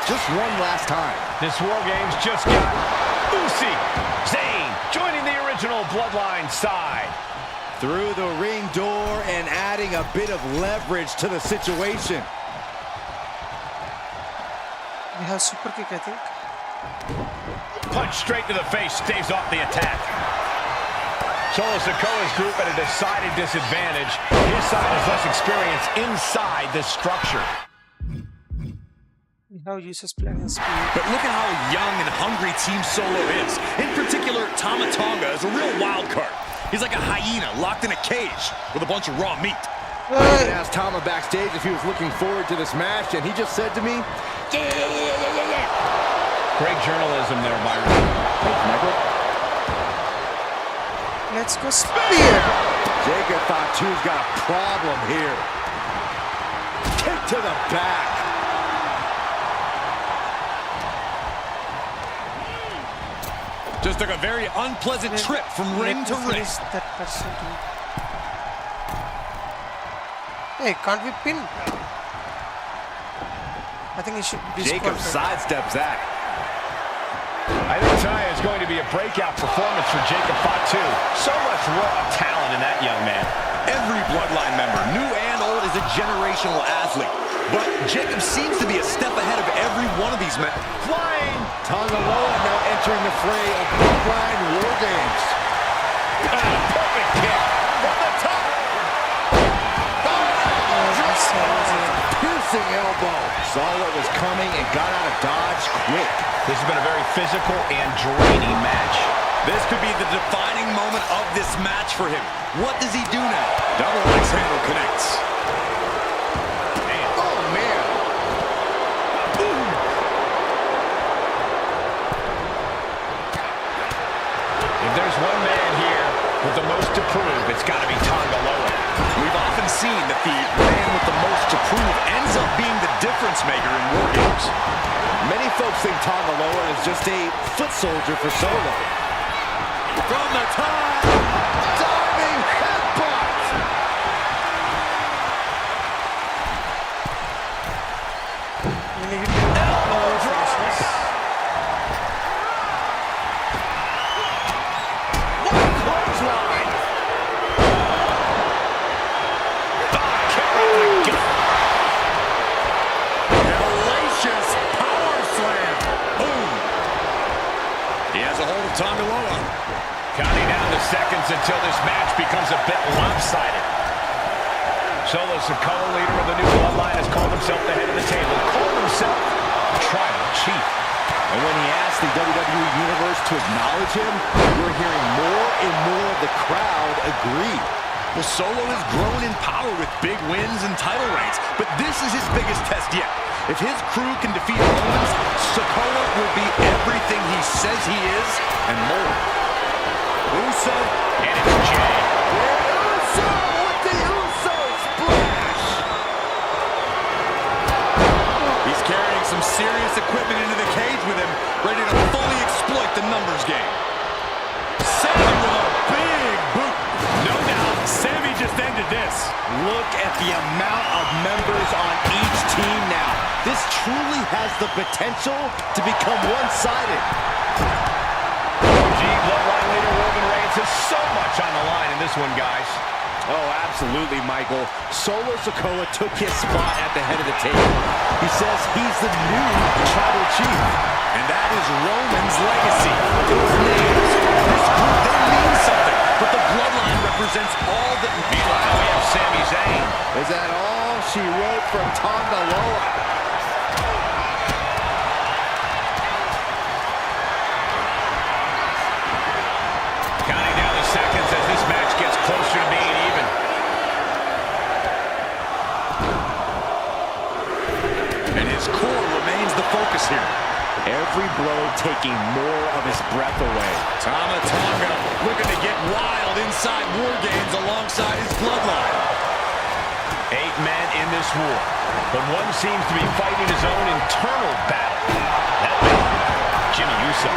Just one last time.
This War Games just got Uzi, Zayn, joining the original bloodline side.
Through the ring door and adding a bit of leverage to the situation.
We have super kick, I think.
Punch straight to the face, staves off the attack. Solo Sikoa's group at a decided disadvantage. His side has less experience inside this structure.
We have users playing speed.
But look at how young and hungry Team Solo is. In particular, Tama Tonga is a real wild card. He's like a hyena locked in a cage with a bunch of raw meat.
I asked Tama backstage if he was looking forward to this match, and he just said to me, yeah.
Great journalism there, Byron.
Thanks, Michael.
Let's go spear.
Jacob Fatu's got a problem here. Kick to the back.
Just took a very unpleasant trip from ring to ring.
That person too. Hey, can't we pin? I think he should be
Jacob sidesteps that.
I think tonight is going to be a breakout performance for Jacob Fatu. So much raw talent in that young man.
Every bloodline member, new and old, is a generational athlete. But Jacob seems to be a step ahead of every one of these men.
Flying!
Tonga Loa now entering the fray of Bloodline War Games.
Perfect kick from the top.
Piercing elbow. Saw what was coming and got out of dodge quick.
This has been a very physical and draining match.
This could be the defining moment of this match for him. What does he do now? Double axe handle connects.
If there's one man here with the most to prove, it's got to be Tonga Loa.
We've often seen that the man with the most to prove ends up being the difference maker in War Games.
Many folks think Tonga Loa is just a foot soldier for Solo.
From the top,
Diving headbutt!
Tonga Loa.
Counting down the seconds until this match becomes a bit lopsided. Solo Sikoa, leader of the new bloodline, has called himself the head of the table, called himself tribal chief.
And when he asked the WWE Universe to acknowledge him, we're hearing more and more of the crowd agree.
Well, Solo has grown in power with big wins and title reigns, but this is his biggest test yet. If his crew can defeat Romans, Sikoa will be everything he says he is and more.
Uso,
And it's Jay.
Uso with the Uso splash!
He's carrying some serious equipment into the cage with him, ready to fully exploit the numbers game. Sammy with a big boot. No doubt, Sammy just ended this.
Look at the amount of members on each team now. This truly has the potential to become one-sided.
OG bloodline leader Roman Reigns has so much on the line in this one, guys.
Oh, absolutely, Michael. Solo Sikoa took his spot at the head of the table. He says he's the new tribal chief.
And that is Roman's legacy. Those names, this group, they mean something. But the bloodline represents all that...
Meanwhile, we have Sami Zayn.
Is that all she wrote from Tonga Loa?
Counting down the seconds as this match gets closer to being even.
And his core remains the focus here.
Every blow taking more of his breath away.
Tama Tonga looking to get wild inside War Games alongside his bloodline.
8 men in this war, but one seems to be fighting his own internal battle. That man, Jimmy Uso.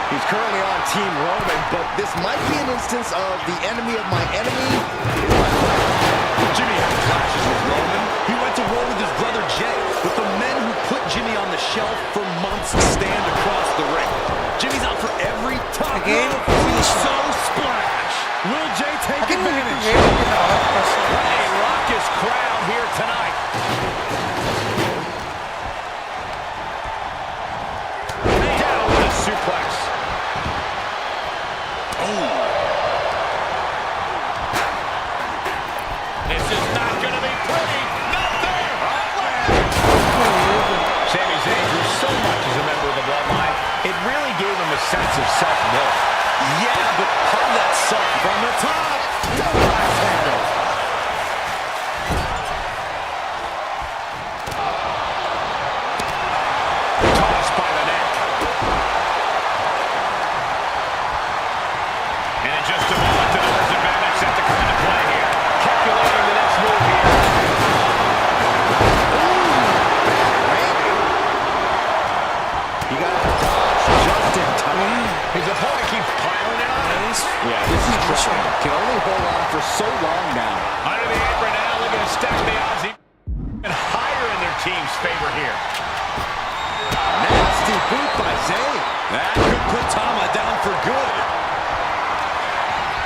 He's currently on Team Roman, but this might be an instance of the enemy of my enemy is my friend.
Jimmy had clashes with Roman. He went to war with his brother Jay, but the men who put Jimmy on the shelf for months stand across the ring. Jimmy's out for every top
Again,
so splash. Will Jay take
I think we need to
advantage?
wait in our person.
A raucous crowd here tonight. Down with a suplex. This is not going to be pretty. Not there. Sami Zayn grew so much as a member of the bloodline, it really gave him a sense of self-worth.
Yeah, but how that suck from the top. Double axe handle.
Tossed by the neck. And in just a moment, the doors advantage set to come into play here. Calculating the next move here.
He got a dodge just in time.
His opponent keeps piling in on him.
Yeah, this is trouble. Can only hold on for so long now.
Under the apron now, looking to stack the odds even higher in their team's favor here.
Nasty boot by Zayn.
That could put Tama down for good.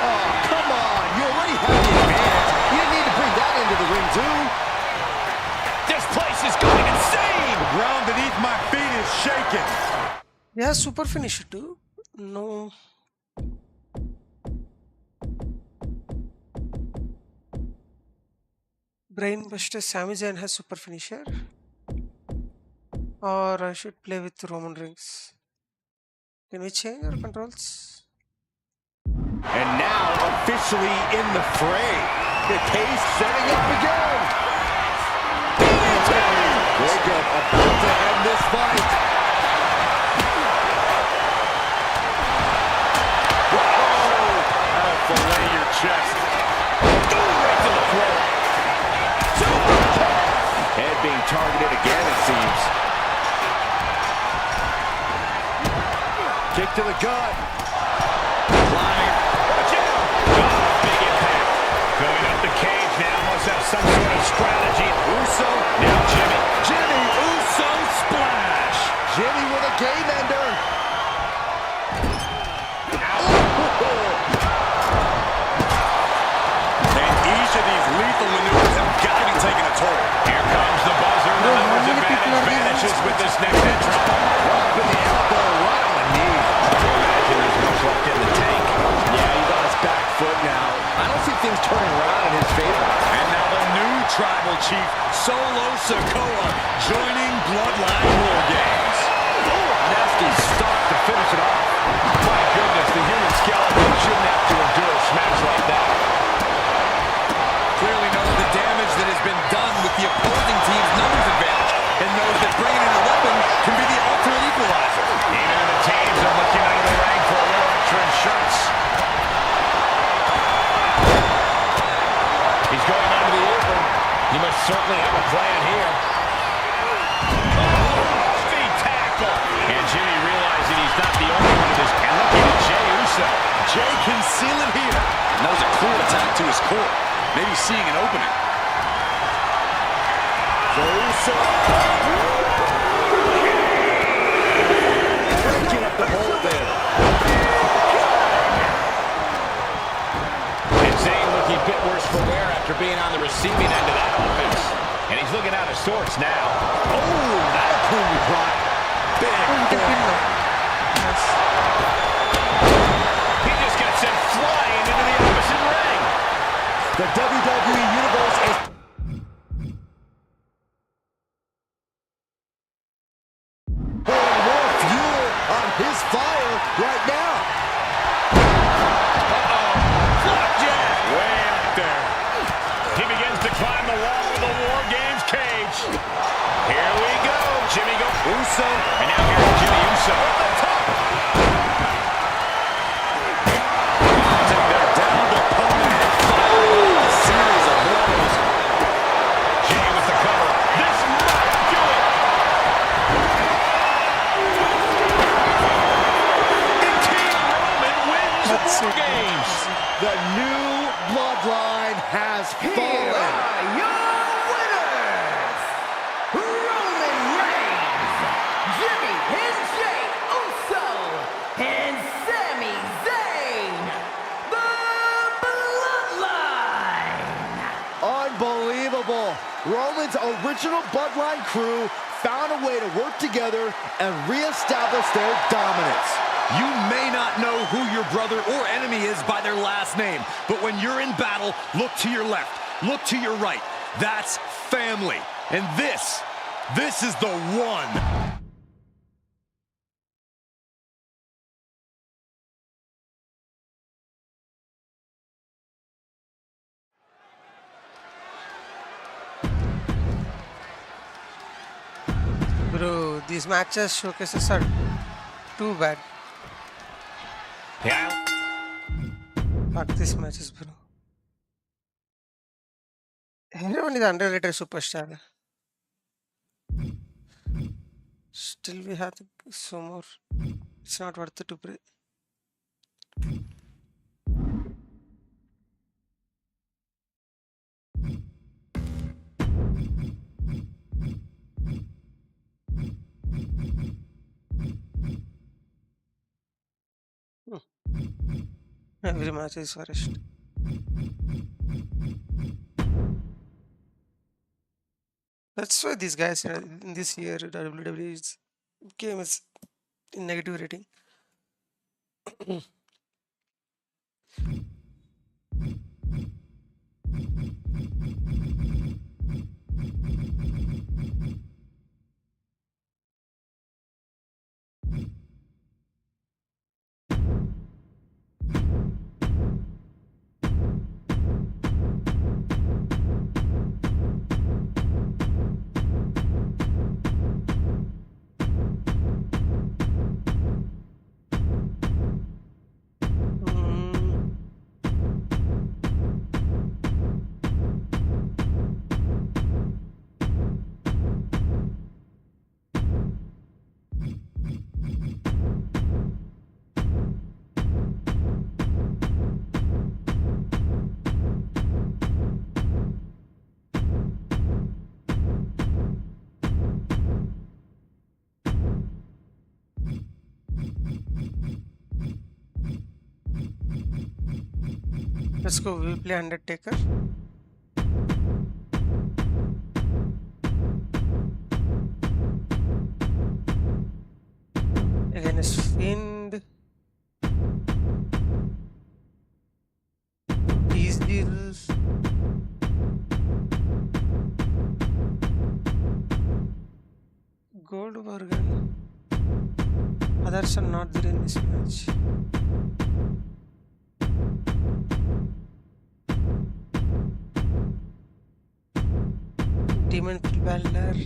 Oh, come on. You already have the advantage. You didn't need to bring that into the ring, too.
This place is going insane.
The ground beneath my feet is shaking.
Yeah, super finisher too. No. Brainbuster Sami Zayn has super finisher. Or I should play with Roman Reigns. Can we change our controls?
And now officially in the fray. The case setting up again. Jacob about to end this fight. Whoa!
That'll fillet your chest.
Right to the throat.
Head being targeted again, it seems. Kick to the gut.
Climbing.
Big impact. Going up the cage now. Must have some sort of strategy.
Uso.
Now Jimmy.
Jimmy Uso splash.
Jimmy with a game ender.
And each of these lethal maneuvers have got to be taking a toll.
Here comes the buzzer. The
Bro, how
numbers
many people are
vanishes
there?
with this next entrant.
Up in the elbow, right on the knee.
Imagine there's much left in the tank.
Yeah, he's on his back foot now. I don't see things turning around in his favor.
And now the new tribal chief, Solo Sikoa, joining Bloodline War Games.
Nasty stop to finish it off.
My goodness, the human skeleton shouldn't have to endure a smash like that.
Clearly knows the damage that has been done with the opposing team's numbers advantage, and knows that bringing in a weapon can be the ultimate equalizer.
Even the teams are looking under the ring for a little extra insurance. He's going under the apron. He must certainly have a plan here. Feet tackle. And Jimmy realizing he's not the only one of this. And looking at Jey Uso.
Jay can seal it here. And that was a cruel attack to his core.
maybe seeing an opening.
Breaking up the hold there.
And Zayn looking a bit worse for wear after being on the receiving end of that offense. And he's looking out of sorts now.
Oh, that clean drop. Big form.
He just gets sent flying into the opposite ring.
The WWE Universe is pouring more fuel on his fire right now.
Flapjack! Way up there. He begins to climb the wall of the War Games cage. Here we go. Jimmy goes.
Uso.
And now here's Jimmy Uso. At the top.
They're down to opponent and firing off a series of blows.
Jimmy with the cover. This might do it. And King Roman wins War Games.
The new bloodline has fallen.
Your winners, Roman Reigns, Jimmy and Jey Uso, and Sami Zayn, the Bloodline.
Unbelievable. Roman's original bloodline crew found a way to work together and reestablish their dominance.
You may not know who your brother or enemy is by their last name, but when you're in battle, look to your left, look to your right. That's family. And this is the one.
Bro, these matches showcases are too bad.
Yeah.
Fuck these matches, bro. Everyone is underrated superstar. Still, we have some more. It's not worth it to pray. Every match is forest. That's why these guys in this year WWE's game is in negative rating. Let's go. We play Undertaker. Against Fiend. Diesel. Goldberg. Others are not there in this match. Demon Balor.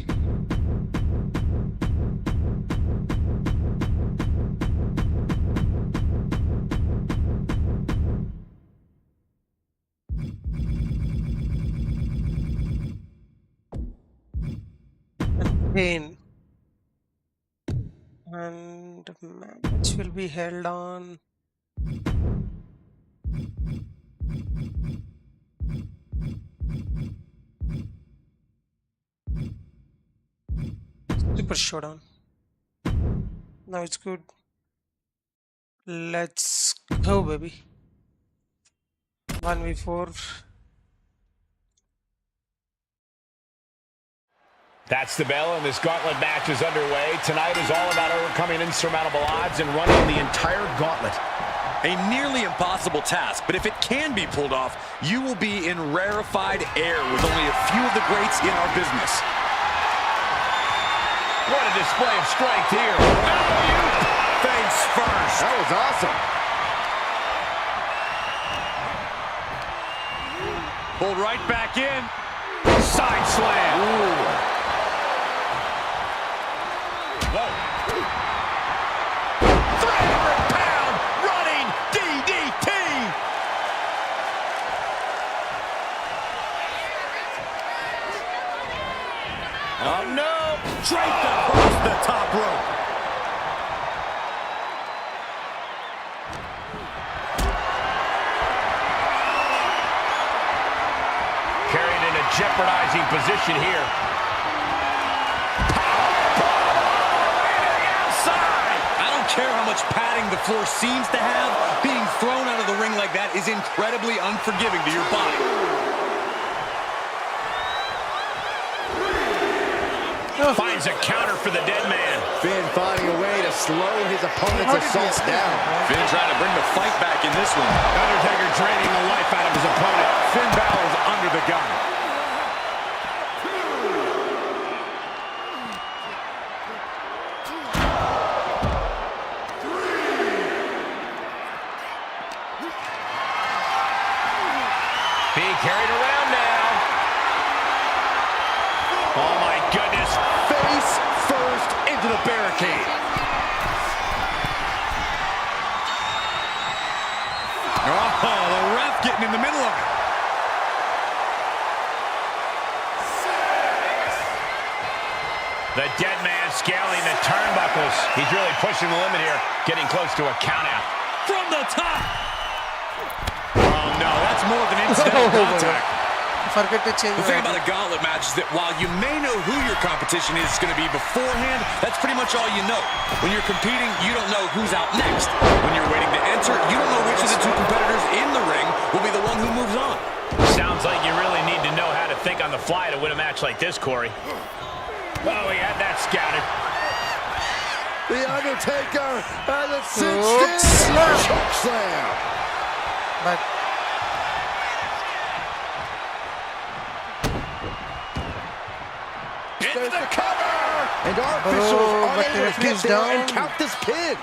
And Pain. And match will be held on Super Showdown. Now it's good. Let's go, baby. 1v4.
That's the bell, and this gauntlet match is underway. Tonight is all about overcoming insurmountable odds and running the entire gauntlet.
A nearly impossible task, but if it can be pulled off, you will be in rarefied air with only a few of the greats in our business.
What a display of strength here.
Face first.
That was awesome.
Pulled right back in. Side slam.
Ooh.
Whoa. 300-pound running DDT.
Oh, no. Draped across the top rope.
Carried in a jeopardizing position here.
I don't care how much padding the floor seems to have, being thrown out of the ring like that is incredibly unforgiving to your body.
Finds a counter for the dead man.
Finn finding a way to slow his opponent's assault down.
Finn trying to bring the fight back in this one.
Undertaker draining the life out of his opponent.
Finn Balor's under the gun.
Being carried around now. Oh my goodness.
Face first into the barricade.
Oh, the ref getting in the middle of it.
The dead man scaling the turnbuckles. He's really pushing the limit here, getting close to a countout.
From the top. Oh, no, that's more than incidental contact.
Forget to change
The thing about a gauntlet match is that while you may know who your competition is going to be beforehand, that's pretty much all you know. When you're competing, you don't know who's out next. When you're waiting to enter, you don't know which of the two competitors in the ring will be the one who moves on.
Sounds like you really need to know how to think on the fly to win a match like this, Corey. Oh, he had that scouted.
The Undertaker has a
Choke slam.
choke slam.
But
There's the cover. And our
Bro,
officials
but
are
the
able to
referee's
get there
down.
and count this pin.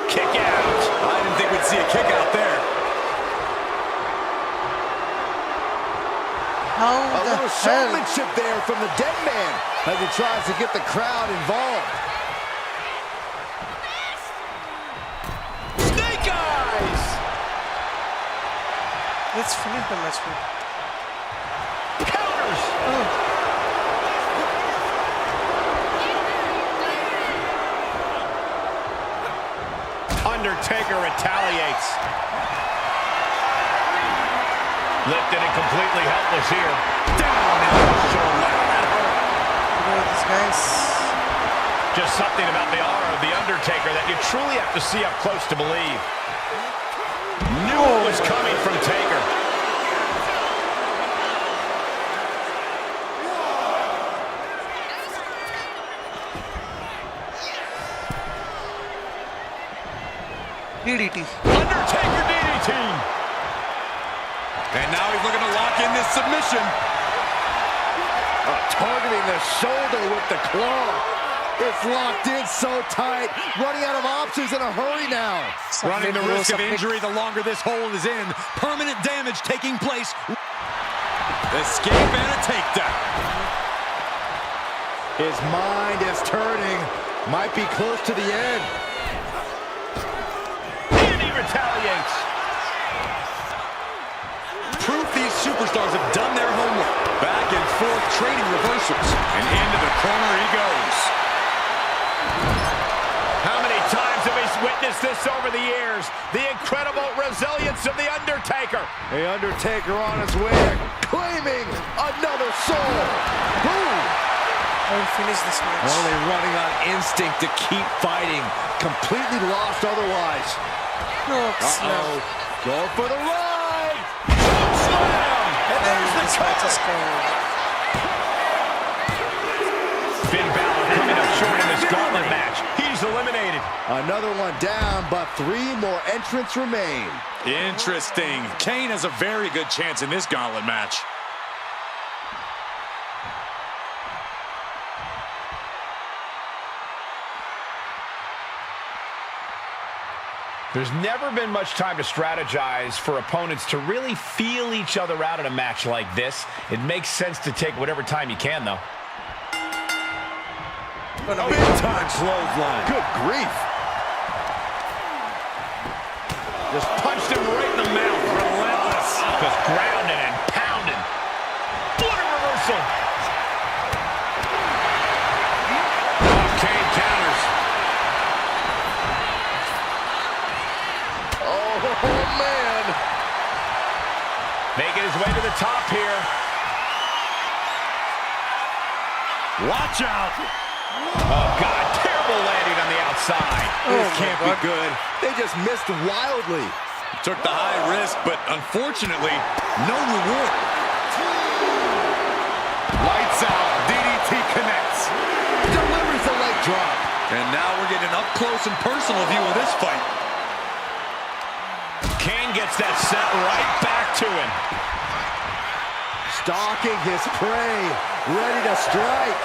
Kick out.
I didn't think we'd see a kick out there.
how
A
the
little
hell?
showmanship there from the dead man as he tries to get the crowd involved.
Snake eyes!
Let's finish the match.
Counters. Undertaker retaliates. Lifted and completely helpless here.
Down in the shoulder. That hurt.
These guys.
Just something about the aura of the Undertaker that you truly have to see up close to believe. Knew it was coming from Taker.
DDT.
Undertaker DDT.
And now he's looking to lock in this submission.
Targeting the shoulder with the claw. It's locked in so tight. Running out of options in a hurry now.
Running the risk of
Submit.
injury the longer this hold is in. Permanent damage taking place. Escape and a takedown.
His mind is turning. Might be close to the end.
And he retaliates.
Proof these superstars have done their homework. Back and forth, trading reversals. And into the corner he goes.
How many times have we witnessed this over the years? The incredible resilience of The Undertaker.
The Undertaker on his way, claiming another soul. Boom!
I will finish this match.
Only running on instinct to keep fighting. Completely lost otherwise.
No, slam.
Go for the ride.
Slam! And there's the
This match is
cover.
cold.
Finn Balor coming up short in this gauntlet match. He's eliminated.
Another one down, but 3 more entrants remain.
Interesting. Kane has a very good chance in this gauntlet match.
There's never been much time to strategize for opponents to really feel each other out in a match like this. It makes sense to take whatever time you can, though.
Big-time clothesline. Good grief.
Just punched him right in the mouth. Relentless. Just grounding and pounding. What a reversal. Oh, Kane counters.
Oh, man.
Making his way to the top here.
Watch out.
Oh, God. Terrible landing on the outside.
This can't be good. They just missed wildly.
Took the high risk, but unfortunately, no reward.
Lights out. DDT connects. Delivers the leg drop.
And now we're getting an up-close and personal view of this fight.
Kane gets that set right back to him.
Stalking his prey. Ready to strike.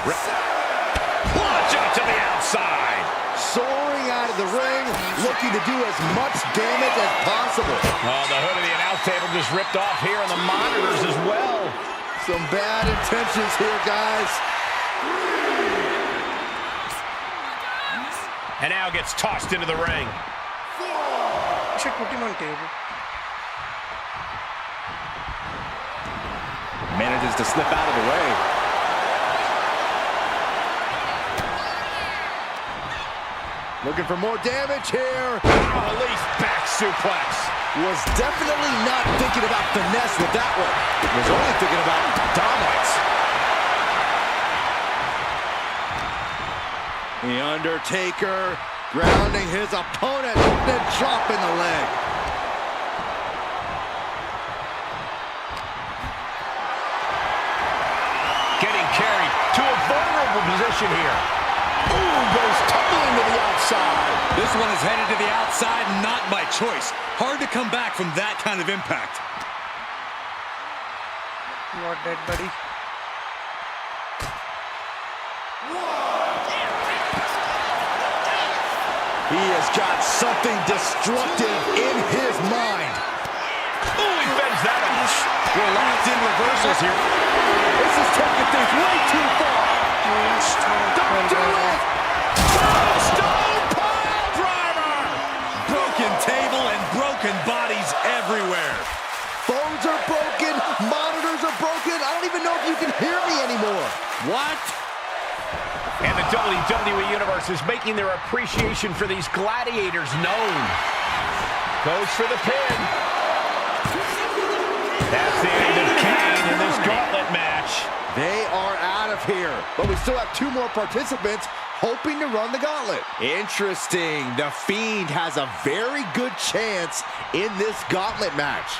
Launch out to the outside.
Soaring out of the ring, looking to do as much damage as possible.
Oh, the hood of the announce table just ripped off here on the monitors as well.
Some bad intentions here, guys.
And now gets tossed into the ring.
You should put him on table.
Manages to slip out of the way. Looking for more damage here.
Release back suplex.
Was definitely not thinking about finesse with that one. Was only thinking about dominance. The Undertaker grounding his opponent, then dropping the leg.
Getting carried to a vulnerable position here. Ooh, goes tumbling to the outside.
This one is headed to the outside, not by choice. Hard to come back from that kind of impact.
Not dead, buddy.
He has got something destructive in his mind.
Ooh, he bends that off.
We're locked in reversals here.
This is taking things way too far. Don't do it!
Stone pile driver! Broken table and broken bodies everywhere.
Phones are broken, monitors are broken. I don't even know if you can hear me anymore.
What?
And the WWE Universe is making their appreciation for these gladiators known. Goes for the pin. That's the end of Kane in this gauntlet match.
They are out of here, but we still have 2 more participants hoping to run the gauntlet. Interesting. The Fiend has a very good chance in this gauntlet match.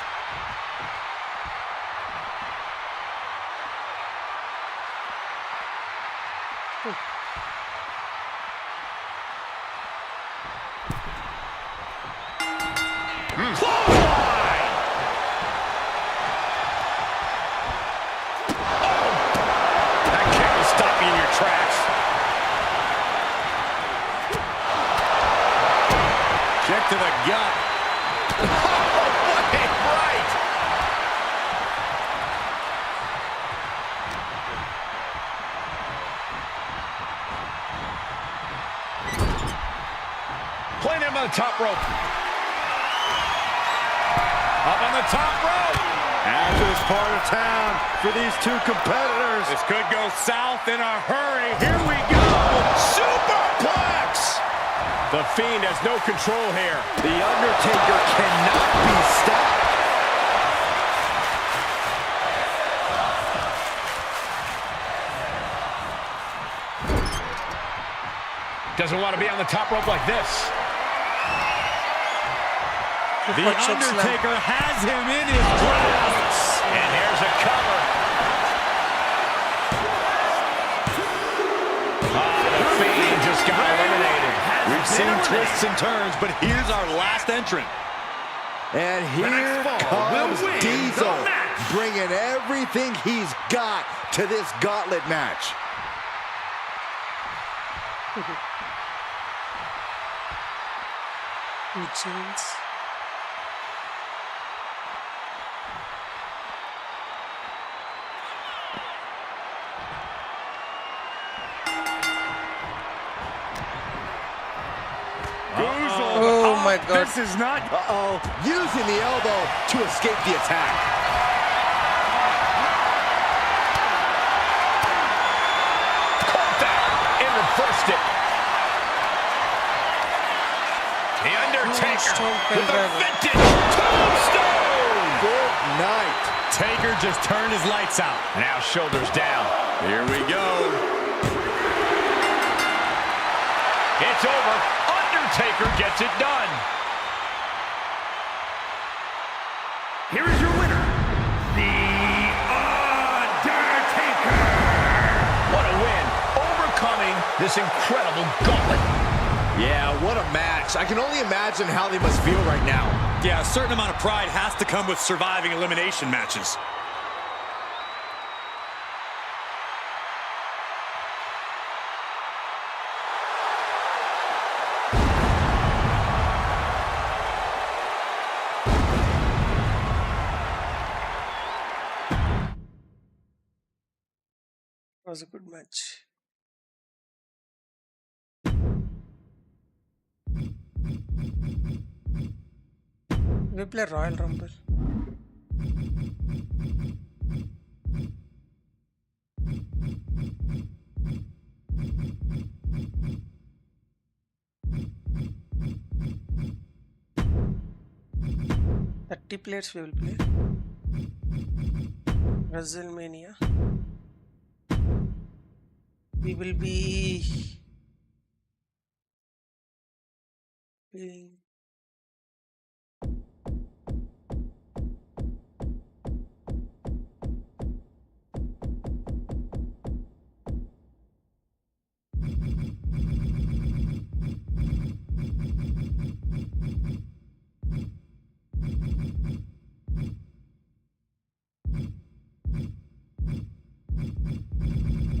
Clothesline! Oh! That kick will stop you in your tracks.
Check to the gut.
Oh, right! Playing him on the top rope. Up on the top rope.
Hazardous part of town for these 2 competitors. This could go south in a hurry. Here we go.
Superplex! The Fiend has no control here.
The Undertaker cannot be stopped.
Doesn't want to be on the top rope like this.
The Undertaker has him in his grasp.
And here's a cover. The Fiend just got eliminated.
We've seen twists and turns, but here's our last entrant.
And here comes Diesel, bringing everything he's got to this gauntlet match.
Chains. Oh my God.
This is not...
Using the elbow to escape the attack.
Caught that and reversed it. The Undertaker with a vintage tombstone.
Good night.
Taker just turned his lights out.
Now shoulders down.
Here we go.
It's over. Undertaker gets it done.
Here is your winner, The Undertaker.
What a win. Overcoming this incredible gauntlet.
Yeah, what a match. I can only imagine how they must feel right now.
Yeah, a certain amount of pride has to come with surviving elimination matches.
It was a good match. We play Royal Rumble. Players we will play. WrestleMania. We will be playing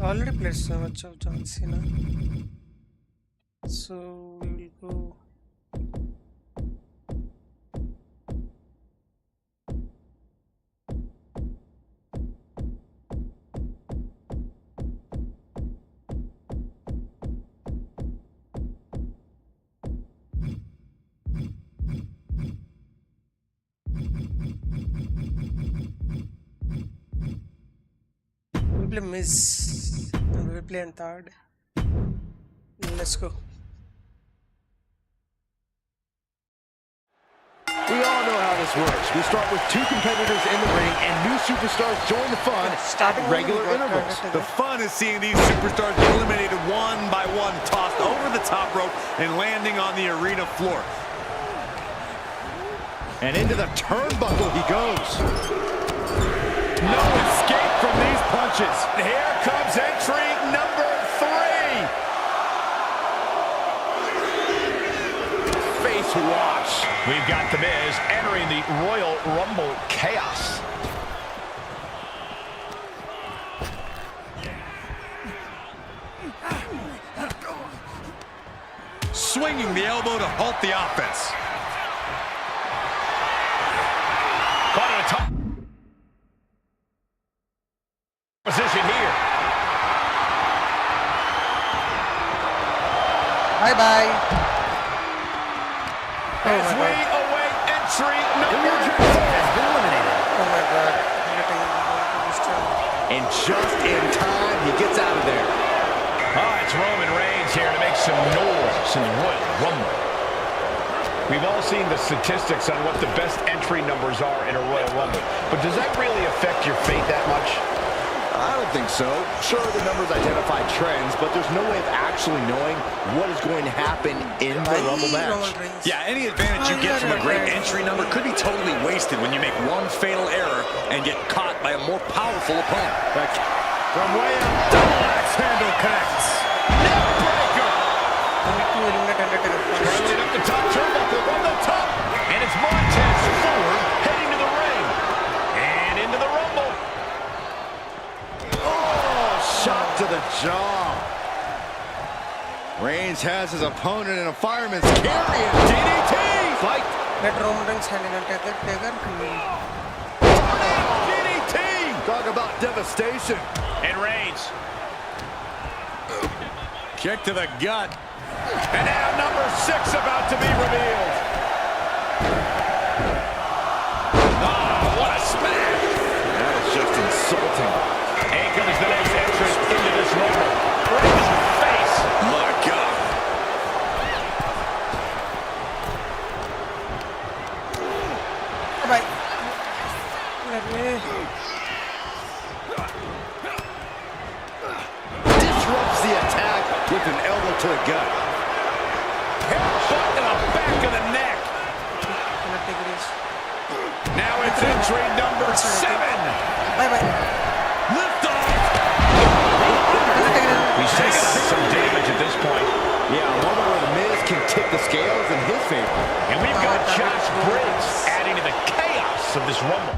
already played so much of John Cena, so we will go play Miz and we play in third. Let's go.
We all know how this works. We start with two competitors in the ring and new superstars join the fun at regular intervals.
The fun is seeing these superstars get eliminated one by one, tossed over the top rope and landing on the arena floor.
And into the turnbuckle he goes.
No escape from these punches.
Here comes entry number 3.
Face wash.
We've got The Miz entering the Royal Rumble chaos.
Swinging the elbow to halt the offense.
Caught at a top position here.
Bye-bye.
As we await entry number 4.
Oh my God.
And just in time, he gets out of there.
Oh, it's Roman Reigns here to make some noise. match in the Royal Rumble. We've all seen the statistics on what the best entry numbers are in a Royal Rumble, but does that really affect your fate that much?
I don't think so. Sure, the numbers identify trends, but there's no way of actually knowing what is going to happen in the Rumble match.
Yeah, any advantage you get from a great entry number could be totally wasted when you make one fatal error and get caught by a more powerful opponent.
From way up, double axe handle connects. Neckbreaker! Curling up the top turnbuckle from the top. And it's Montez forward, heading to the ring. And into the Rumble.
Shot to the jaw. Reigns has his opponent in a fireman's carry and DDT. Fight. DDT. Talk about devastation.
And Reigns.
Kick to the gut.
And now number 6 about to be revealed. Oh, what a smash.
That is just insulting.
Here comes the next entrant into this Rumble. Right in the face.
My God.
Bye. Let me.
Disrupts the attack with an elbow to the gut.
Headshot to the back of the neck. Now it's entry number 7.
Bye.
Lift off.
He's taking some damage at this point.
Yeah, I wonder where The Miz can tip the scales in his favor.
And we've got Josh Briggs adding to the chaos of this Rumble.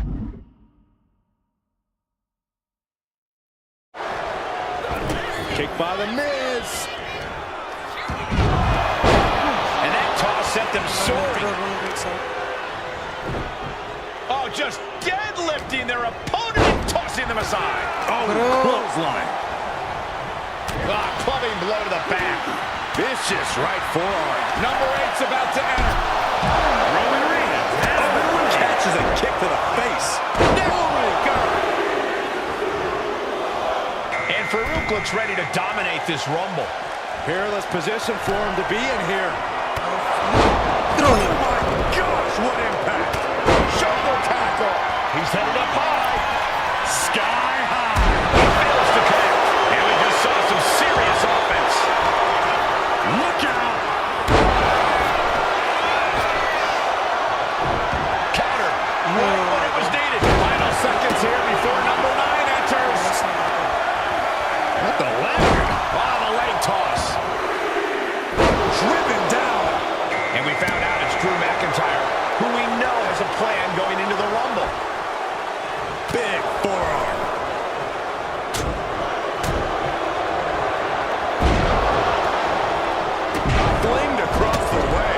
Kick by The Miz.
And that toss sent them soaring. Oh, just deadlifting their opponent and tossing them aside.
Oh, clothesline.
Clubbing blow to the back.
Vicious right forearm.
Number 8's about to enter.
Roman Reigns catches a kick to the face.
And Farouk looks ready to dominate this Rumble.
Peerless position for him to be in here.
Oh my gosh, what impact. Shoulder tackle. He's headed up high. Sky high. He fails to connect. And we just saw some serious offense. Look out. Counter. Right when it was needed. Final seconds here before number 9 enters.
What the leg?
Oh, the leg toss.
Driven down.
And we found out it's Drew McIntyre, who we know has a plan going into the Rumble.
Big forearm.
Flinged across the way.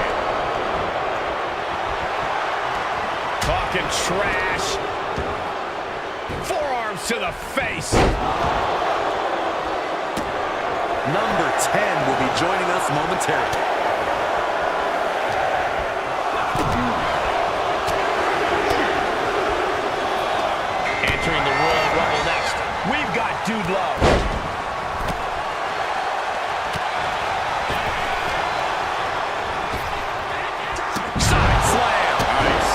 Talking trash. Forearms to the face.
Number 10 will be joining us momentarily.
Entering the Royal Rumble next, we've got Dude Love. Side slam. Nice.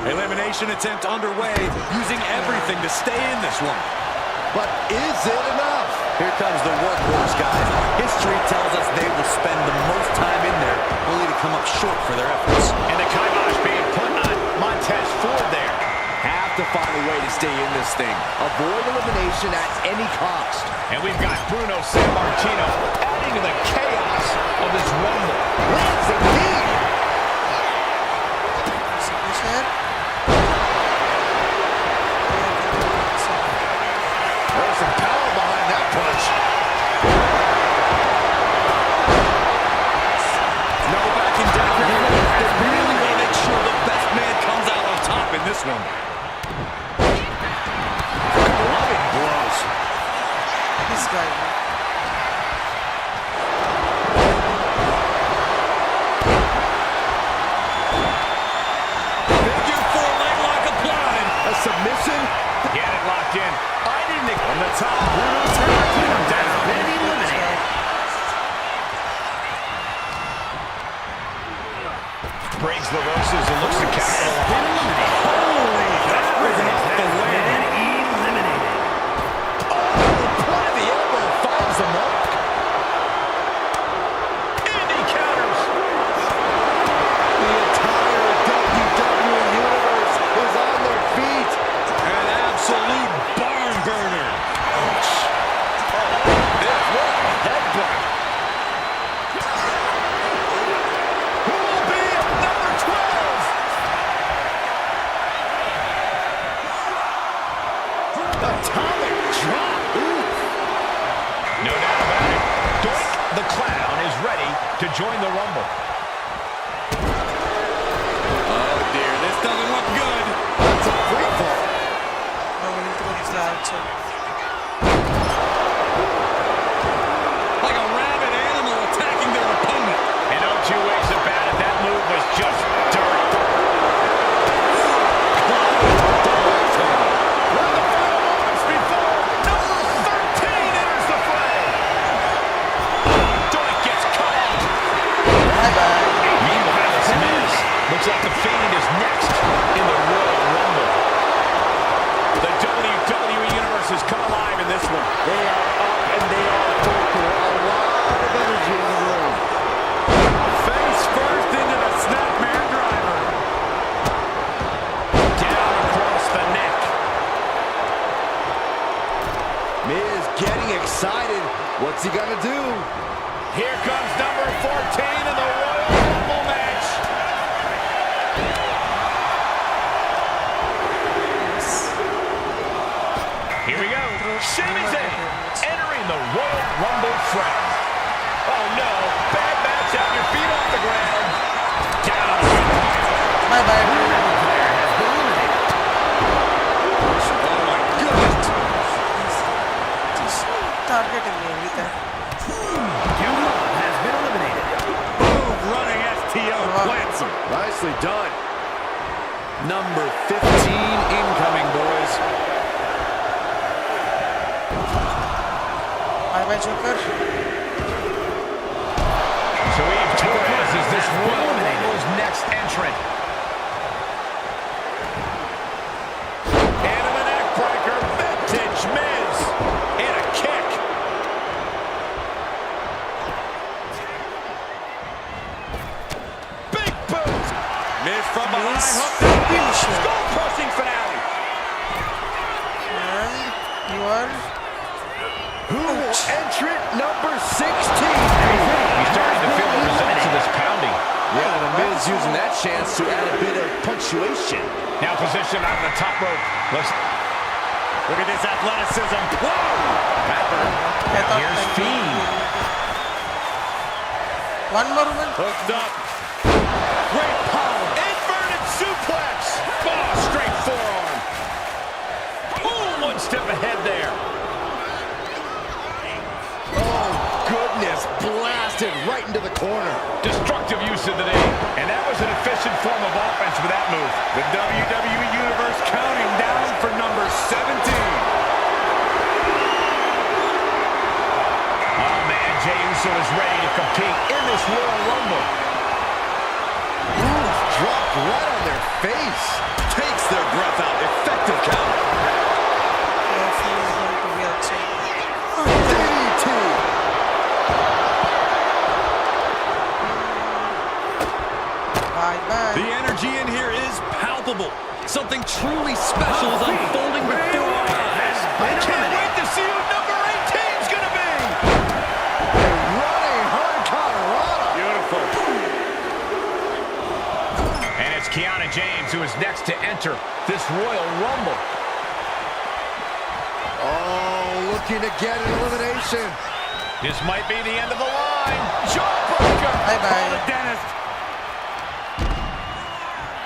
Elimination attempt underway, using everything to stay in this one.
But is it enough?
Here comes the workhorse, guys. History tells us they will spend the most time in there, only to come up short for their efforts.
And the kibosh being put on Montez Ford there.
Have to find a way to stay in this thing. Avoid elimination at any cost.
And we've got Bruno Sammartino adding to the chaos of this Rumble.
Lands a knee. There's some power behind that punch.
No backing down. They really want to make sure the best man comes out on top in this one. Loving blows.
This guy.
Figure 4 leg lock applied.
A submission
reverses and looks to capitalize.
Holy, that was off the way.
Eliminated.
Play the elbow finds the mark.
And he counters.
The entire WWE Universe is on their feet.
An absolute barn burner.
This what a headbutt. Who will be at number 12? Atomic drop. Ooh.
No doubt about it. Doink the Clown is ready to join the Rumble.
Oh dear, this doesn't look good.
That's a free fall.
Now we need to go to the outside.
Like a rabid animal attacking their opponent.
And no two ways about it, that move was just dirty. Looks like the Fiend is next in the Royal Rumble. The WWE Universe has come alive in this one.
They are up and they are vocal. A lot of energy in the room.
Face first into the snapmare driver.
Down across the neck.
Miz getting excited. What's he gonna do?
Here comes number 14 in the Royal Rumble match. Here we go. Sami Zayn entering the Royal Rumble fray. Oh no, bad match out, your feet off the ground. Down.
Bye-bye.
Oh my goodness.
Just targeting me every time.
Has been eliminated.
Boom, running STO plants him.
Nicely done.
Number 15 incoming, boys.
Bye-bye, Joker.
Sharif Torres is this Royal Rumble's next entrant. Into the neck breaker, vintage Miz. And a kick. Big boot.
Miz from behind,
Miz
hooked up.
finisher.
Skull-crushing finale.
And you are...
Who will entrant number 16?
He's starting to feel the results of this pounding.
Yeah, the Miz using that chance to add a bit of punctuation.
Now positioned on the top rope.
Look at this athleticism. Whoa!
Now here's Fiend.
One more woman.
Hooked up. Great power.
Inverted suplex. Oh, straight forearm. Ooh, one step ahead there.
Oh, goodness. Blasted right into the corner.
Destructive use of the knee. And that was an efficient form of offense with that move.
The WWE Universe counting down for number 17.
Oh, man, Jey Uso is ready to compete in this Royal Rumble.
Ooh, dropped right on their face.
Takes their breath out. Effective counter.
Your phone is going to be outside.
DDT.
Bye-bye.
The energy in here is palpable. Something truly special is unfolding before our eyes.
I can't wait to see who number 18's going to be.
Running hard Colorado.
Beautiful.
And it's Kiana James who is next to enter this Royal Rumble.
Oh, looking to get an elimination.
This might be the end of the line. Jawbreaker.
Bye-bye.
Call the dentist.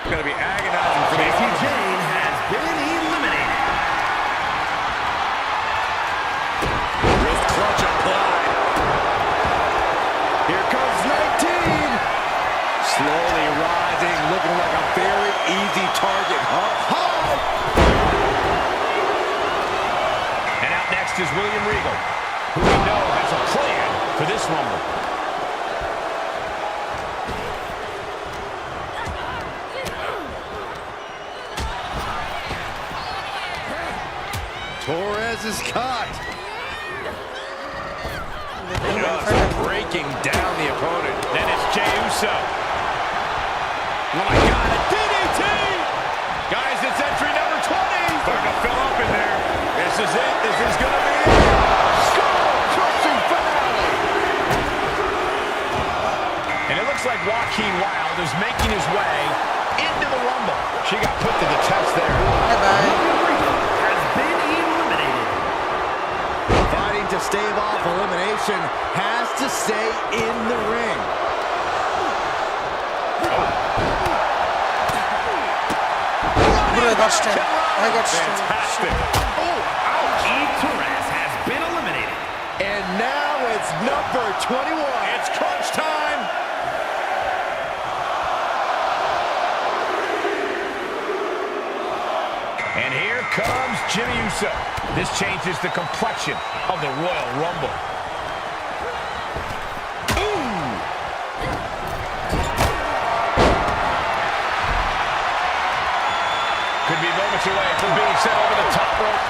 Going to be agonizing for the
Sami Zayn has been eliminated.
wrist clutch applied.
Here comes 19. Slowly rising, looking like a very easy target.
And out next is William Regal, who we know has a plan for this Rumble.
Torres is caught.
Just breaking down the opponent. Then it's Jey Uso. Oh my God, a DDT! Guys, it's entry number 20. Starting to fill up in there. This is it. This is going to be it. Skull-crushing finale. And it looks like Joaquin Wilde is making his way into the Rumble. She got put to the test there.
Has been eliminated.
Fighting to stave off elimination, has to stay in the ring.
I got stunned. I got stunned.
Fantastic.
Oh, ouch. Torres has been eliminated.
And now it's number 21.
It's crunch time. And here comes Jimmy Uso. This changes the complexion of the Royal Rumble. Could be moments away from being sent over the top rope.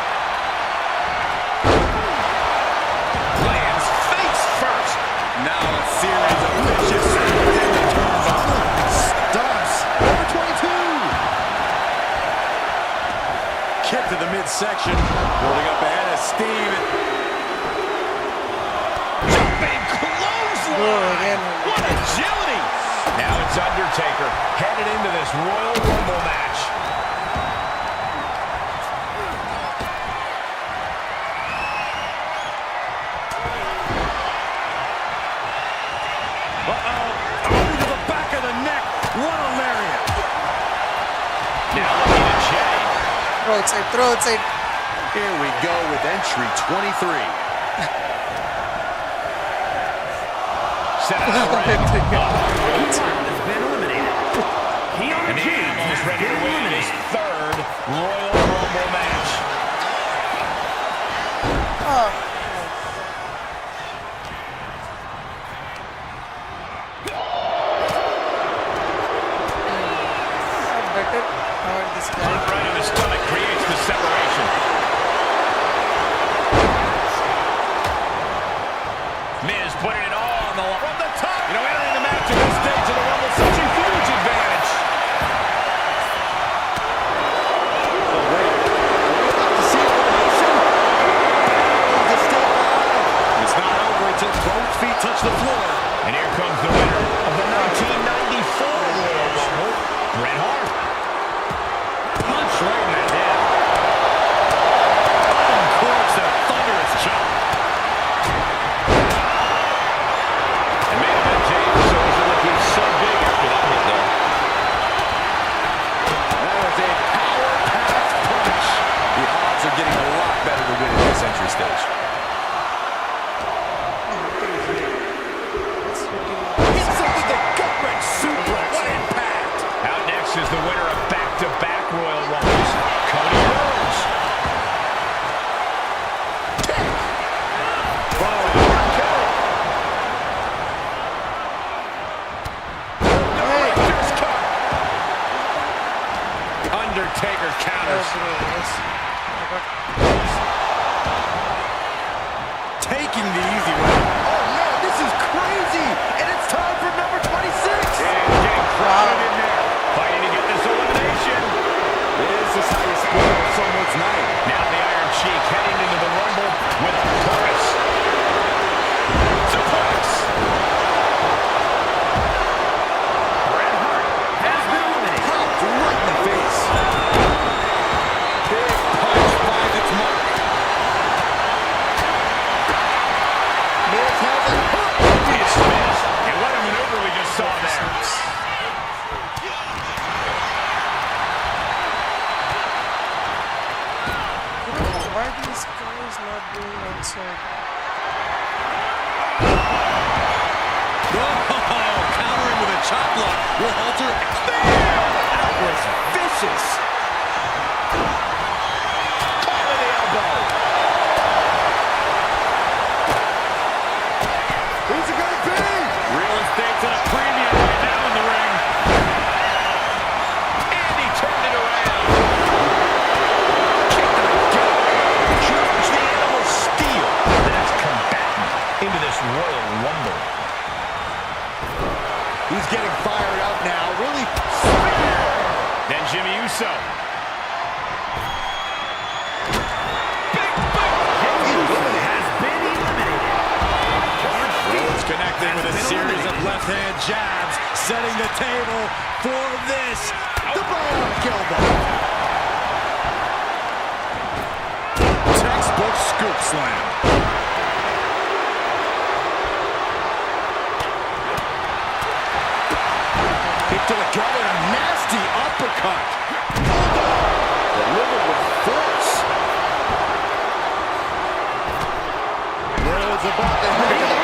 Lands face first.
Now a series of vicious swings in the turnbuckle.
Stunts. Number 22.
Kick to the midsection. Building up ahead of steam.
Jumping clothesline. What agility. Now it's Undertaker headed into this Royal Rumble match.
Onto the back of the neck. What a lariat.
Now looking at Jey.
Throw outside, throw outside.
Here we go with entry 23.
Set up the ring.
Has been eliminated.
And he almost ready to win his third Royal Rumble match.
Better hurt this guy.
Right in the stomach creates the separation. Miz putting it all on the line. From the top. You know, entering the match at this stage of the Rumble, such a huge advantage.
Oh, wait. To see elimination. To stay alive.
It's not over until both feet touch the floor.
And here comes the winner of the 1994 Royal Rumble, Bret Hart. Punch right in the head.
Uncorks a thunderous chop.
And man, that James Uso is looking so big after that hit there.
That was a power-packed punch.
The odds are getting a lot better to win at this entry stage.
Hits him with the gut-wrench suplex. What impact.
Out next is the winner of back-to-back Royal Rumbles, Cody Rhodes. Undertaker counters.
Taking the easy way.
Oh, man, this is crazy. And it's time for number 26.
And getting crowded in there. Fighting to get this elimination.
This is how you spoil someone's night.
Now the Iron Sheik heading into the Rumble with a purpose. Suplex.
Bret Hart has been eliminated.
Popped right in the face. Big punch finds its mark. Miz has it hooked.
It's Miz. And what a maneuver we just saw there.
Why are these guys not going outside?
Oh, countering with a chop block. Will Halter expand. That was vicious.
Call to the elbow.
Who's it gonna be?
Real estate's at a premium right now in the ring. And he turned it around. Kick to the gut. Uso.
Has been eliminated.
Rhodes connecting with a series of left-hand jabs, setting the table for this.
The bionic elbow.
Textbook scoop slam.
Kick to the gut and a nasty uppercut. Delivered with force. Rhodes about to hit the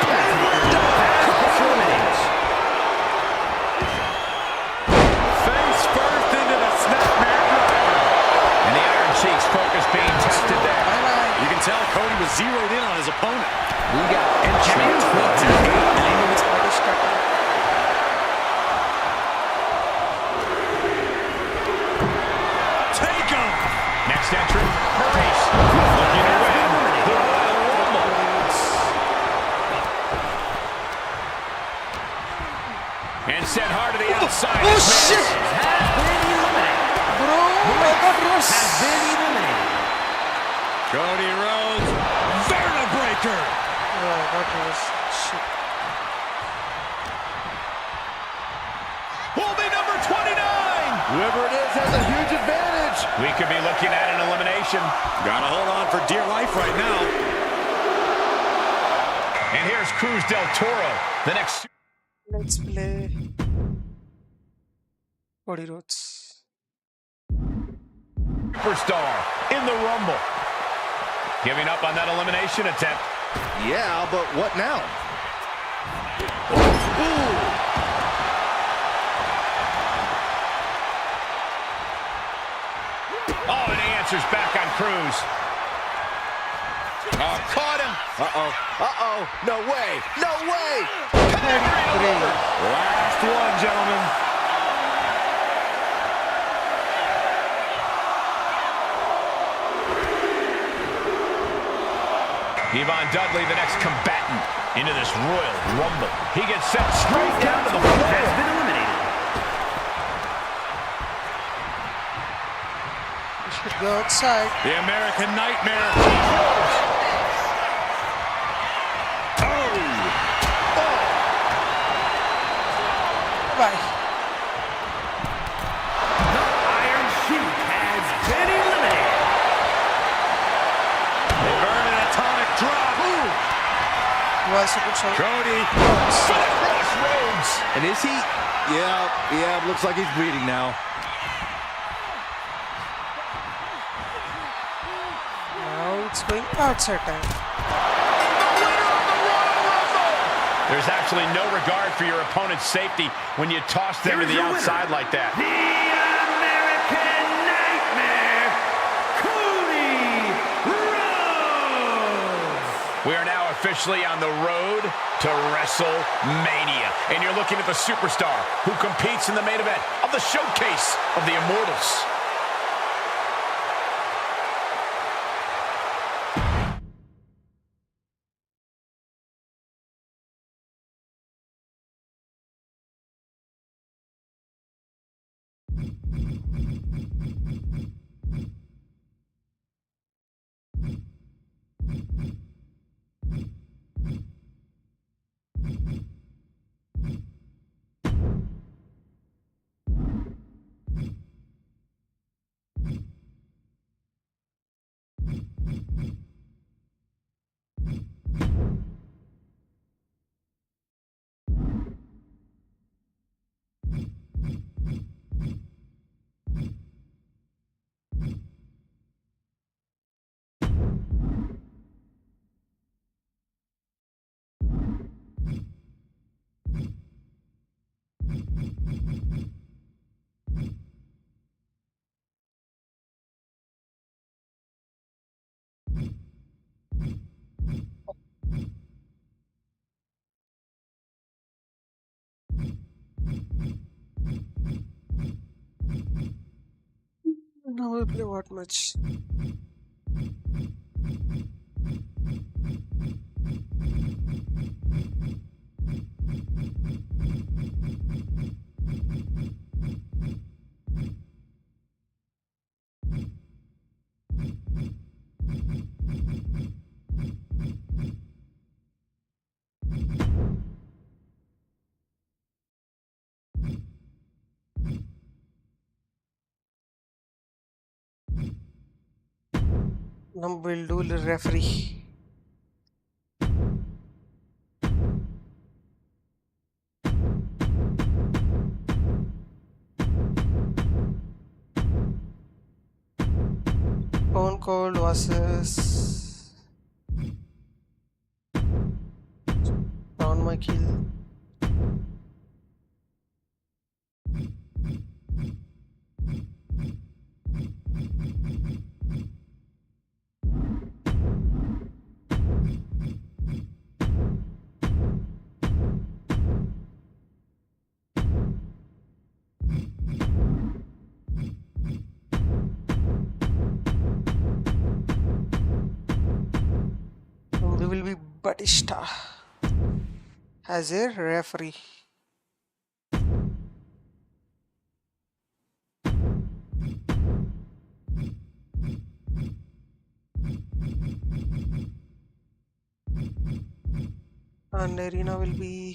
Face first into the snapmare driver.
And the Iron Sheik's focus being tested there.
You can tell Cody was zeroed in on his opponent.
We got entry 28.
Take him.
Next entrant, Maurice. Looking to win the Royal Rumble. And sent hard to the outside.
Oh shit!
Has been eliminated.
Bro, I got Ross.
Has been eliminated.
Cody Rhodes, Vertebreaker.
Oh, I got Ross. Shit.
Will be number 29.
Whoever it is has a huge advantage.
We could be looking at an elimination.
Gotta hold on for dear life right now.
And here's Cruz del Toro, the next.
Let's play Cody Rhodes.
Superstar in the Rumble. Giving up on that elimination attempt.
Yeah, but what now?
Oh, and he answers back on Cruz. Oh, caught him.
Uh-oh. Uh-oh. No way. No way.
Last one, gentlemen.
Yvonne Dudley, the next combatant into this Royal Rumble. He gets sent straight down to the floor.
Has been eliminated.
We should go outside.
The American Nightmare.
Bye.
The Iron Sheik has been eliminated.
They burn an atomic drop.
Why so good shot?
Cody.
For the crossroads.
And is he? Yeah, looks like he's bleeding now.
Now it's going outside time.
There's absolutely no regard for your opponent's safety when you toss them to
Here's
the
your
outside
winner,
like that.
The American Nightmare, Cody Rhodes.
We are now officially on the road to WrestleMania. And you're looking at the superstar who competes in the main event of the Showcase of the Immortals.
Now we play what match? Now we'll do the referee. Phone call versus on my kill. We will be Batista as a referee. And arena will be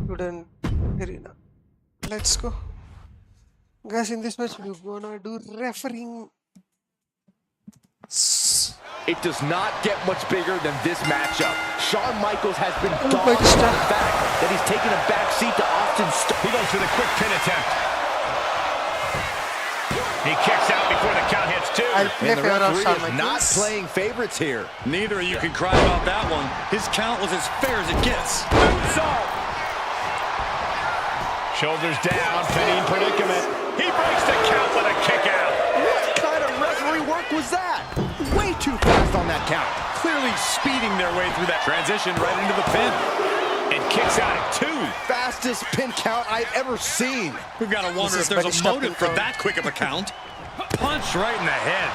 student arena. Let's go. Guys, in this match, we're gonna do refereeing.
It does not get much bigger than this matchup. Shawn Michaels has been dogged by
Batista.
the fact that he's taken a back seat to Austin.
He goes for the quick pin attempt. He kicks out before the count hits two.
I'll play
And the
favor of
referee
Shawn
is not
Michaels.
playing favorites here.
Neither of you can cry about that one. His count was as fair as it gets.
Shoulders down, pinning predicament. He breaks the count with a kick out.
What kind of referee work was that? Way too fast on that count.
Clearly speeding their way through that transition right into the pin.
And kicks out at two.
Fastest pin count I've ever seen.
We've got to wonder
This
if
is
there's a
Batista
motive
pin
for
count.
that quick of a count. Punch right in the head.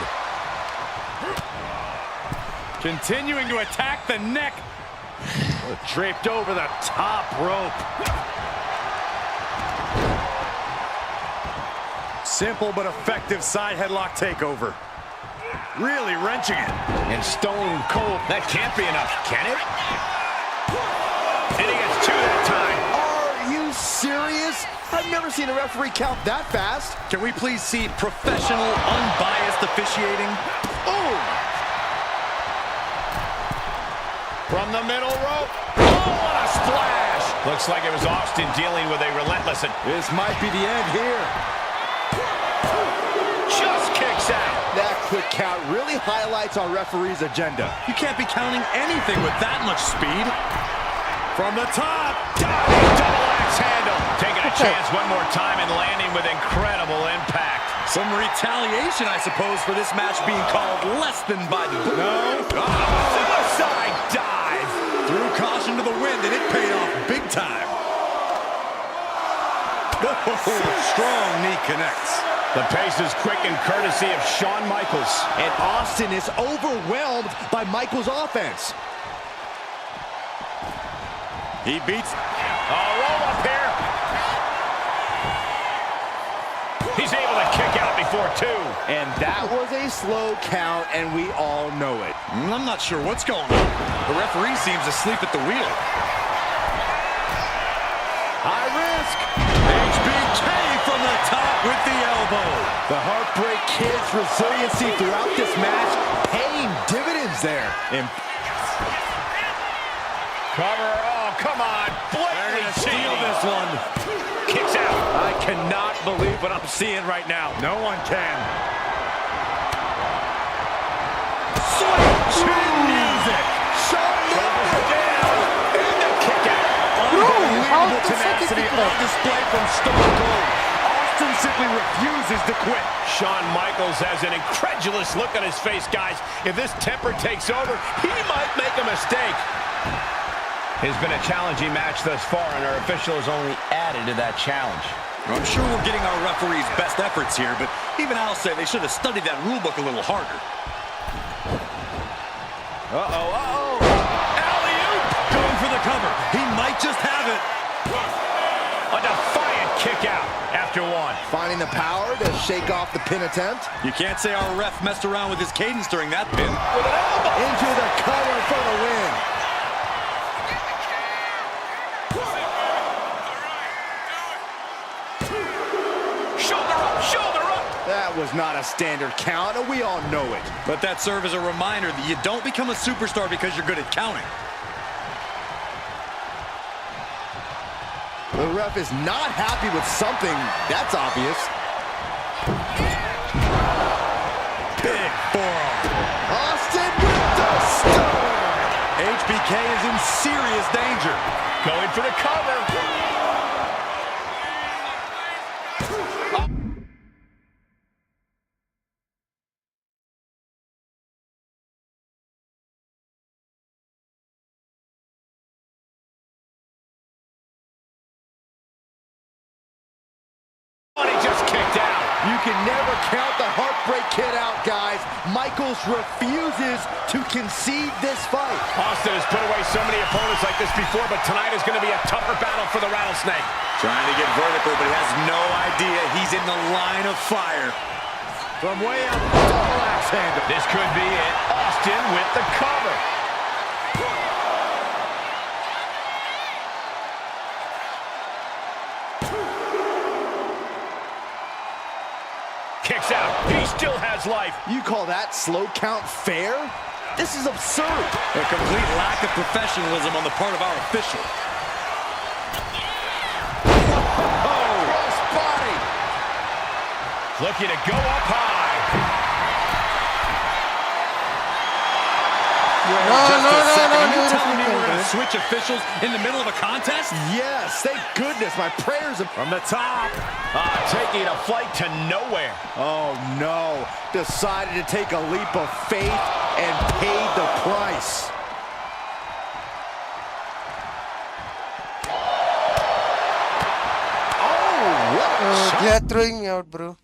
Continuing to attack the neck. Draped over the top rope. Simple but effective side headlock takeover. Really wrenching it.
And stone cold. That can't be enough, can it? And he gets two that time.
Are you serious? I've never seen a referee count that fast.
Can we please see professional, unbiased officiating?
Oh!
From the middle rope. Oh, what a splash. Looks like it was Austin dealing with a relentless and
This might be the end here.
just kicks out.
That quick count really highlights our referee's agenda.
You can't be counting anything with that much speed. From the top.
Diving double axe handle. Taking a chance one more time and landing with incredible impact.
Some retaliation, I suppose, for this match being called less than by the book. No.
Suicide dive.
Threw caution to the wind, and it paid off big time. Strong knee connects.
The pace is quick and courtesy of Shawn Michaels.
And Austin is overwhelmed by Michaels' offense.
He beats.
Roll up here. He's able to kick out before two.
And that was a slow count, and we all know it.
I'm not sure what's going on. The referee seems asleep at the wheel.
High risk.
HBK from the top with the elbow.
The Heartbreak Kid's resiliency throughout this match paying dividends there.
Cover. Oh, come on.
They're
Blatantly
going to steal
cheating.
this one.
Kicks out.
I cannot believe what I'm seeing right now. No one can. Switch music.
Shoulders down. And a kick out.
Unbelievable
the fuck is
tenacity
it
on
like?
display from Stone Cold. Austin simply refuses to quit.
Shawn Michaels has an incredulous look on his face, guys. If this temper takes over, he might make a mistake. It's been a challenging match thus far, and our official has only added to that challenge.
I'm sure we're getting our referee's best efforts here, but even I'll say they should have studied that rule book a little harder. Alley-oop! Going for the cover. He might just have it.
A defiant kick out after one.
Finding the power to shake off the pin attempt.
You can't say our ref messed around with his cadence during that pin.
Into the cover for the win. is not a standard count, and we all know it.
Let that serve as a reminder that you don't become a superstar because you're good at counting.
The ref is not happy with something. That's obvious.
Big forearm.
Austin with the stunner.
HBK is in serious danger.
Going for the cover. He just kicked out.
You can never count the Heartbreak Kid out, guys. Michaels refuses to concede this fight.
Austin has put away so many opponents like this before, but tonight is going to be a tougher battle for the Rattlesnake.
Trying to get vertical, but he has no idea he's in the line of fire.
From way out, double axe handle.
This could be it. Austin with the cover. Kicks out. He still has life.
You call that slow count fair? This is absurd.
A complete lack of professionalism on the part of our official.
Cross body.
Looking to go up high.
You telling me we're going to switch officials in the middle of a contest?
Yes, thank goodness. My prayers are
From the top. Taking a flight to nowhere.
Oh no, decided to take a leap of faith and paid the price. Oh, what a shot.
They are throwing me out, bro.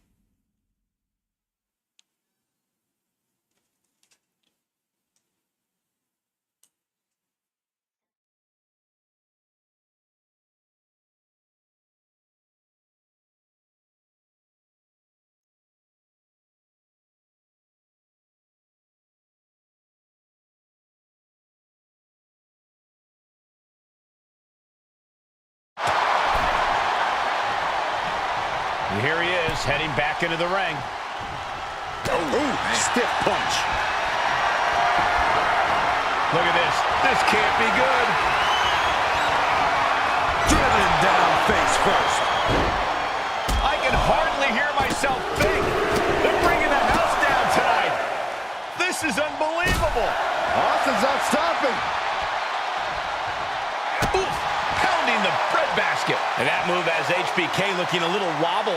And here he is, heading back into the ring.
Ooh, stiff punch.
Look at this. This can't be good.
Driven down face first.
I can hardly hear myself think. They're bringing the house down tonight. This is unbelievable.
Austin's not stopping.
Oof, pounding the breadbasket. And that move has HBK looking a little wobbly.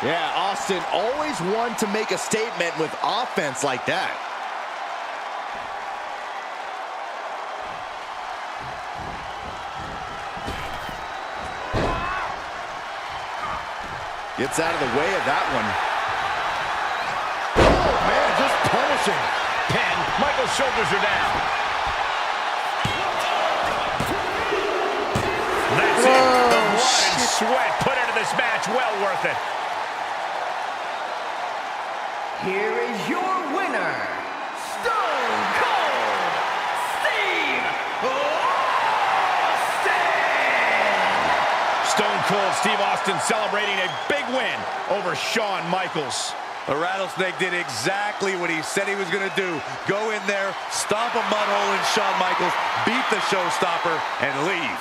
Yeah, Austin always one to make a statement with offense like that. Gets out of the way of that one. Oh, man, just punishing.
Pin. Michael's shoulders are down. That's it. The blood and sweat put into this match. Well worth it.
Here is your winner, Stone Cold Steve Austin!
Stone Cold Steve Austin celebrating a big win over Shawn Michaels.
The Rattlesnake did exactly what he said he was going to do. Go in there, stomp a mud hole in Shawn Michaels, beat the showstopper, and leave.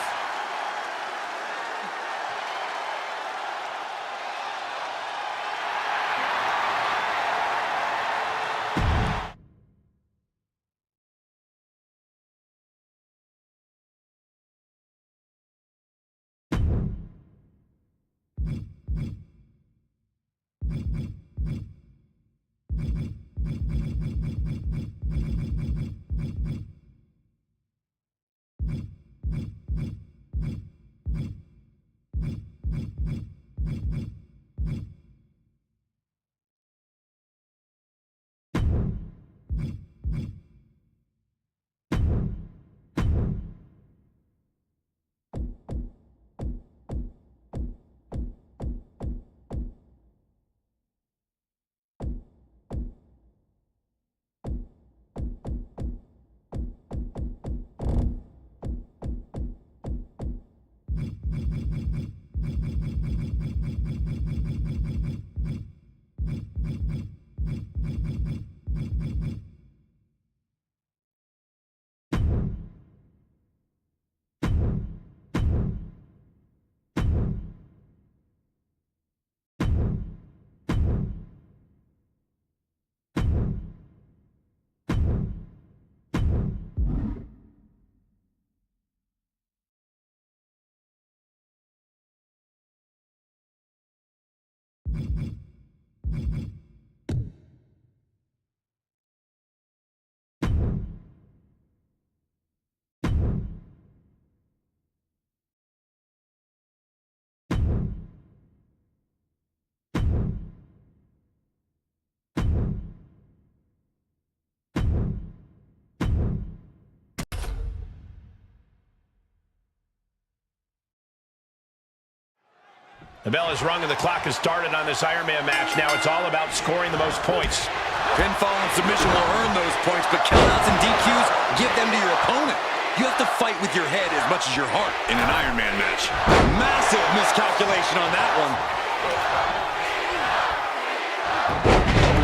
The bell is rung and the clock has started on this Iron Man match. Now it's all about scoring the most points.
Pinfall and submission will earn those points, but countouts and DQs, give them to your opponent. You have to fight with your head as much as your heart in an Iron Man match. Massive miscalculation on that one.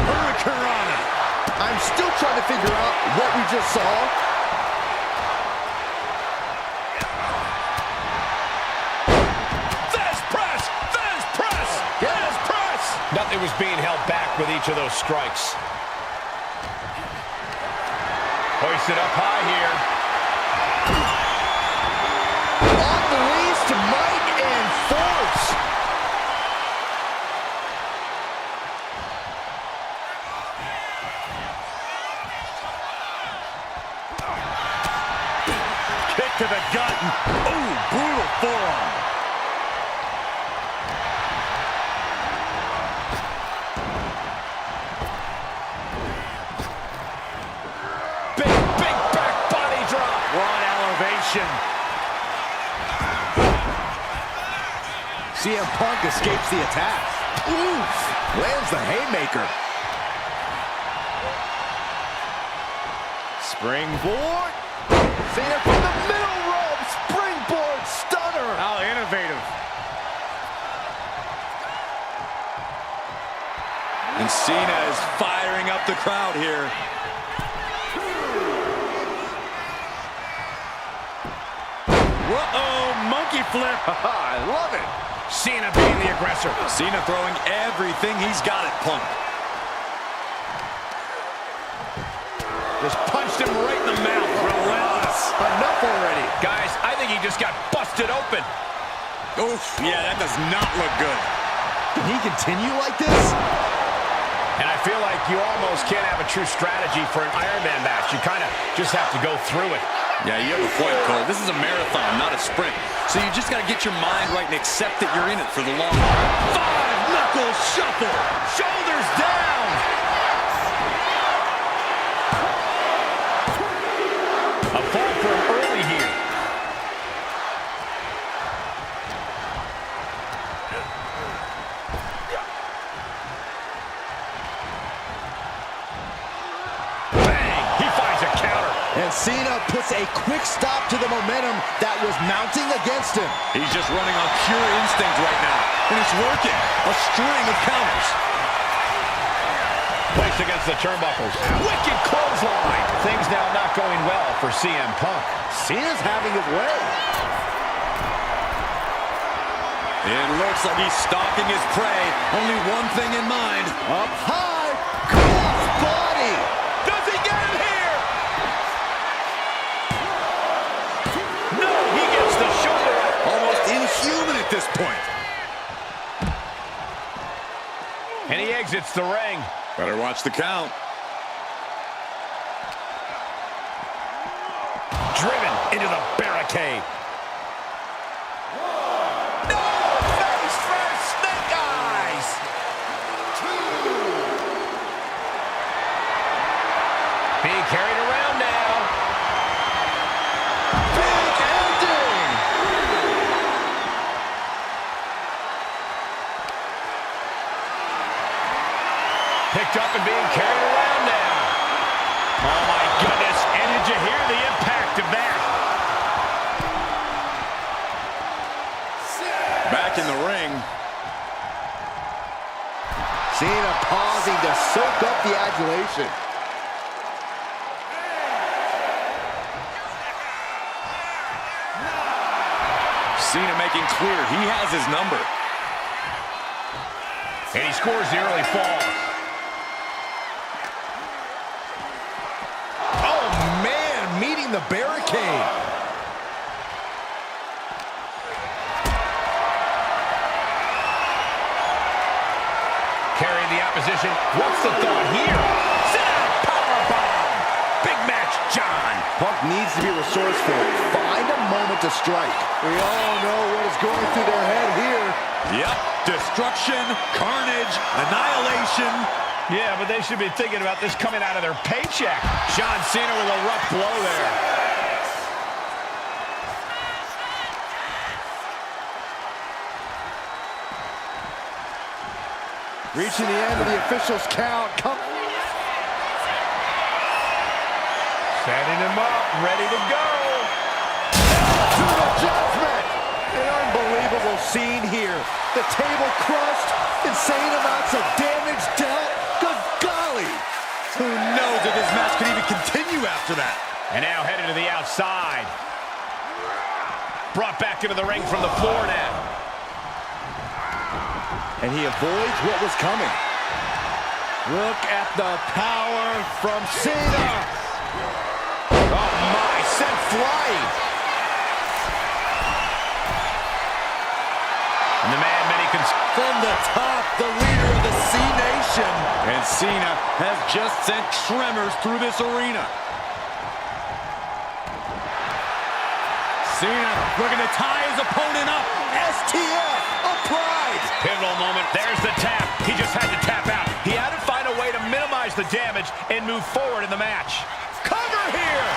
Hurricanrana.
I'm still trying to figure out what we just saw.
Nothing was being held back with each of those strikes. Hoisted up high here.
On the knees to might and force.
Kick to the gut. Ooh, brutal forearm.
CM Punk escapes the attack. Oof! Lands the haymaker.
Springboard.
Cena from the middle rope. Springboard stunner.
How innovative. And Cena is firing up the crowd here. Uh-oh, monkey flip.
I love it.
Cena being the aggressor.
Cena throwing everything he's got at Punk.
Just punched him right in the mouth.
Relentless.
Enough already.
Guys, I think he just got busted open.
Oof, yeah, that does not look good.
Can he continue like this?
And I feel like you almost can't have a true strategy for an Iron Man match. You kind of just have to go through it.
Yeah, you have a point, Cole. This is a marathon, not a sprint. So you just got to get your mind right and accept that you're in it for the long haul.
Five-knuckle shuffle. Shoulders down. A fall from early here. Bang! He finds a counter.
And Cena puts a quick stop to the momentum that was mounting against him.
He's just running on pure instinct right now. And it's working. A string of counters.
Placed against the turnbuckles. Wicked clothesline. Things now not going well for CM Punk.
Cena's having his way.
It looks like he's stalking his prey. Only one thing in mind.
Up high. Cross body.
Does he get him here? No, he gets the shoulder up.
Almost inhuman at this point.
And he exits the ring.
Better watch the count.
Driven into the barricade.
No! Face first, snake eyes!
Being carried around now.
Big ending.
Picked up and being carried around now. Oh my goodness. And did you hear the impact of that?
Back in the ring.
Cena pausing to soak up the adulation.
Cena making clear he has his number.
And he scores the early fall.
Oh, man, meeting the barricade.
Carrying the opposition. What's the thought here? Sit out, powerbomb. Big match, John.
Punk needs to be resourceful. Find a moment to strike. We all know what is going through their head here.
Yep, destruction, carnage, annihilation.
Yeah, but they should be thinking about this coming out of their paycheck. John Cena with a rough blow there.
Reaching the end of the official's count.
Setting him up, ready to go.
To the judgment. An unbelievable scene here. The table crushed. Insane amounts of damage dealt. Good golly.
Who knows if this match could even continue after that?
And now headed to the outside. Brought back into the ring from the floor now.
And he avoids what was coming. Look at the power from Cena. Oh my, sent flying.
And the man many
From the top, the leader of the C Nation. And Cena has just sent tremors through this arena. Cena looking to tie his opponent up.
STF applied.
pivotal moment. There's the tap. He just had to tap out. He had to find a way to minimize the damage and move forward in the match. Cover here.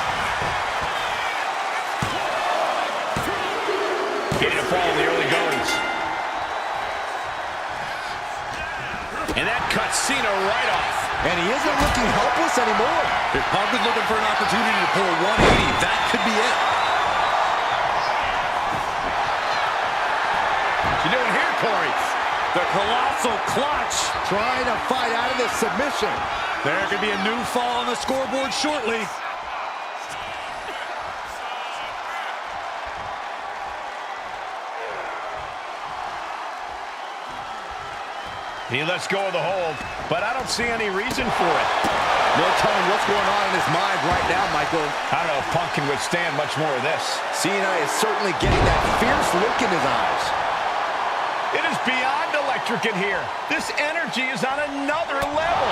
Getting a fall in the early goings. And that cuts Cena right off.
And he isn't looking helpless anymore.
If Punk is looking for an opportunity to pull a 180, that could be it.
What you doing here, Corey?
The colossal clutch.
Trying to fight out of this submission.
There could be a new fall on the scoreboard shortly.
He lets go of the hold, but I don't see any reason for it.
No telling what's going on in his mind right now, Michael.
I don't know if Punk can withstand much more of this.
Cena is certainly getting that fierce look in his eyes.
It is beyond electric in here. This energy is on another level.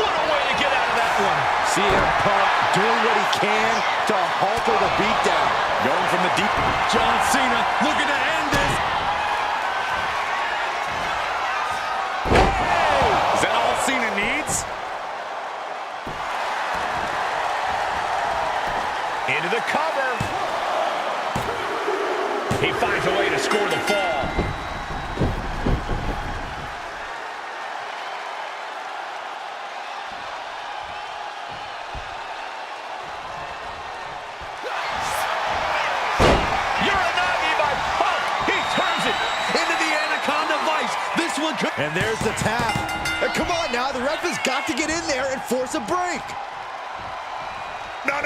What a way to get out of that one.
CM Punk doing what he can to halter the beatdown.
Going from the deep. John Cena looking to end this. Hey! Is that all Cena needs?
Into the cover. He finds a way to score the fall.
And there's the tap. And come on now, the ref has got to get in there and force a break.
No.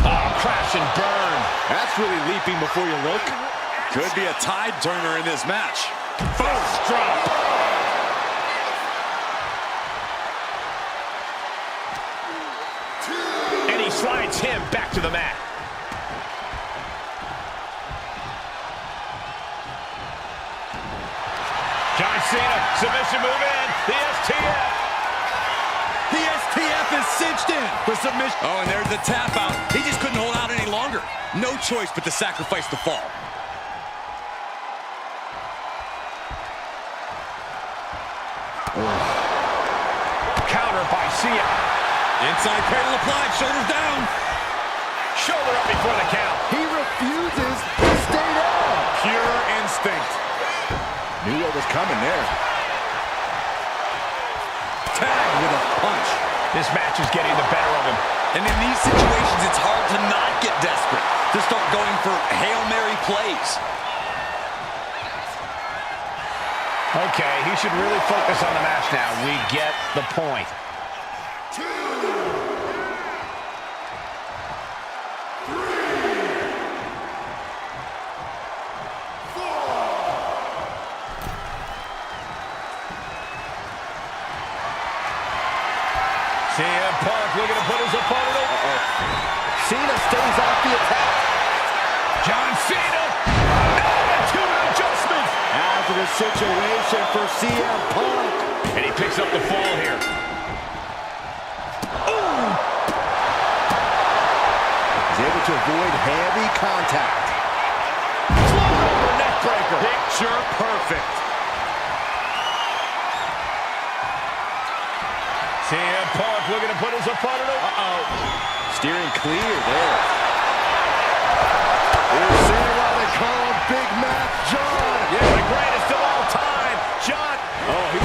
Oh, crash and burn.
That's really leaping before you look.
Could be a tide turner in this match.
First drop. And he slides him back to the mat. John Cena, submission move in, the STF.
The STF is cinched in for submission. Oh, and there's the tap out. He just couldn't hold out any longer. No choice but to sacrifice the fall.
Counter by Cena.
Inside cradle applied, shoulders down.
Shoulder up before the count.
He refuses to stay down.
Pure instinct.
Knew what was coming there.
Tag with a punch.
This match is getting the better of him.
And in these situations, it's hard to not get desperate, to start going for Hail Mary plays.
Okay, he should really focus on the match now. We get the point. CM Punk looking to put his opponent over.
Cena stays off the attack.
John Cena, attitude adjustment.
Hazardous situation for CM Punk.
And he picks up the fall here. Ooh.
He's able to avoid heavy contact.
Float over neck breaker.
Picture perfect.
CM Punk looking to put his opponent over.
Steering clear there. We're seeing why they call him Big Mac John.
Yeah, the greatest of all time. John.
Oh, he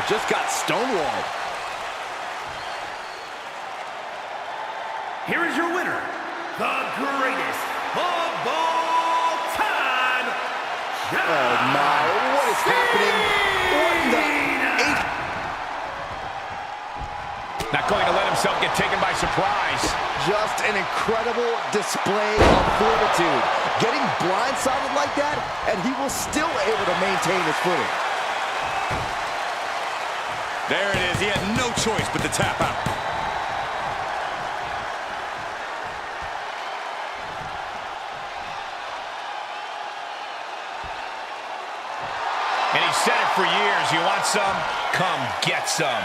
but just got stonewalled.
Here is your winner, the greatest of all time.
Oh my, what is happening? What in the eighth?
Not going to let himself get taken by surprise.
Just an incredible display of fortitude. Getting blindsided like that, and he was still able to maintain his footing.
There it is. He had no choice but to tap out.
And he said it for years. You want some? Come get some.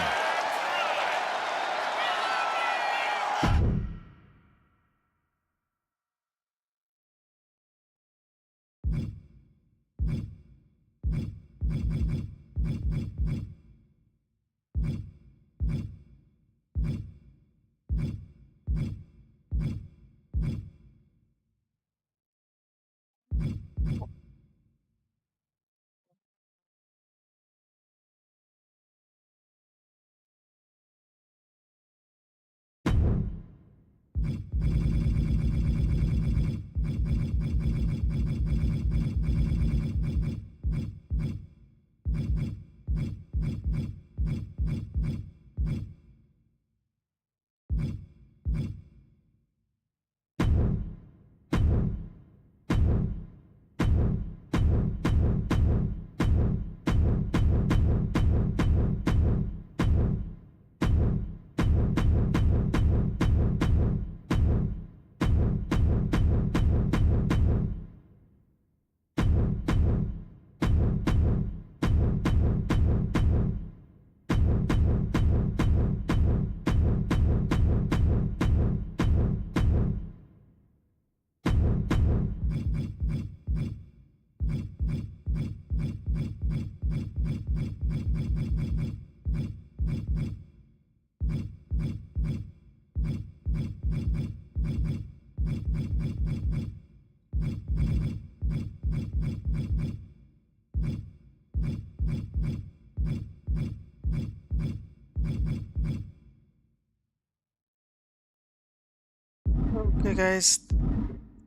Okay guys,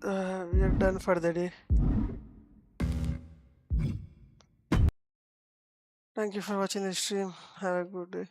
we are done for the day. Thank you for watching the stream. Have a good day.